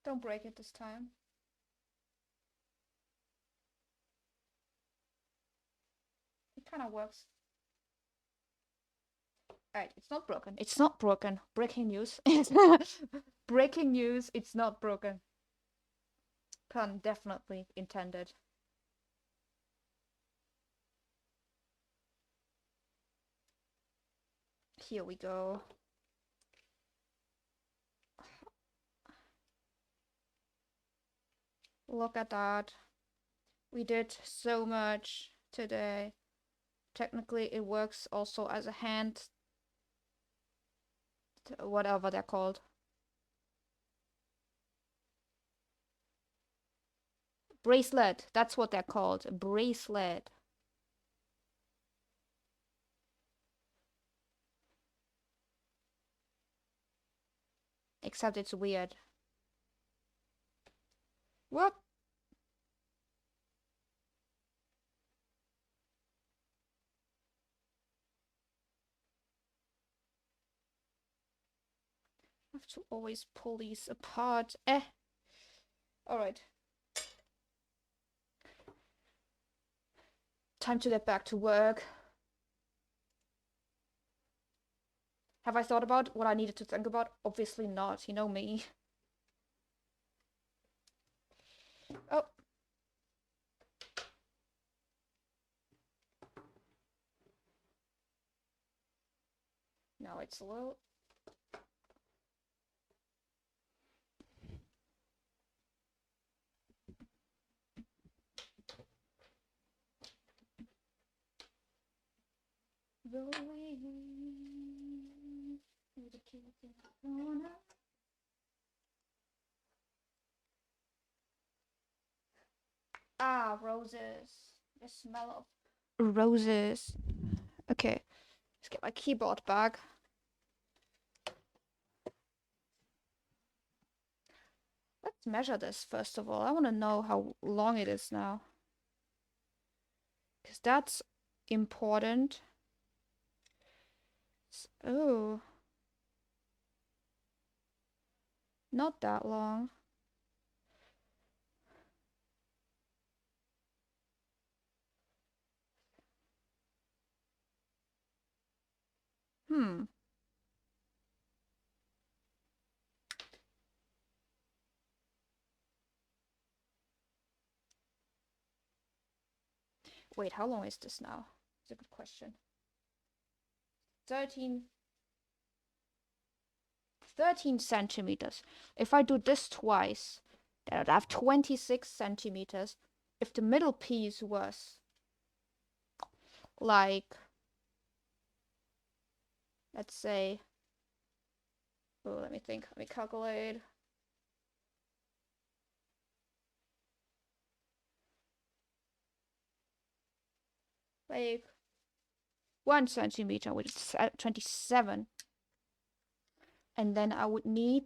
Don't break it this time. It kind of works. Alright, it's not broken. It's not broken. Breaking news. Breaking news, it's not broken. Pun definitely intended. Here we go. Look at that. We did so much today. Technically, it works also as a hand. Whatever they're called. Bracelet. That's what they're called. A bracelet. Except it's weird. What? I have to always pull these apart. Alright. Time to get back to work. Have I thought about what I needed to think about? Obviously not. You know me. Oh. Now it's a little... Ah, roses. The smell of roses. Okay, let's get my keyboard back. Let's measure this first of all. I want to know how long it is now. Because that's important. Oh. Not that long. Wait, how long is this now? It's a good question. 13 centimeters. If I do this twice, then I'd have 26 centimeters. If the middle piece was like, let's say, oh, let me think, let me calculate. Like 1 centimeter, which is 27. And then I would need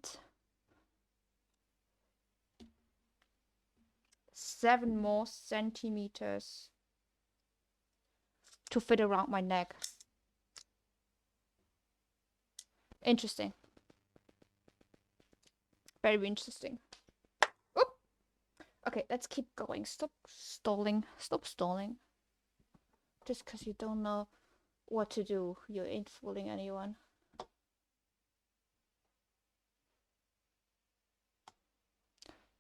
7 more centimeters to fit around my neck. Interesting. Very interesting. Oop. Okay, let's keep going. Stop stalling. Stop stalling. Just because you don't know what to do, you ain't fooling anyone.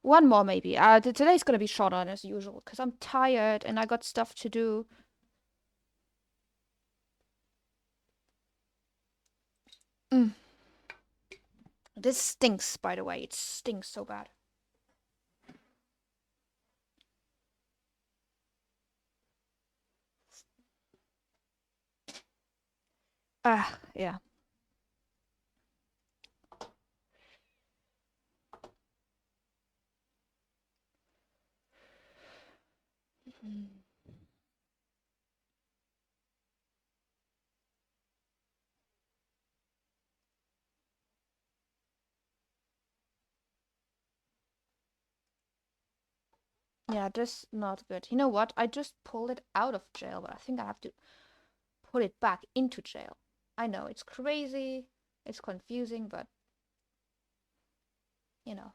One more maybe. Today's gonna be shorter as usual because I'm tired and I got stuff to do. This stinks, by the way. It stinks so bad. Yeah. Yeah, this not good. You know what? I just pulled it out of jail, but I think I have to put it back into jail. I know, it's crazy, it's confusing, but you know,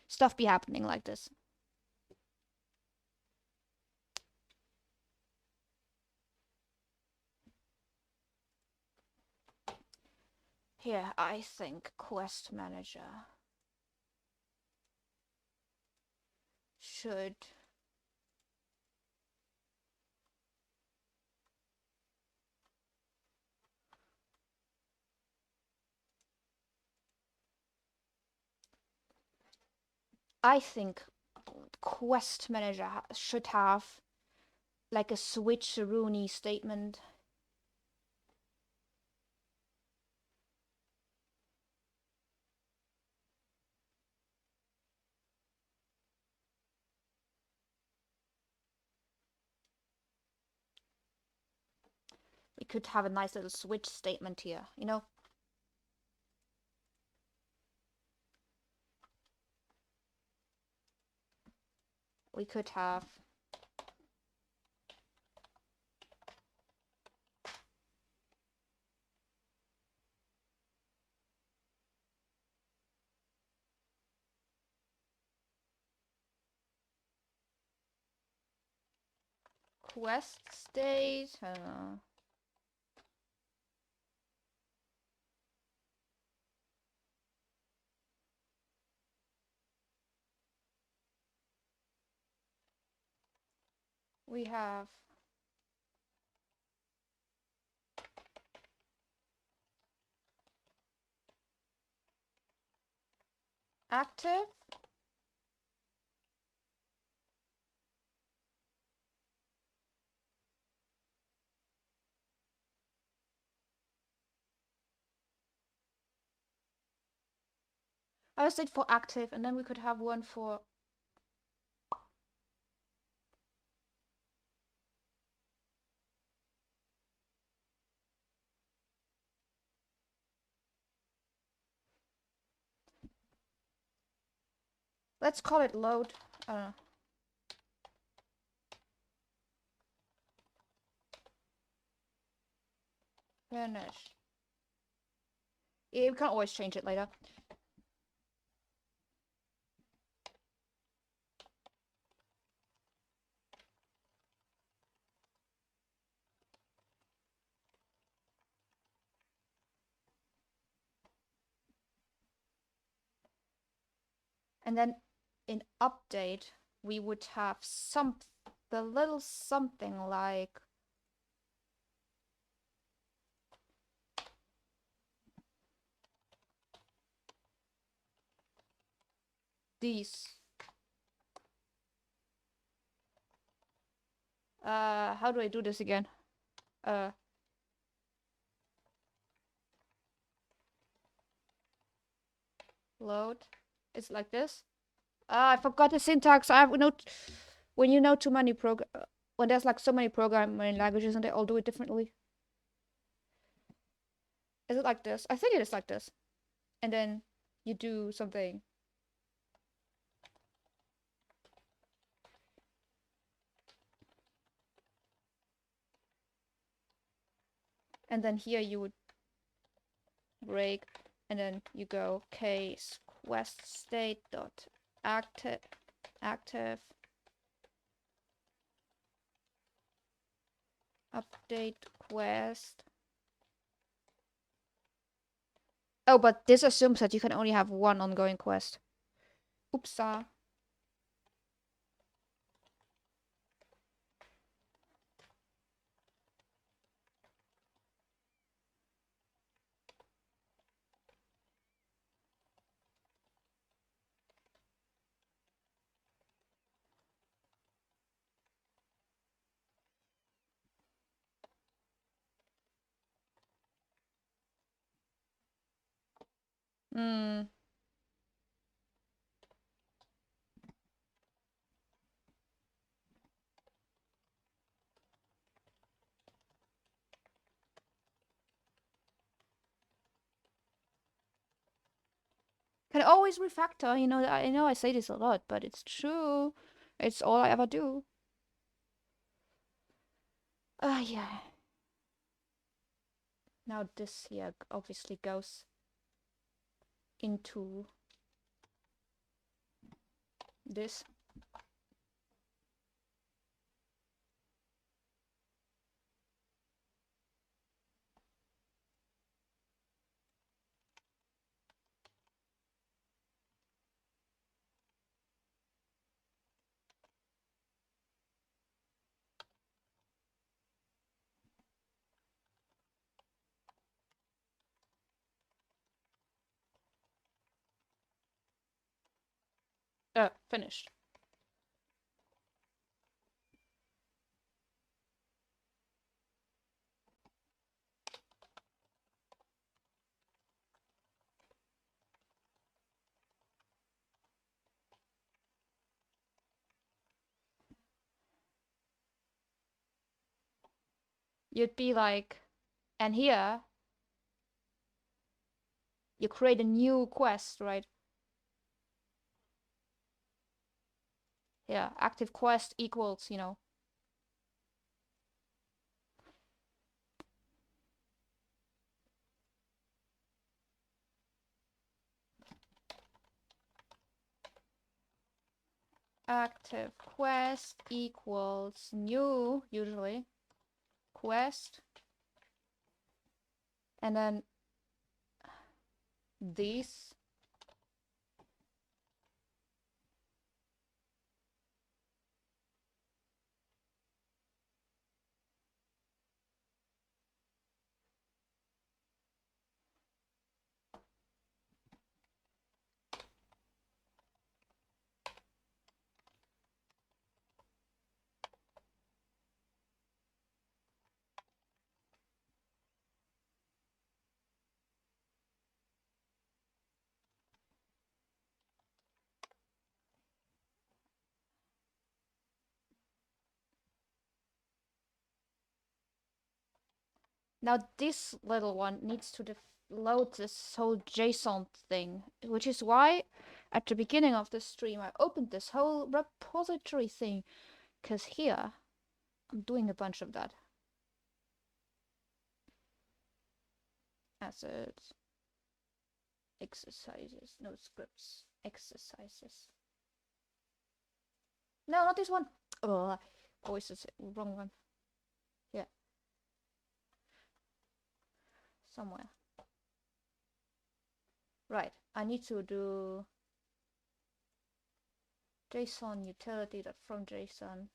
stuff be happening like this. Here, I think Quest Manager should Quest Manager should have like a switcheroony statement. could have a nice little switch statement here, you know? We could have quest state, I don't know. We have active. I was it for active, and then we could have one for let's call it load. I don't know. Finish. Yeah, we can always change it later. And then in update, we would have the little something like these. How do I do this again? Load. It's like this. I forgot the syntax. I have when you know too many when there's like so many programming languages and they all do it differently. Is it like this? I think it is like this. And then you do something. And then here you would break, and then you go case quest state dot active update quest. Oh, but this assumes that you can only have one ongoing quest. Oopsa. Hmm. Can always refactor, you know, I know I say this a lot, but it's true. It's all I ever do. Yeah. Now this here obviously goes into this. Finished. You'd be like, And here, you create a new quest, right? Yeah, active quest equals, you know. Active quest equals new, usually, quest. And then these. Now this little one needs to load this whole JSON thing, which is why at the beginning of the stream I opened this whole repository thing, because here I'm doing a bunch of that. Assets, exercises, no scripts, exercises. No, not this one. Oh, always the wrong one. Yeah. Somewhere. Right, I need to do JSON utility that from JSON.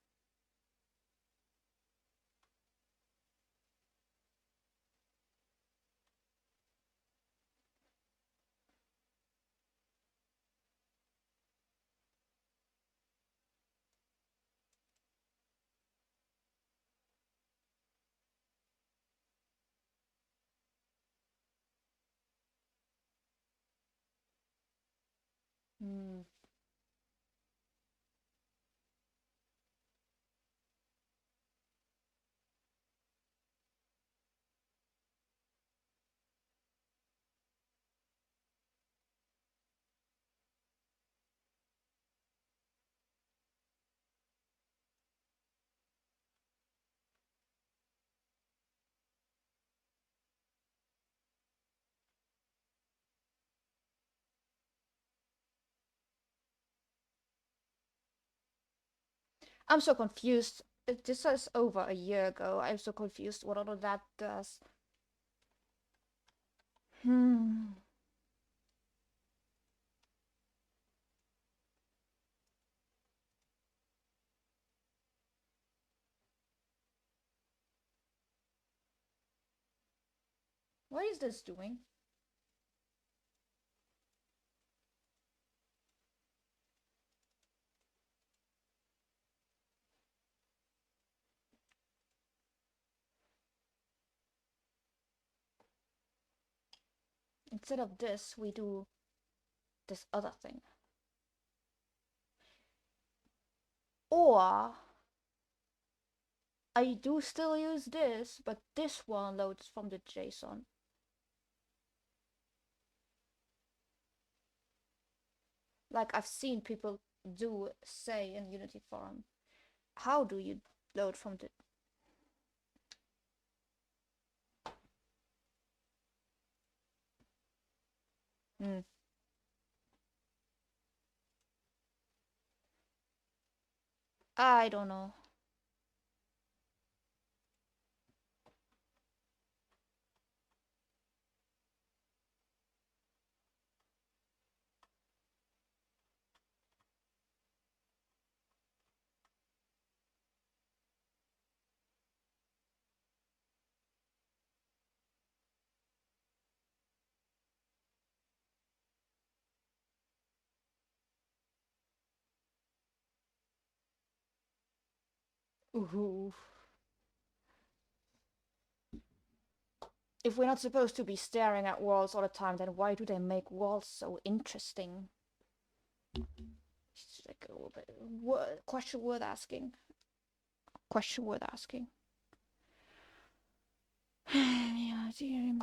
Hmm. I'm so confused. This is over a year ago. I'm so confused what all of that does. Hmm. What is this doing? Instead of this, we do this other thing. Or I do still use this, but this one loads from the JSON. Like I've seen people do, say, in Unity forum. How do you load from the... Hmm. I don't know. Ooh. If we're not supposed to be staring at walls all the time, then why do they make walls so interesting? It's like a little bit question worth asking. Question worth asking. Yeah. see him.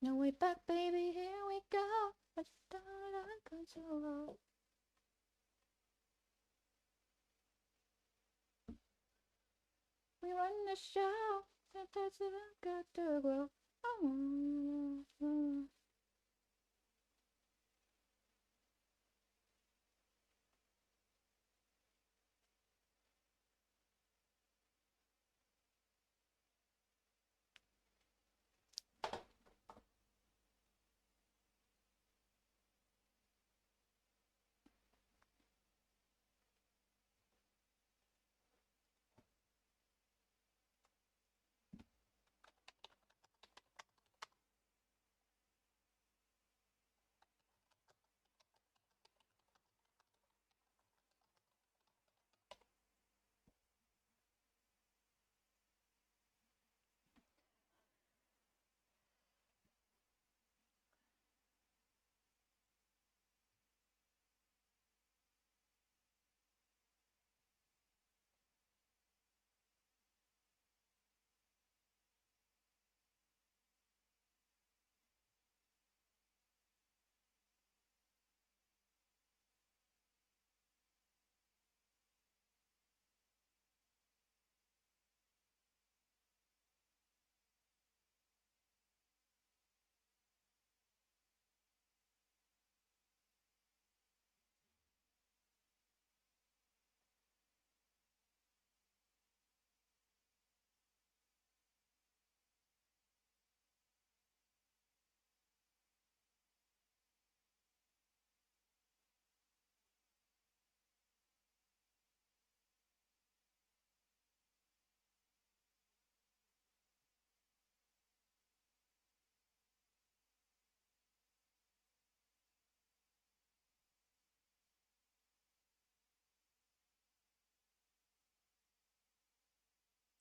No way back, baby, here we go. Let's start our console. We run the show. Sometimes I got to grow. Oh.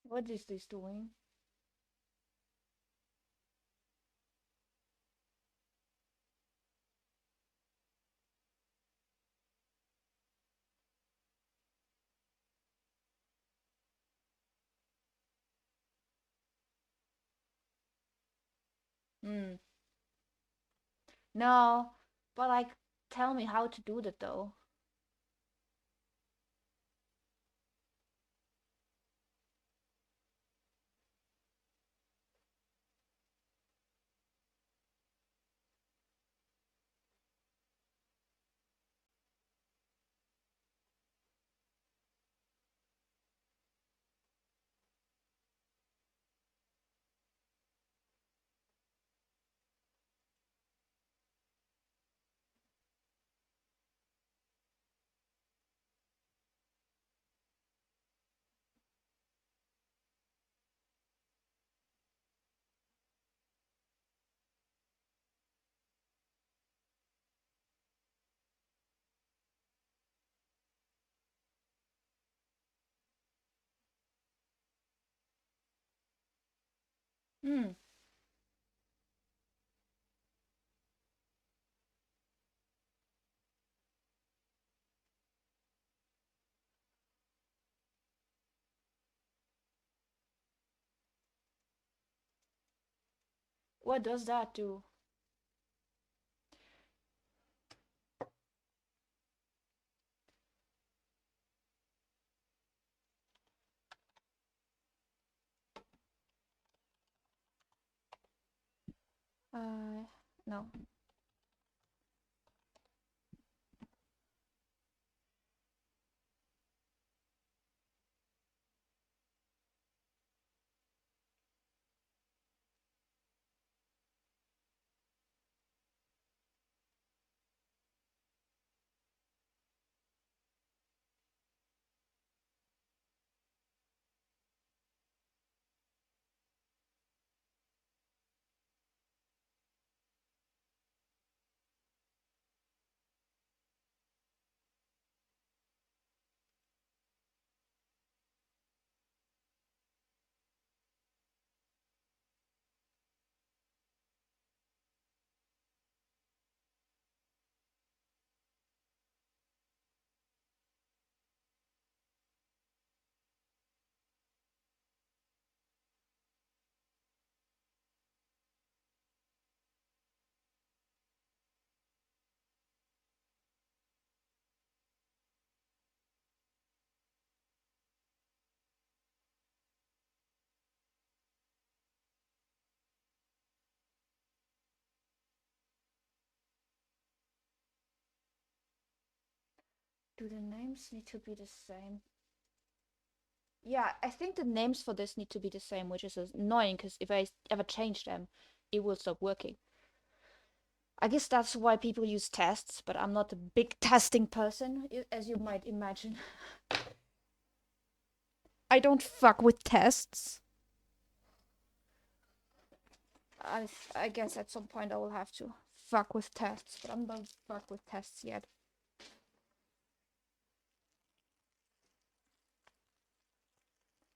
What is this doing? No, but like, tell me how to do that though. Hmm. What does that do? No. Do the names need to be the same? Yeah, I think the names for this need to be the same, which is annoying because if I ever change them, it will stop working. I guess that's why people use tests, but I'm not a big testing person, as you might imagine. I don't fuck with tests. I guess at some point I will have to fuck with tests, but I'm not fuck with tests yet.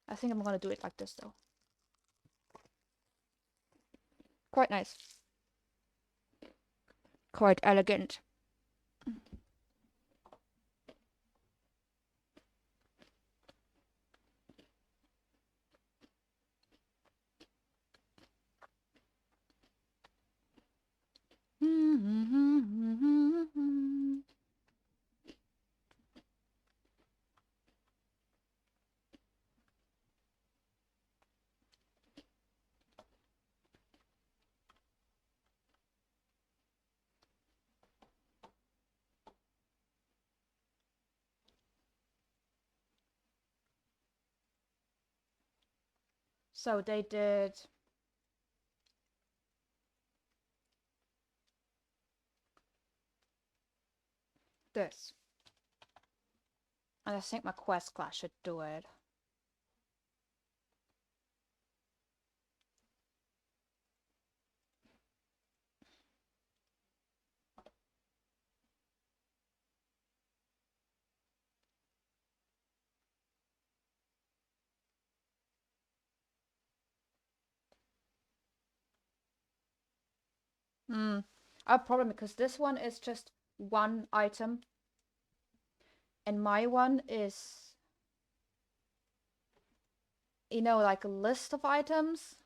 I think I'm gonna do it like this though. Quite nice. Quite elegant. So they did this. And I think my quest class should do it. A problem because this one is just one item. And my one is, like a list of items.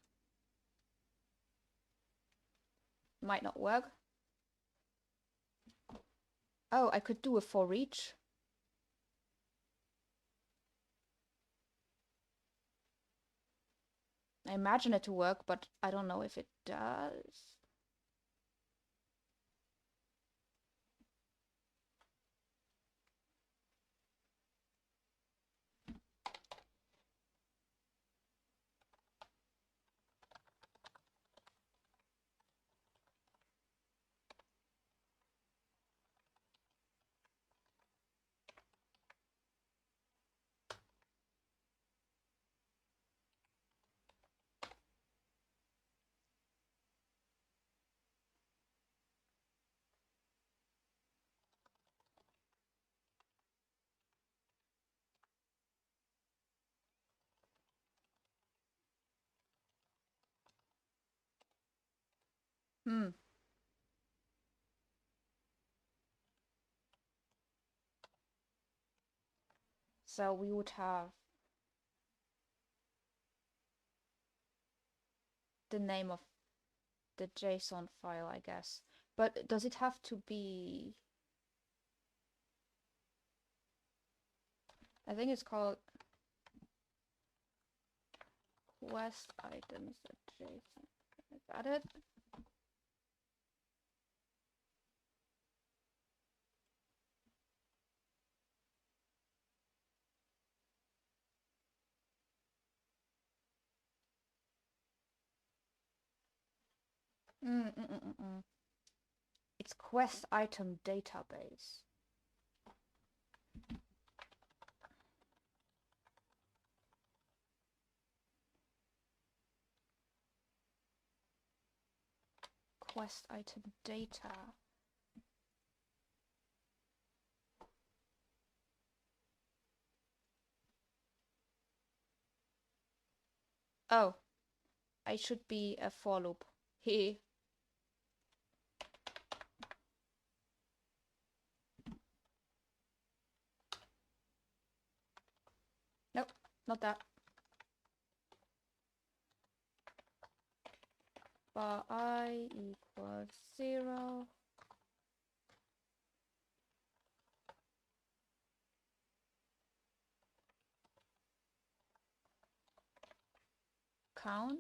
Might not work. Oh, I could do a for each. I imagine it to work, but I don't know if it does. So we would have the name of the JSON file, I guess. But does it have to be... I think it's called quest items.json. Is that it? It's quest item database. Quest item data. Oh, I should be a for loop. He. Nope, not that. Bar I equals 0. Count.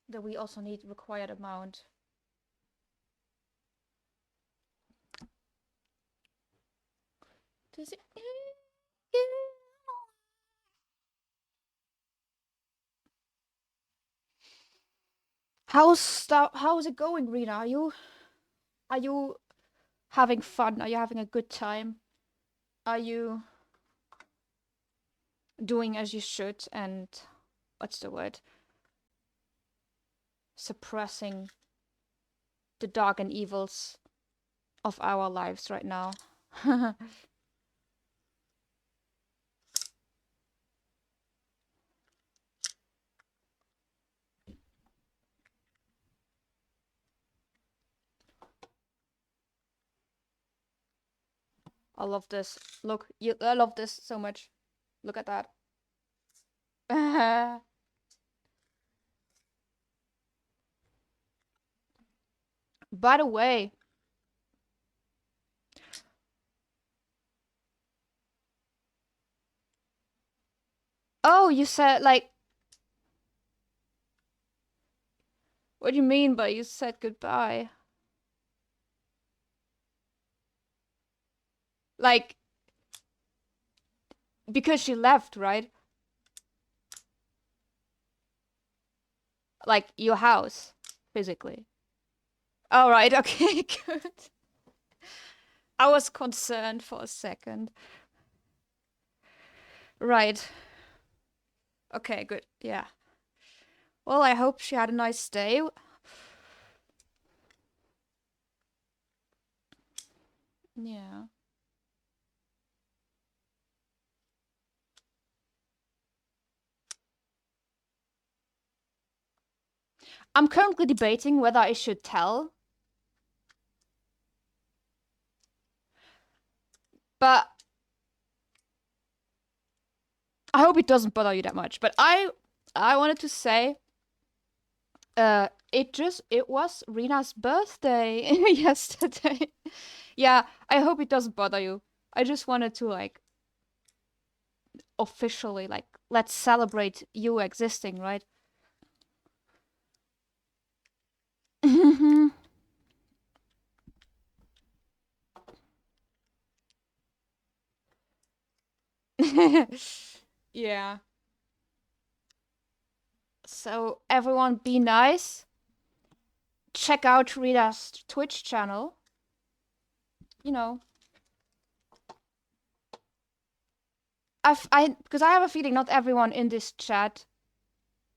that we also need required amount. Does it? How's it going, Rena? Are you having fun? Are you having a good time? Are you doing as you should? And what's the word? Suppressing the dark and evils of our lives right now. I love this. Look, I love this so much. Look at that. By the way, oh, you said like, what do you mean by you said goodbye? Like, because she left, right? Like your house, physically. All right, okay, good. I was concerned for a second. Right. Okay, good. Yeah. Well, I hope she had a nice day. Yeah. I'm currently debating whether I should tell. But I hope it doesn't bother you that much. But I wanted to say it was Rena's birthday yesterday. Yeah, I hope it doesn't bother you. I just wanted to like officially like let's celebrate you existing, right? Yeah. So everyone be nice. Check out Rita's Twitch channel. You know, because I have a feeling not everyone in this chat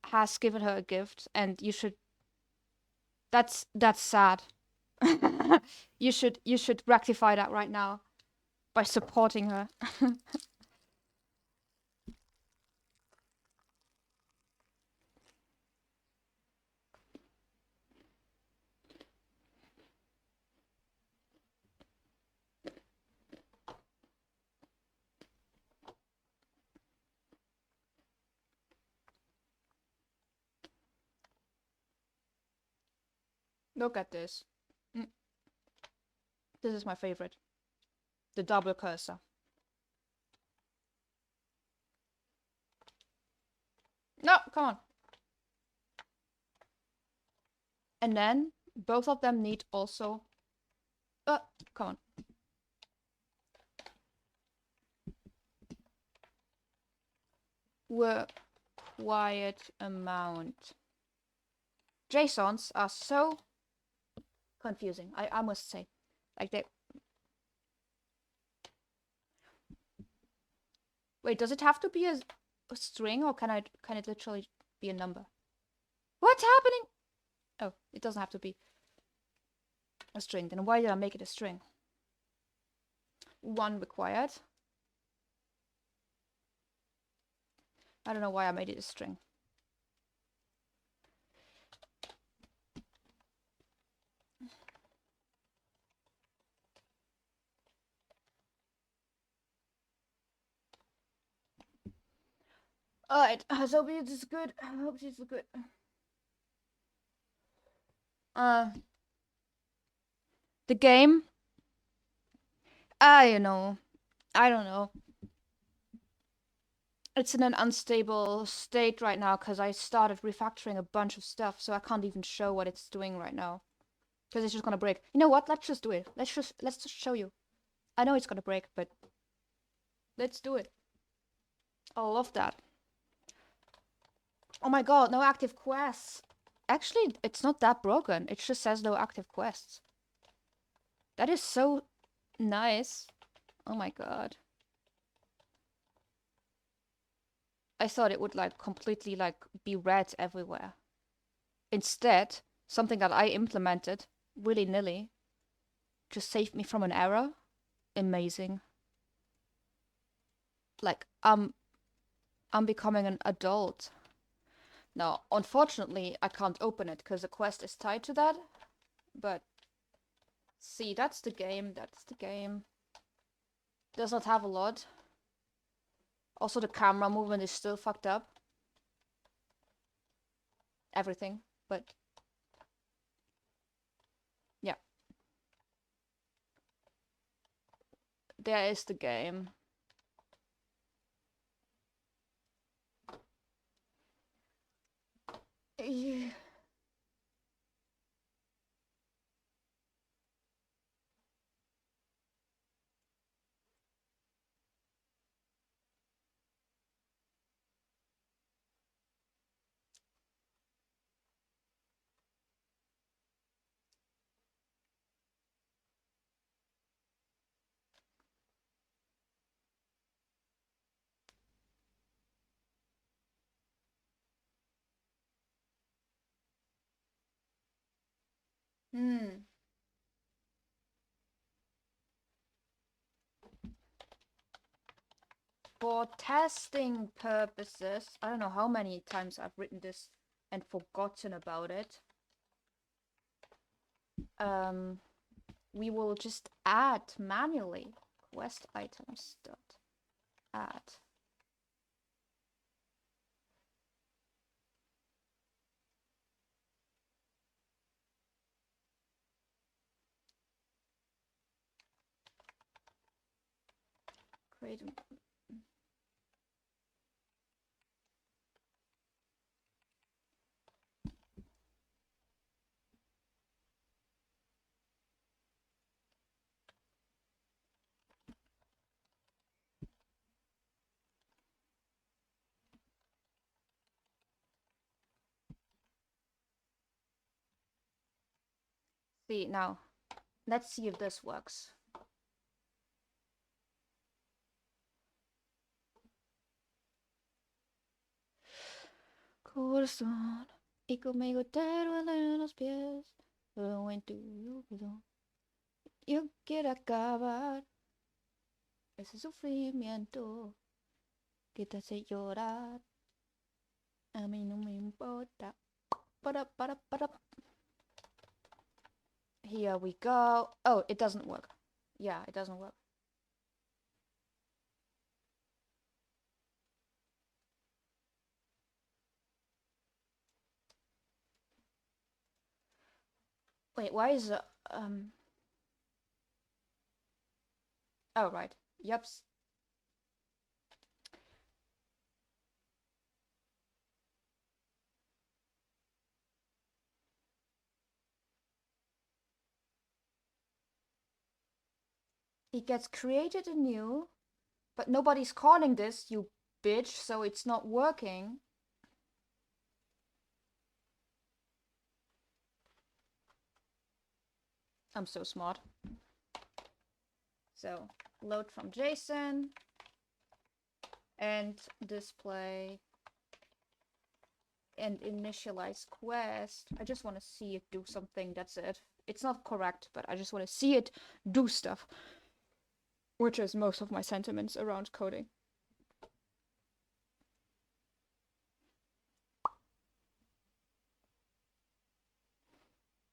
has given her a gift, and you should. That's sad. You should rectify that right now by supporting her. Look at this. This is my favorite. The double cursor. No, come on. And then both of them need also. Come on. Required amount. JSONs are so confusing. I must say, like they. Wait, does it have to be a string, or can it literally be a number? What's happening? Oh, it doesn't have to be a string. Then why did I make it a string? One required. I don't know why I made it a string. Alright, I hope this is good. I hope this is good. The game. I don't know. It's in an unstable state right now because I started refactoring a bunch of stuff, so I can't even show what it's doing right now. Because it's just gonna break. You know what? Let's just do it. Let's just show you. I know it's gonna break, but let's do it. I love that. Oh my god, no active quests. Actually, it's not that broken. It just says no active quests. That is so nice. Oh my god. I thought it would like completely like be red everywhere. Instead, something that I implemented willy-nilly just saved me from an error. Amazing. Like I'm becoming an adult. Now, unfortunately, I can't open it because the quest is tied to that. But see, that's the game. That's the game. Does not have a lot. Also, the camera movement is still fucked up. Everything, but yeah. There is the game. Hmm. For testing purposes, I don't know how many times I've written this and forgotten about it. We will just add manually quest items dot add. Create a see now. Let's see if this works. Corazón, y conmigo te duelen los pies, pero en tu corazón yo quiero acabar ese sufrimiento que te hace llorar. A mí no me importa. Para. Here we go. Oh, it doesn't work. Yeah, it doesn't work. Wait, why is it, oh, right. Yups. It gets created anew, but nobody's calling this, you bitch, so it's not working. I'm so smart. So, load from JSON and display and initialize quest. I just want to see it do something, that's it. It's not correct, but I just want to see it do stuff. Which is most of my sentiments around coding.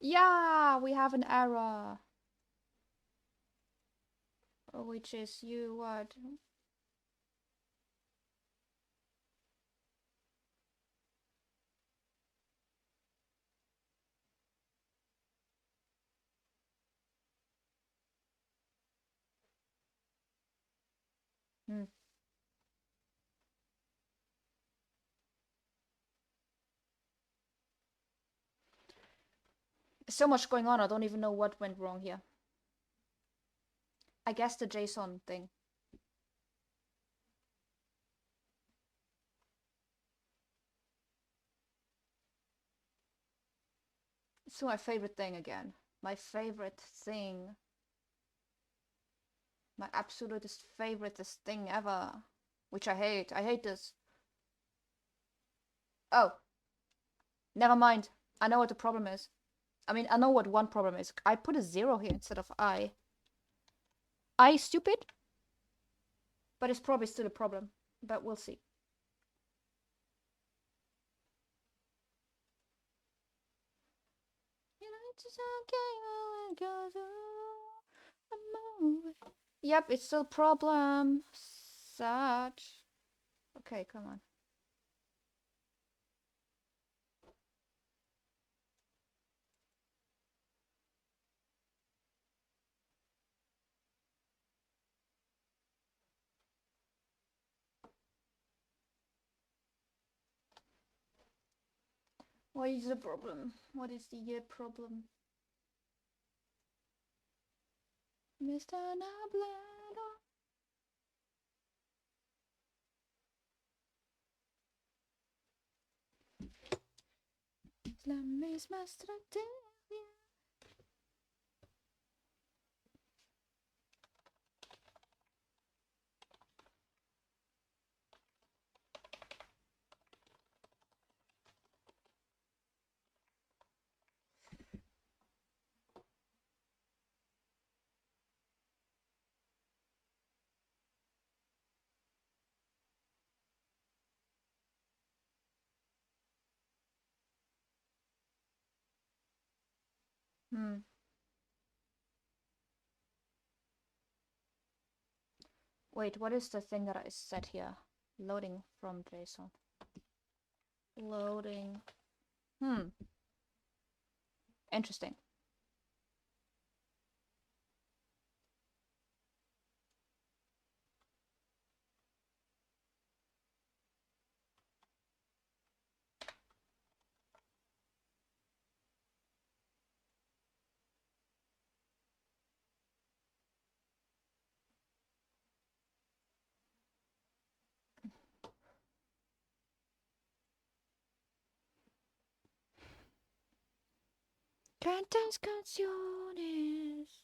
Yeah, we have an error. Which is you what? Hmm. So much going on, I don't even know what went wrong here. I guess the JSON thing. It's my favorite thing again. My favorite thing. My absolutest favoriteest thing ever. Which I hate. I hate this. Oh. Never mind. I know what the problem is. I mean, I know what one problem is. I put a 0 here instead of I. I stupid? But it's probably still a problem. But we'll see. Yep, it's still a problem. Such. Okay, come on. What is the problem? What is the problem? Mr. Nablato. La misma estrategia. Wait, what is the thing that I said here? Loading from JSON. Loading. Interesting. Tantas canciones.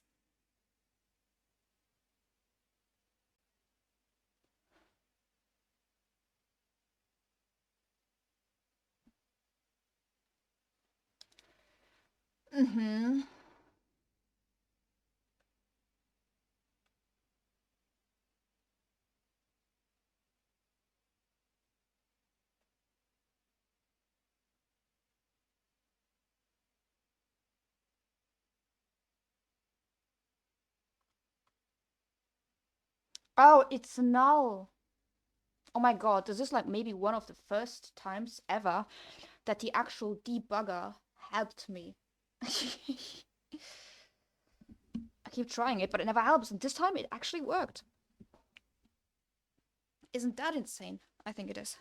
Oh, it's null. Oh my god, this is like maybe one of the first times ever that the actual debugger helped me. I keep trying it, but it never helps. And this time it actually worked. Isn't that insane? I think it is.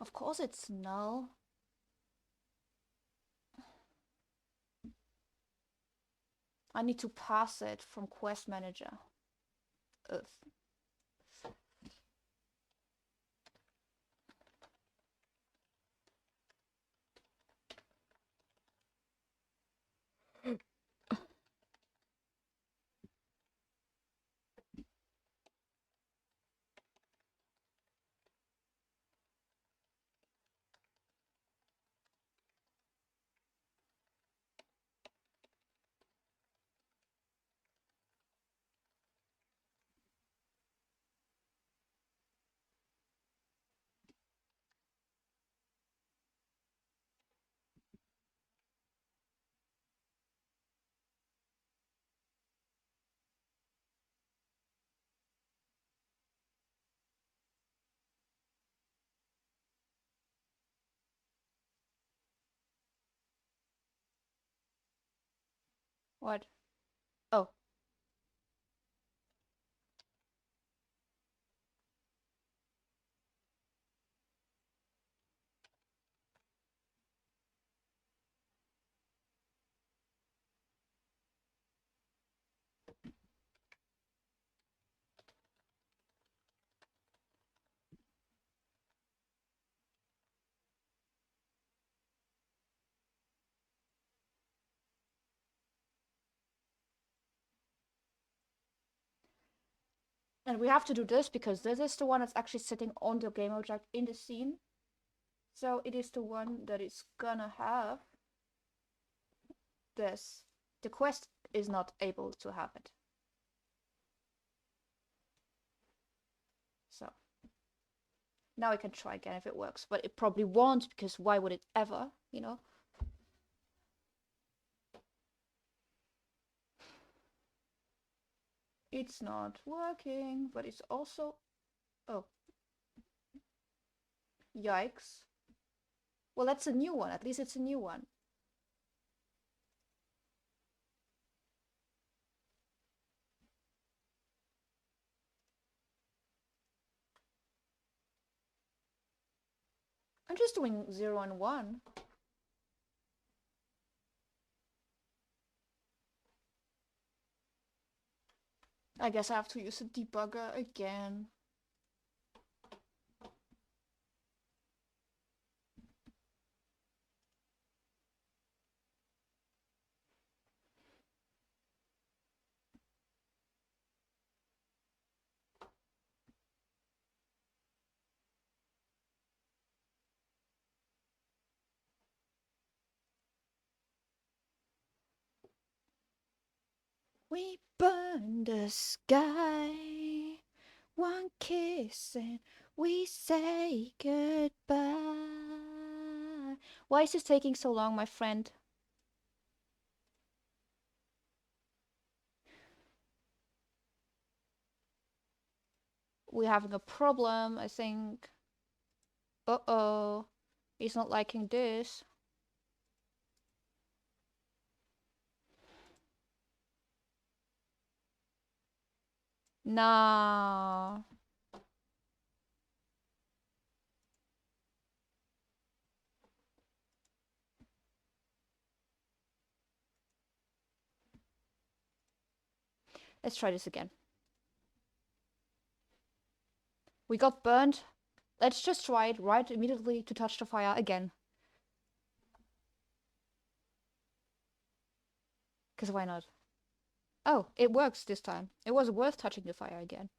Of course it's null. I need to pass it from Quest Manager. Ugh. What? Oh. And we have to do this because this is the one that's actually sitting on the game object in the scene. So it is the one that is gonna have this. The quest is not able to have it. So now we can try again if it works, but it probably won't because why would it ever, you know? It's not working, but it's also... Oh. Yikes. Well, that's a new one. At least it's a new one. I'm just doing 0 and 1. I guess I have to use the debugger again. We burn the sky, one kiss and we say goodbye. Why is this taking so long, my friend? We're having a problem, I think. Uh-oh. He's not liking this. No. Let's try this again. We got burned. Let's just try it right immediately to touch the fire again. Because why not? Oh, it works this time. It was worth touching the fire again.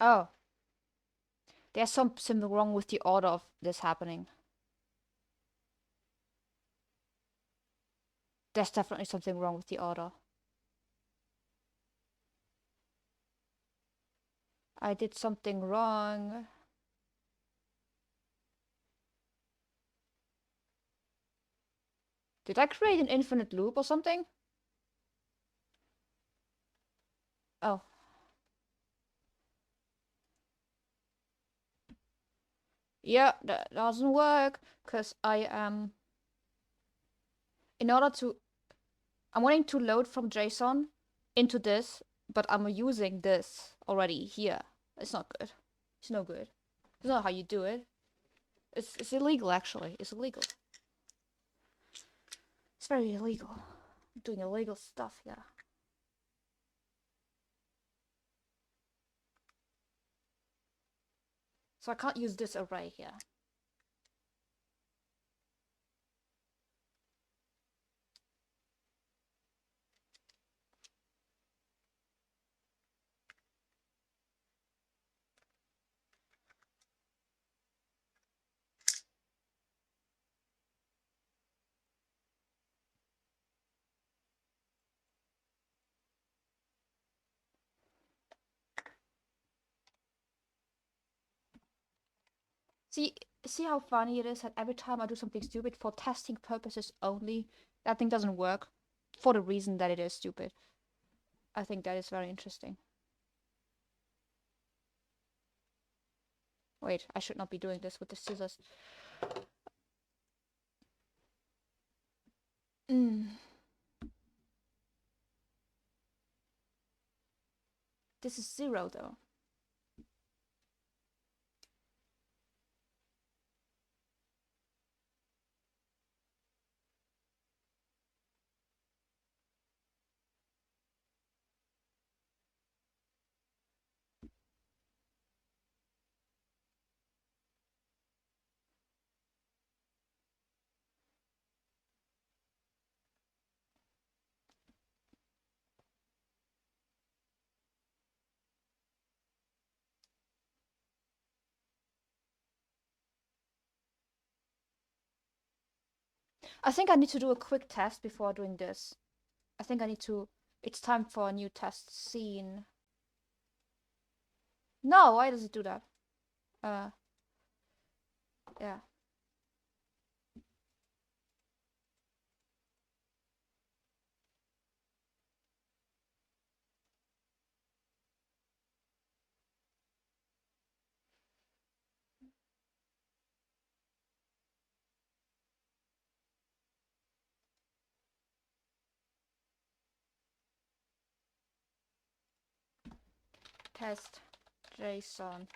Oh. There's something wrong with the order of this happening. There's definitely something wrong with the order. I did something wrong. Did I create an infinite loop or something? Oh. Yeah, that doesn't work. Because I am... In order to... I'm wanting to load from JSON into this, but I'm using this already here. It's not good. It's no good. It's not how you do it. It's illegal, actually. It's illegal. It's very illegal. I'm doing illegal stuff here. So I can't use this array here. See how funny it is that every time I do something stupid for testing purposes only, that thing doesn't work for the reason that it is stupid. I think that is very interesting. Wait, I should not be doing this with the scissors. This is 0 though. I think I need to do a quick test before doing this. I think I need to... It's time for a new test scene. No, why does it do that? Yeah. Test JSON.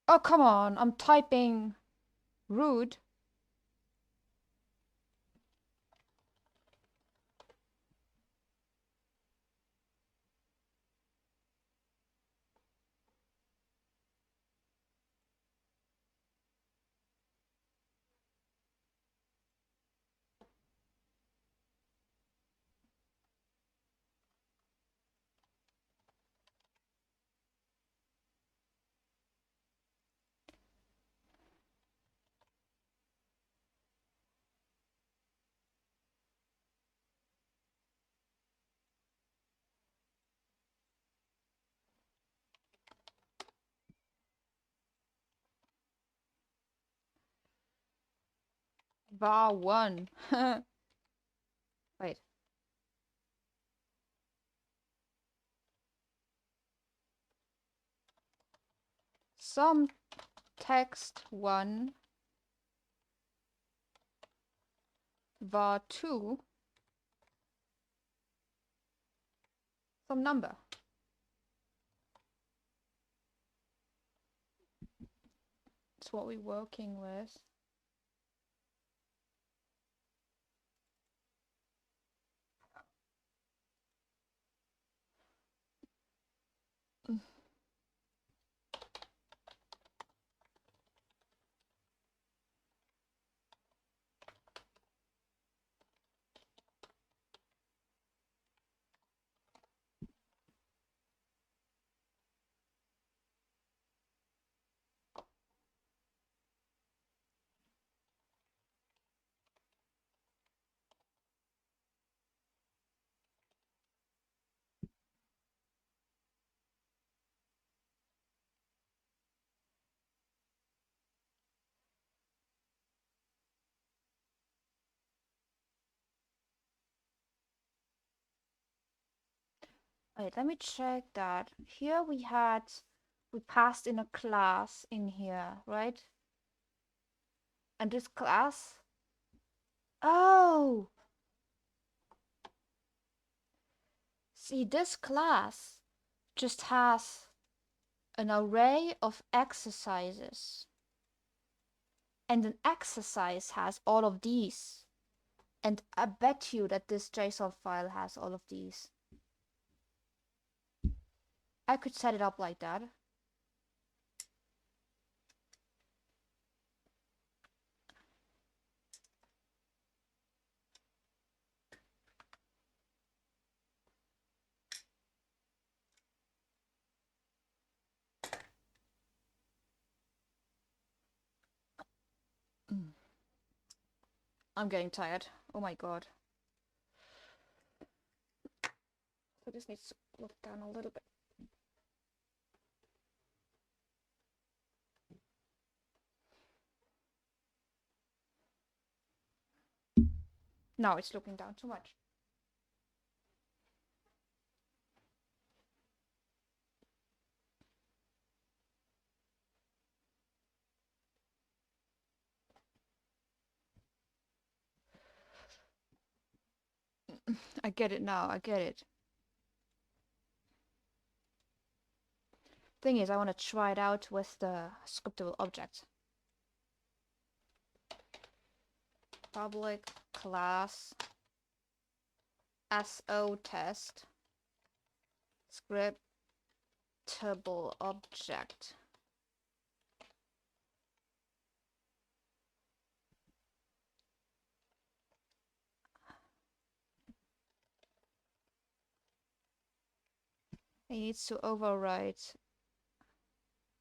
Oh, come on. I'm typing rude. var1. Wait. Some text 1 var2 some number. That's what we're working with. Wait, let me check that. Here we passed in a class in here, right? And this class, oh, see, this class just has an array of exercises. And an exercise has all of these. And I bet you that this JSON file has all of these. I could set it up like that. I'm getting tired. Oh my god. So this needs to look down a little bit. Now it's looking down too much. I get it now, I get it. Thing is, I want to try it out with the scriptable object. Public class SO test scriptable object. It needs to overwrite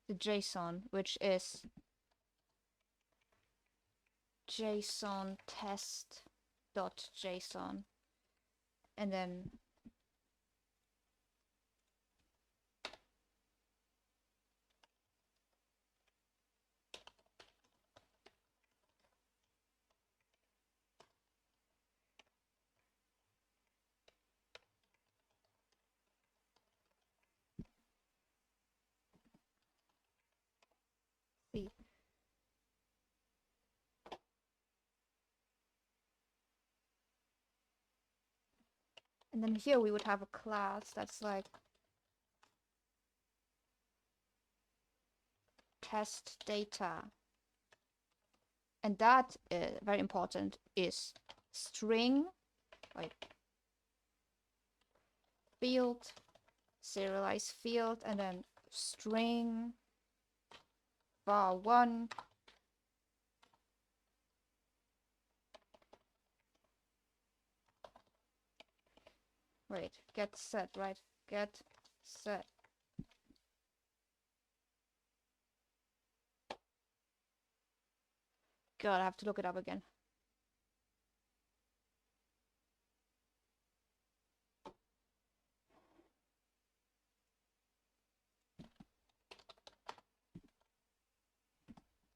the JSON, which is JSON test.json, and then see. And then here we would have a class that's like test data. And that is very important, is string, like field, serialize field, and then string var1. Wait, get set, right? Get set. God, I have to look it up again.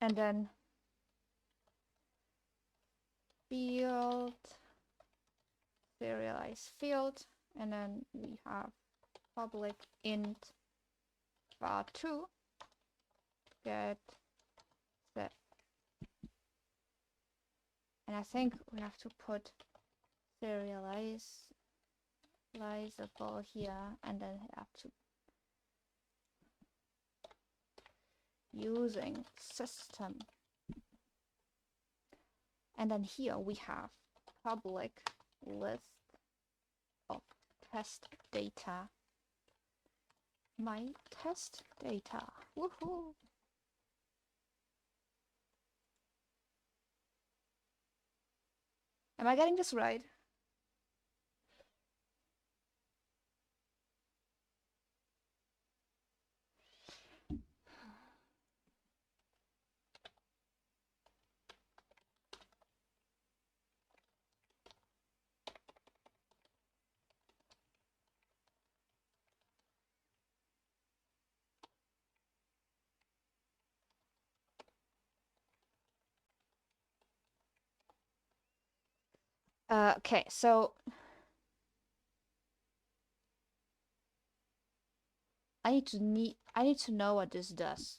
And then field, serialize field, and then we have public int var2 get set. And I think we have to put serializable here, and then have to using system. And then here we have public list of test data. My test data. Woohoo! Am I getting this right? Okay, so I need to know what this does.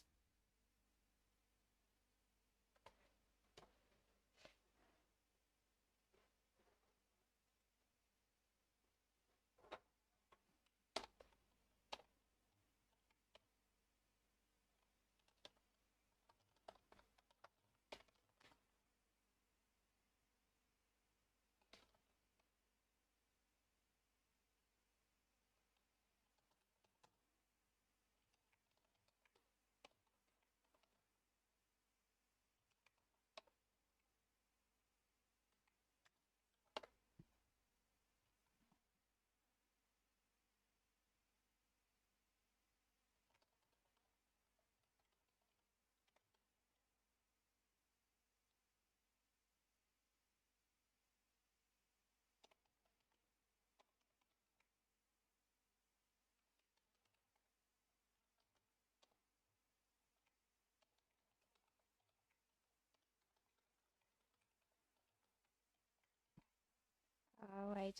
Right.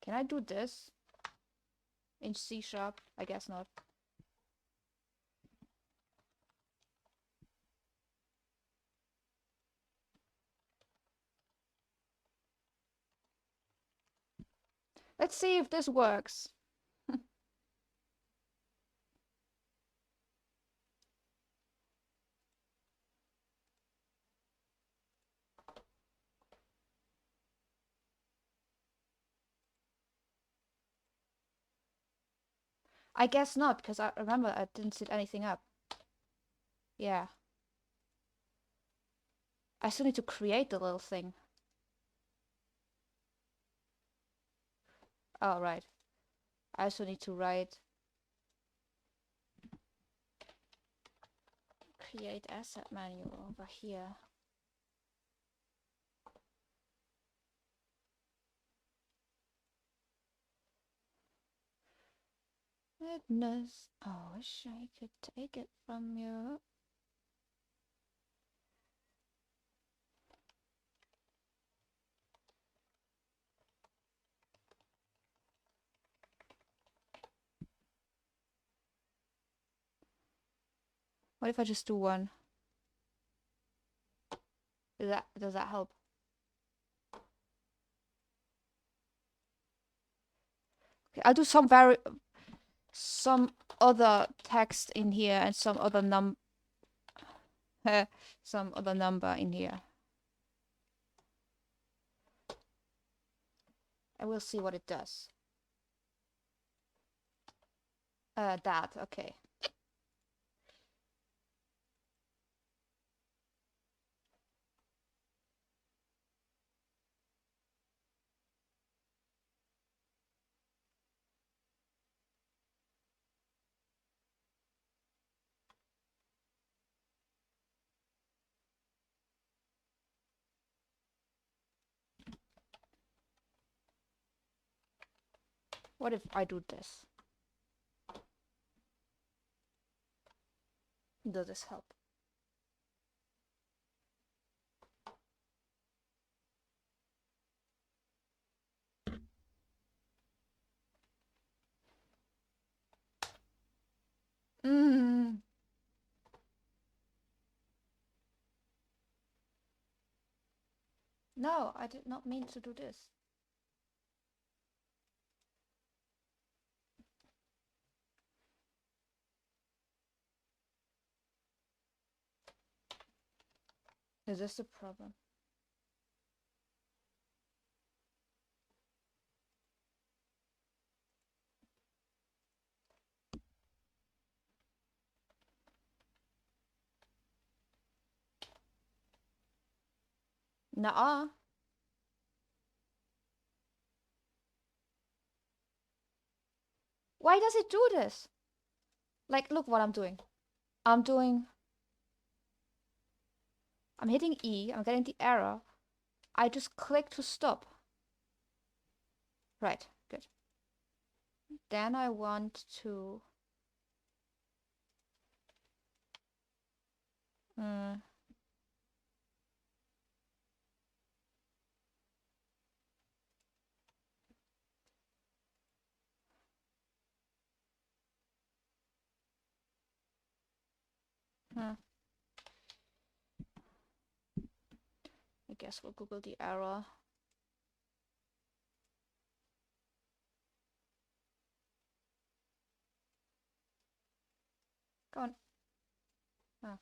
Can I do this in C sharp? I guess not. Let's see if this works. I guess not, because I remember I didn't set anything up. Yeah. I still need to create the little thing. Oh, right. I also need to write create asset menu over here. Goodness. I wish I could take it from you. What if I just do one? Does that help? Okay, I'll do some other text in here and some other some other number in here. I will see what it does. That, okay. What if I do this? Does this help? Mm. No, I did not mean to do this. Is this the problem? Nuh-uh. Why does it do this? Like, look what I'm doing. I'm hitting E, I'm getting the error. I just click to stop. Right, good. Then I want to... I guess we'll Google the error. Go on. Oh.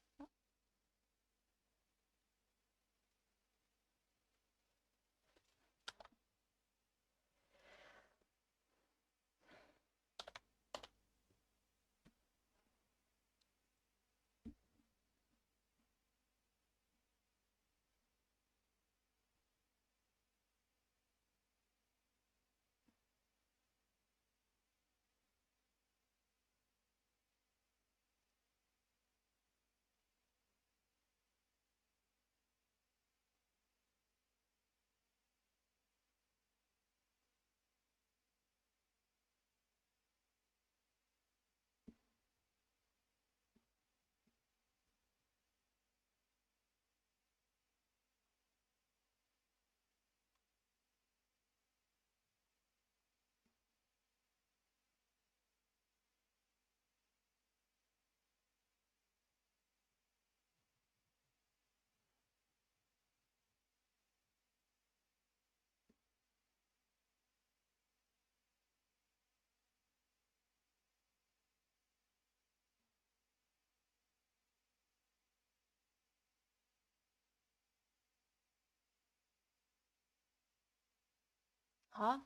Huh?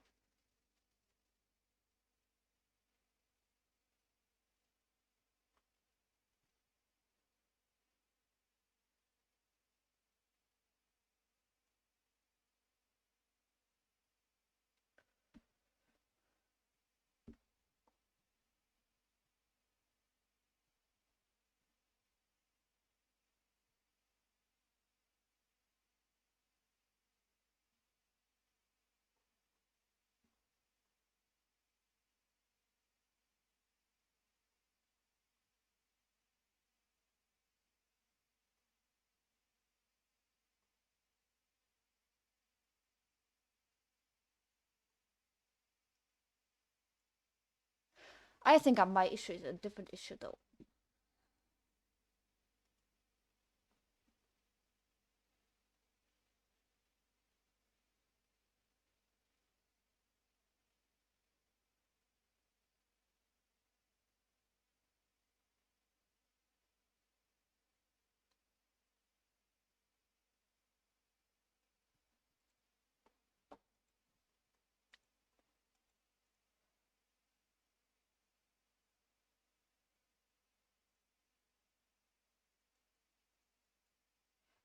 I think my issue is a different issue though.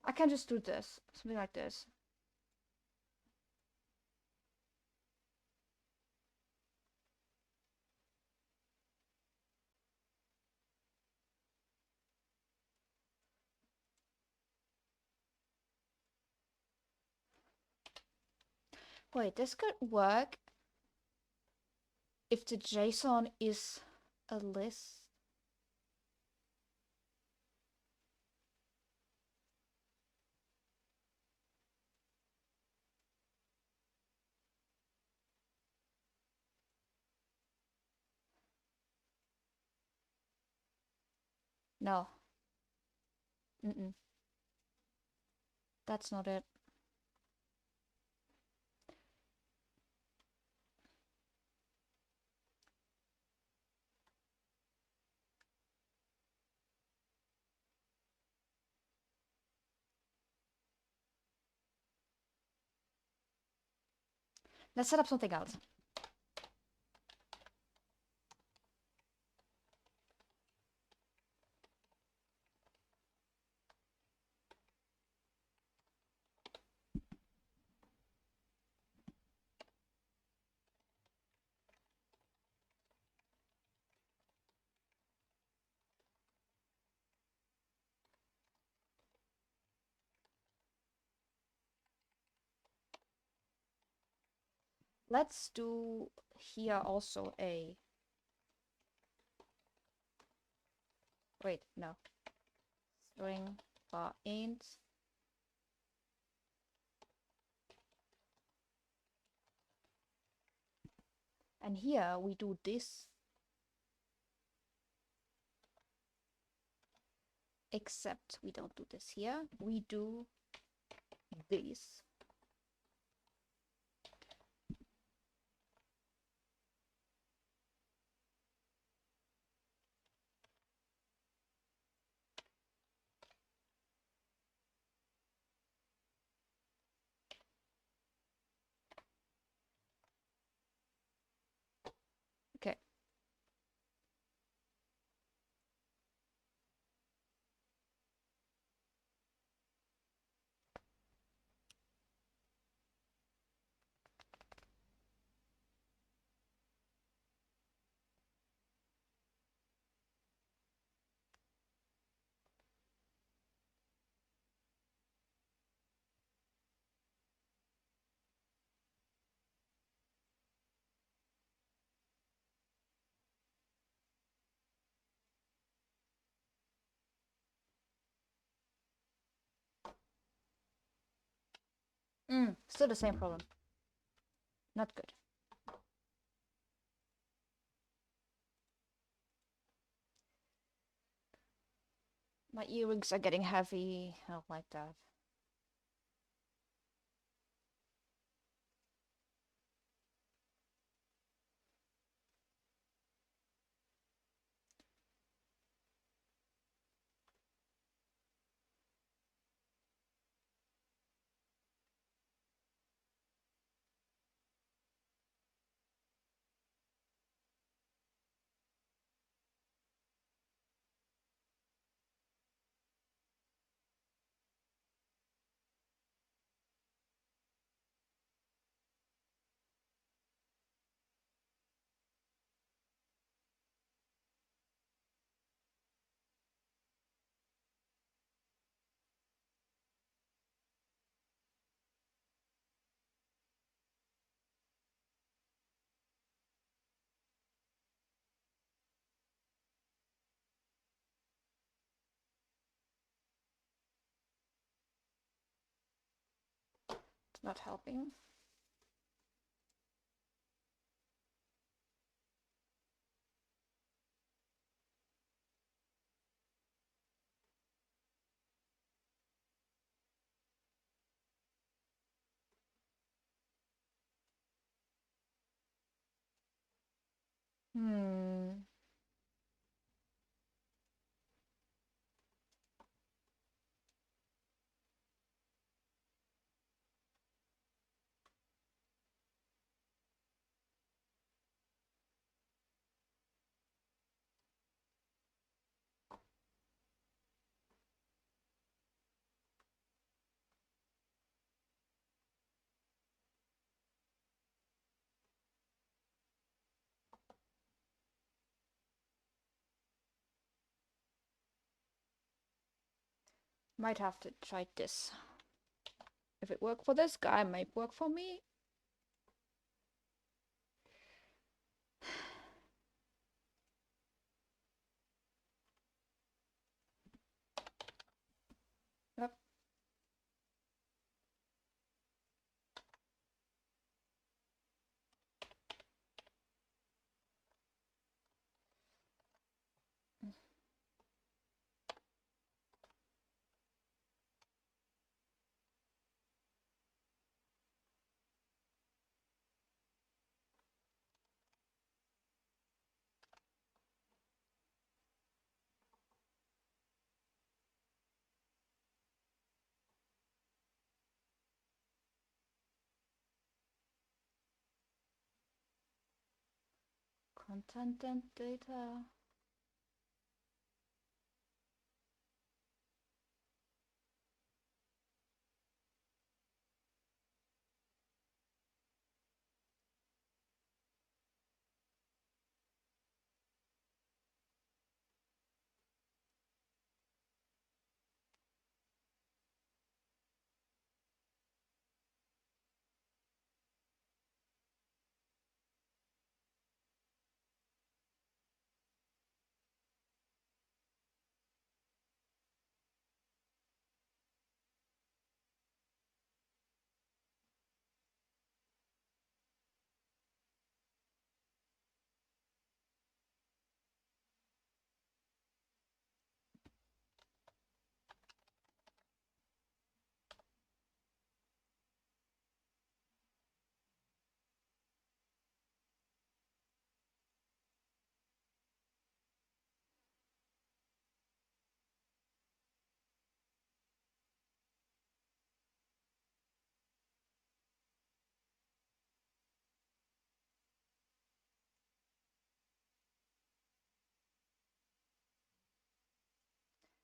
I can just do this, something like this. Wait, this could work if the JSON is a list. No. That's not it. Let's set up something else. Let's do here also a... Wait, no. String var int. And here we do this. Except we don't do this here. We do this. Okay. Still the same problem. Not good. My earrings are getting heavy. I don't like that. Not helping. Hmm. Might have to try this. If it worked for this guy, it might work for me. Yep. Content and data.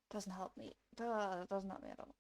Doesn't help me. Doesn't help me at all.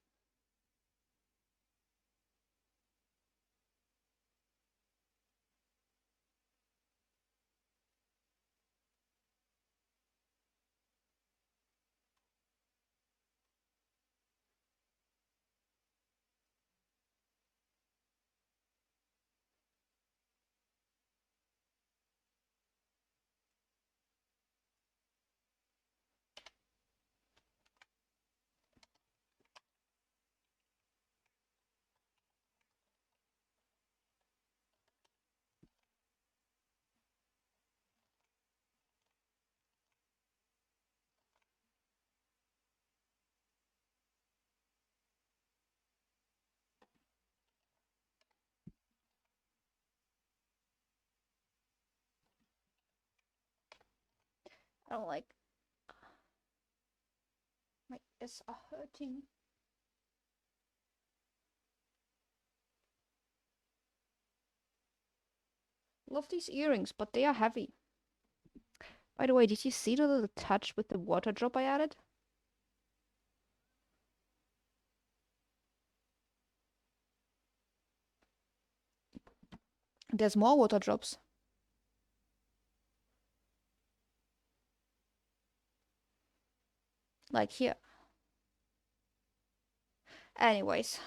I don't like. My ears are hurting. Love these earrings, but they are heavy. By the way, did you see the little touch with the water drop I added? There's more water drops. Like here. Anyways.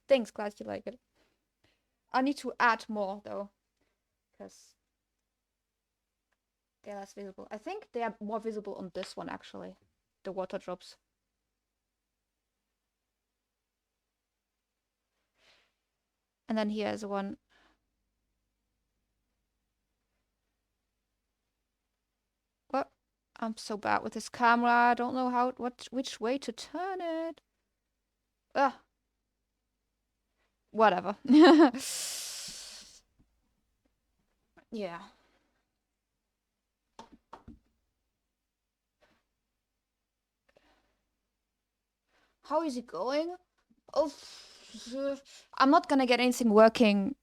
Thanks, glad you like it. I need to add more though, because they're less visible. I think they are more visible on this one actually. the water drops. And then here's one. What? I'm so bad with this camera. I don't know which way to turn it. Ah, whatever. Yeah. How is it going? Oh, I'm not gonna get anything working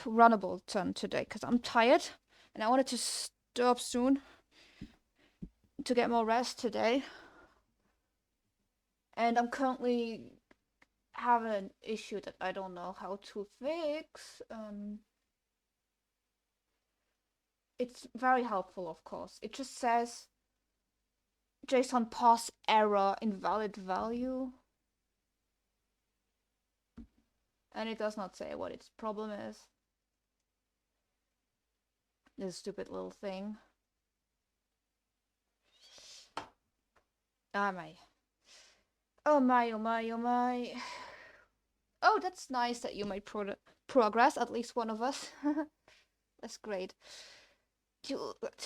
runnable done today because I'm tired and I wanted to stop soon to get more rest today. And I'm currently having an issue that I don't know how to fix. It's very helpful, of course. It just says JSON parse error, invalid value. And it does not say what its problem is. This stupid little thing. Ah, my. Oh my, oh my, oh my. Oh, that's nice that you made progress, at least one of us. That's great.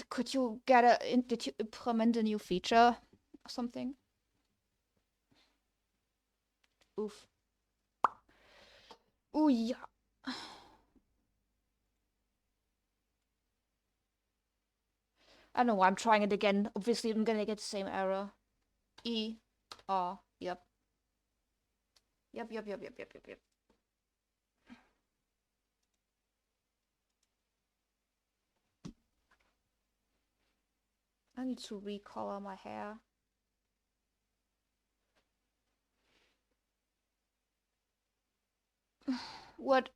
Could you did you implement a new feature or something? Oof. Oh yeah. I don't know why I'm trying it again. Obviously, I'm gonna get the same error. E. R. Yep. Yep. I need to recolor my hair. What?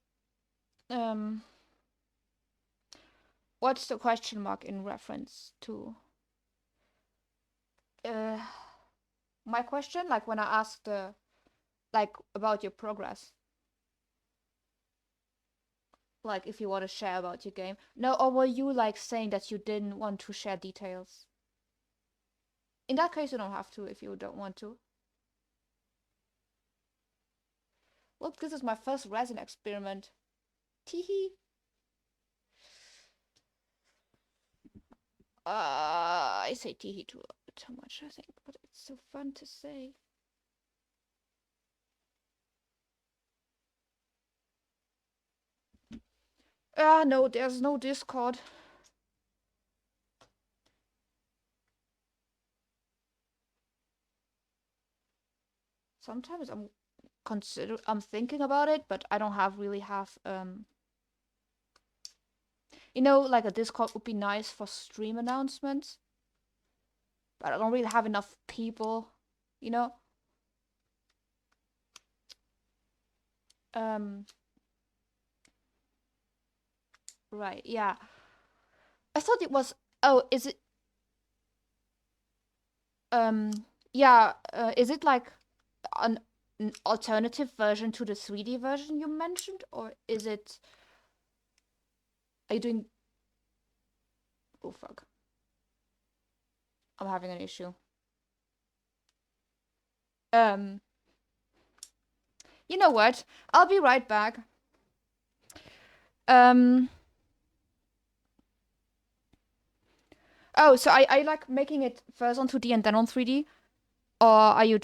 What's the question mark in reference to? My question, like when I asked like about your progress, like if you want to share about your game. No, or were you like saying that you didn't want to share details? In that case, you don't have to if you don't want to. Look, this is my first resin experiment. Teehee. I say teehee too much, I think, but it's so fun to say. Ah, no, there's no Discord. Sometimes I'm thinking about it, but I don't really have you know, like a Discord would be nice for stream announcements, but I don't really have enough people, you know. Right, yeah. I thought it was. Oh, is it? Yeah. Is it like an alternative version to the 3D version you mentioned, or is it? Are you doing? Oh fuck! I'm having an issue. You know what? I'll be right back. Oh, so I like making it first on 2D and then on 3D? Or are you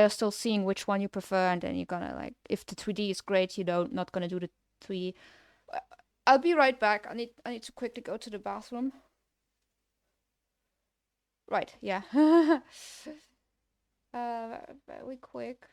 still seeing which one you prefer and then you're gonna like, if the 3D is great, you know, not gonna do the 3D. I'll be right back. I need to quickly go to the bathroom. Right, yeah. Very quick.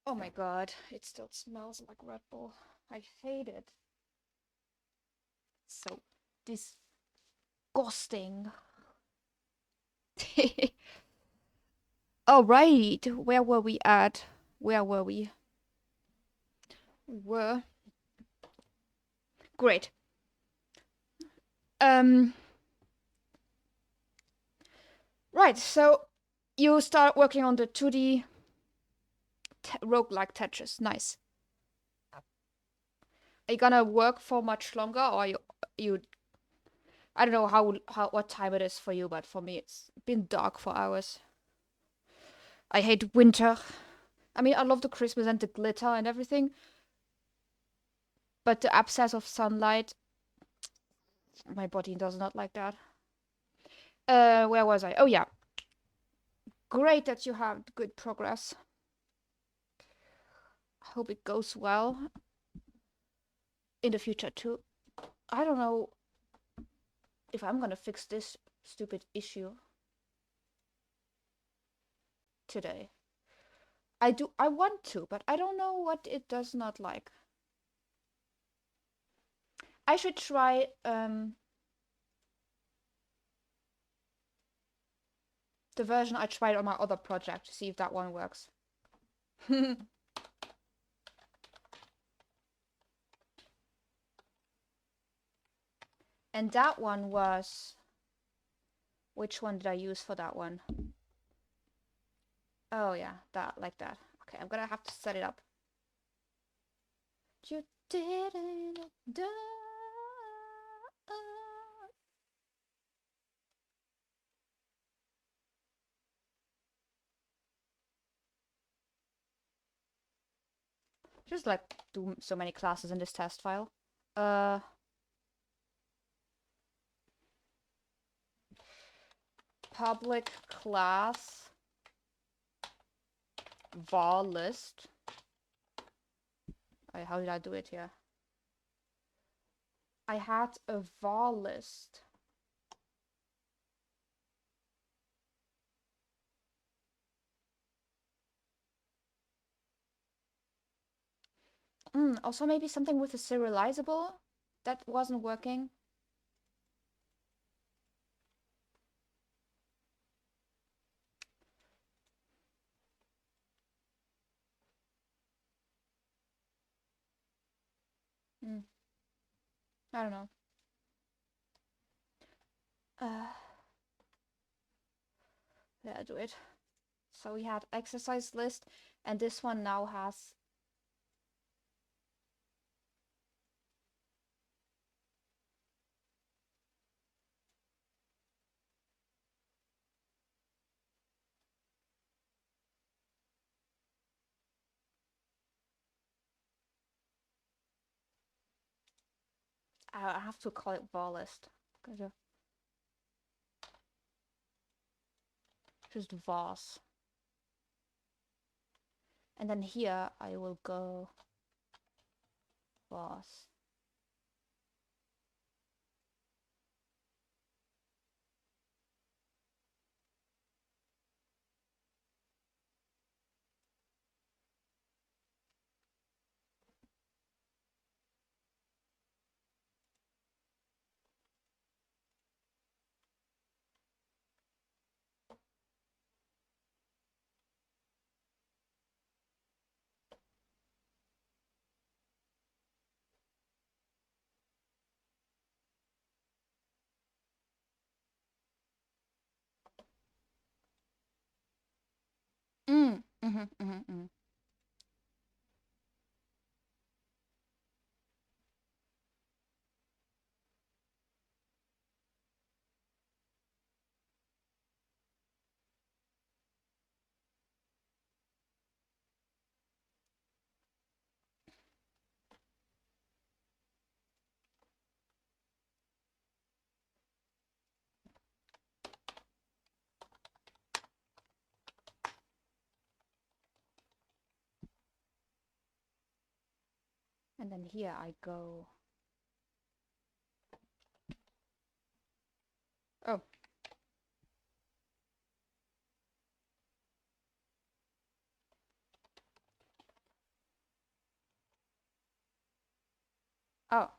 Oh my god, it still smells like Red Bull. I hate it. So disgusting. All right, where were we at? Where were we? We were great. Right. So you start working on the 2D roguelike Tetris. Nice. Are you gonna work for much longer, or are you? I don't know how what time it is for you, but for me it's been dark for hours. I hate winter. I mean, I love the Christmas and the glitter and everything, but the absence of sunlight, my body does not like that. Where was I? Oh yeah, great that you have good progress. I hope it goes well in the future too. I don't know if I'm gonna fix this stupid issue today. I want to, but I don't know what it does not like. I should try the version I tried on my other project to see if that one works. And that one was... Which one did I use for that one? Oh yeah, that, like that. Okay, I'm gonna have to set it up. You didn't die. Just like do so many classes in this test file. Public class var list. How did I do it here? I had a var list. Also maybe something with a serializable that wasn't working. I don't know. Yeah, do it. So we had exercise list, and this one now has... I have to call it var list. Just vars. And then here I will go vars. And then here I go... Oh. Oh.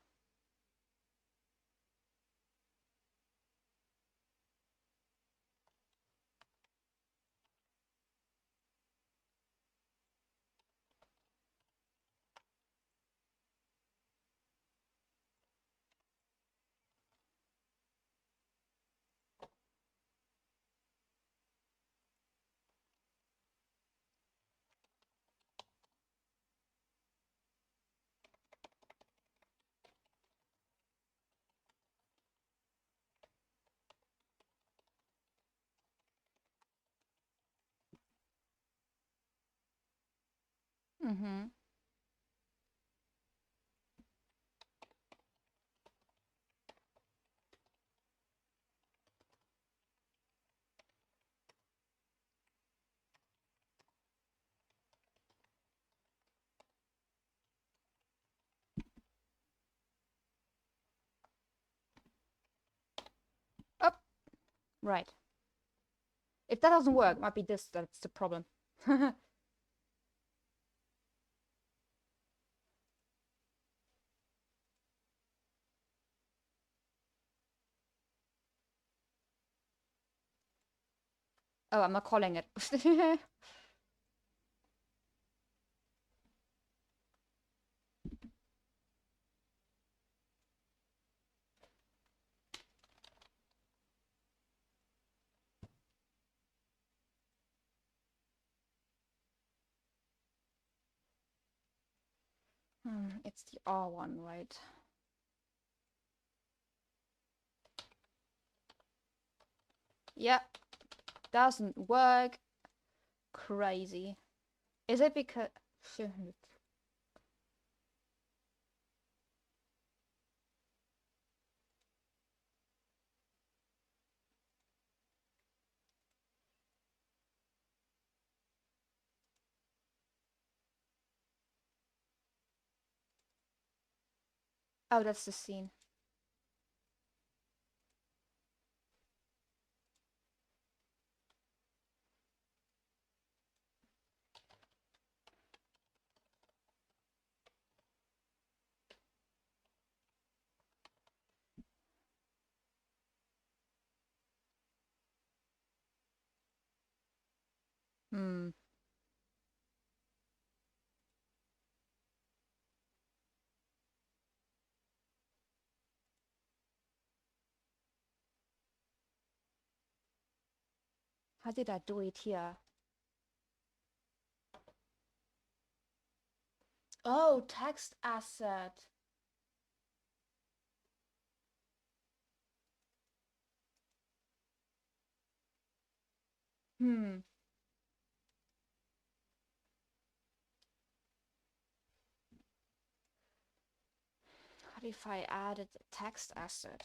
Mm-hmm. Oh, right. If that doesn't work, it might be this that's the problem. Oh, I'm not calling it. It's the R one, right? Yeah, doesn't work. Crazy. Is it because... Oh, that's the scene. Hmm. How did I do it here? Oh, text asset. Hmm. What if I added a text asset?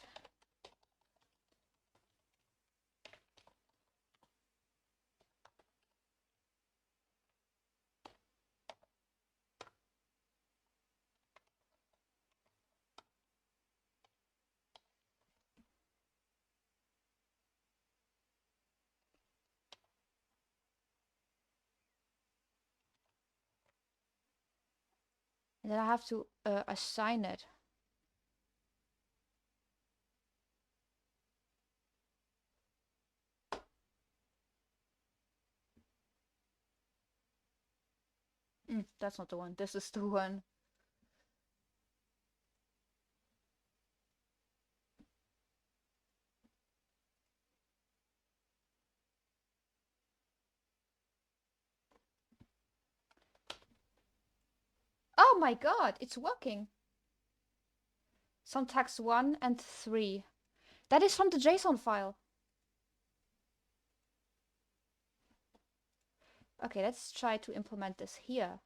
And then I have to assign it. That's not the one. This is the one. Oh my god, it's working. Some text 1 and 3. That is from the JSON file. Okay, let's try to implement this here.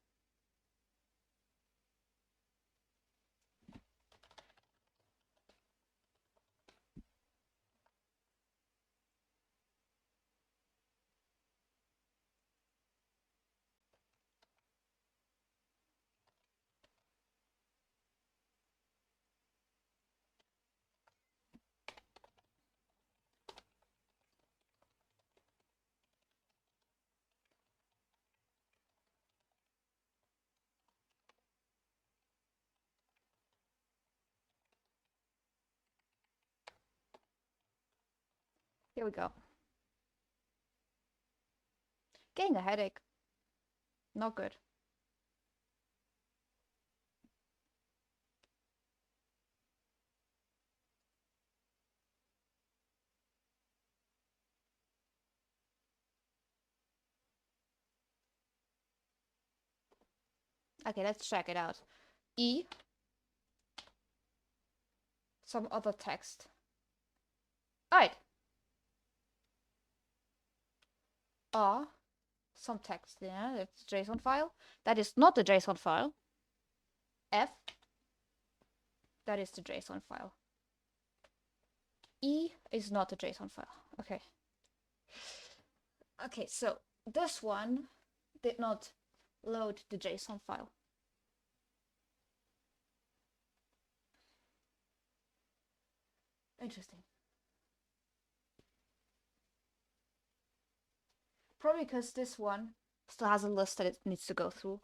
Here we go. Getting a headache. Not good. Okay, let's check it out. E. Some other text. Alright. R. Some text. Yeah, that's a JSON file. That is not the JSON file. F. That is the JSON file. E is not a JSON file. Okay. Okay, so this one did not load the JSON file. Interesting. Probably because this one still has a list that it needs to go through.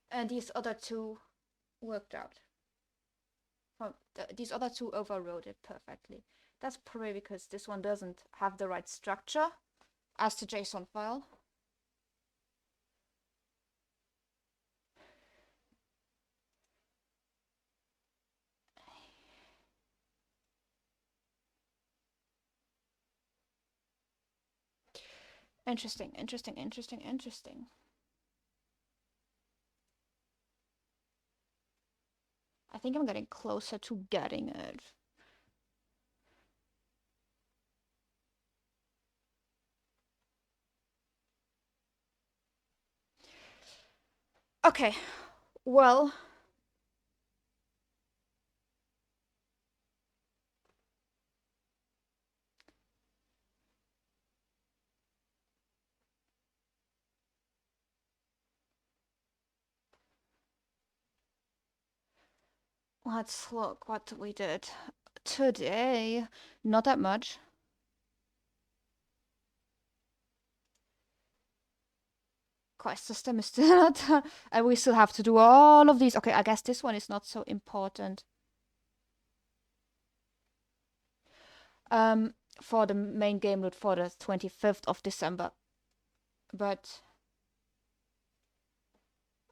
And these other two worked out. These other two overrode it perfectly. That's probably because this one doesn't have the right structure as the JSON file. Interesting, interesting, interesting, interesting. I think I'm getting closer to getting it. Okay, well, let's look what we did today. Not that much. Quest system is still not done. And we still have to do all of these. Okay, I guess this one is not so important. For the main game load for the 25th of December. But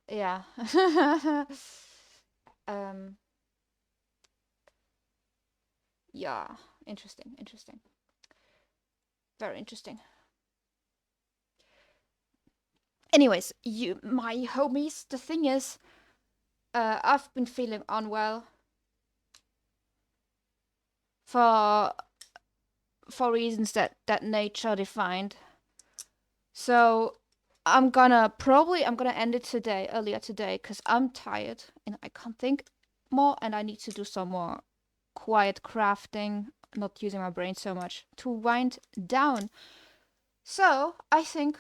yeah. Yeah, interesting, interesting. Very interesting. Anyways, my homies, the thing is, I've been feeling unwell for reasons that nature defined. So I'm gonna end it earlier today, because I'm tired and I can't think more, and I need to do some more quiet crafting, not using my brain so much to wind down. So I think,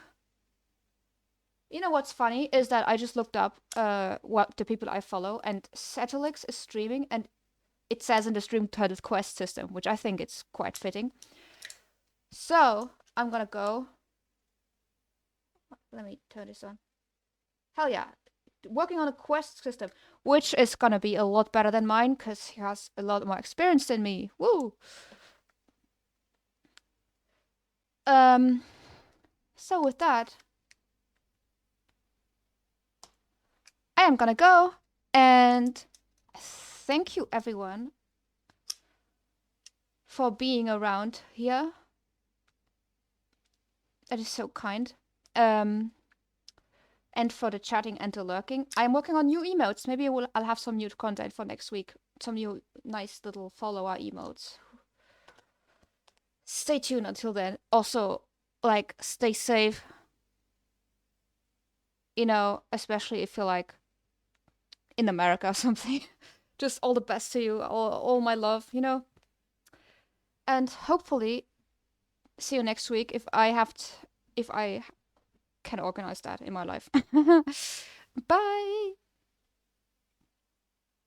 you know what's funny is that I just looked up what the people I follow, and Satellix is streaming, and it says in the stream titled Quest System, which I think it's quite fitting. So I'm gonna go. Let me turn this on. Hell yeah. Working on a quest system, which is gonna be a lot better than mine, because he has a lot more experience than me. Woo! So with that, I am gonna go, and thank you everyone for being around here. That is so kind. And for the chatting and the lurking. I'm working on new emotes. Maybe I'll have some new content for next week. Some new nice little follower emotes. Stay tuned until then. Also, like, stay safe. You know, especially if you're like in America or something. Just all the best to you. All my love, you know. And hopefully see you next week if I can organize that in my life. Bye.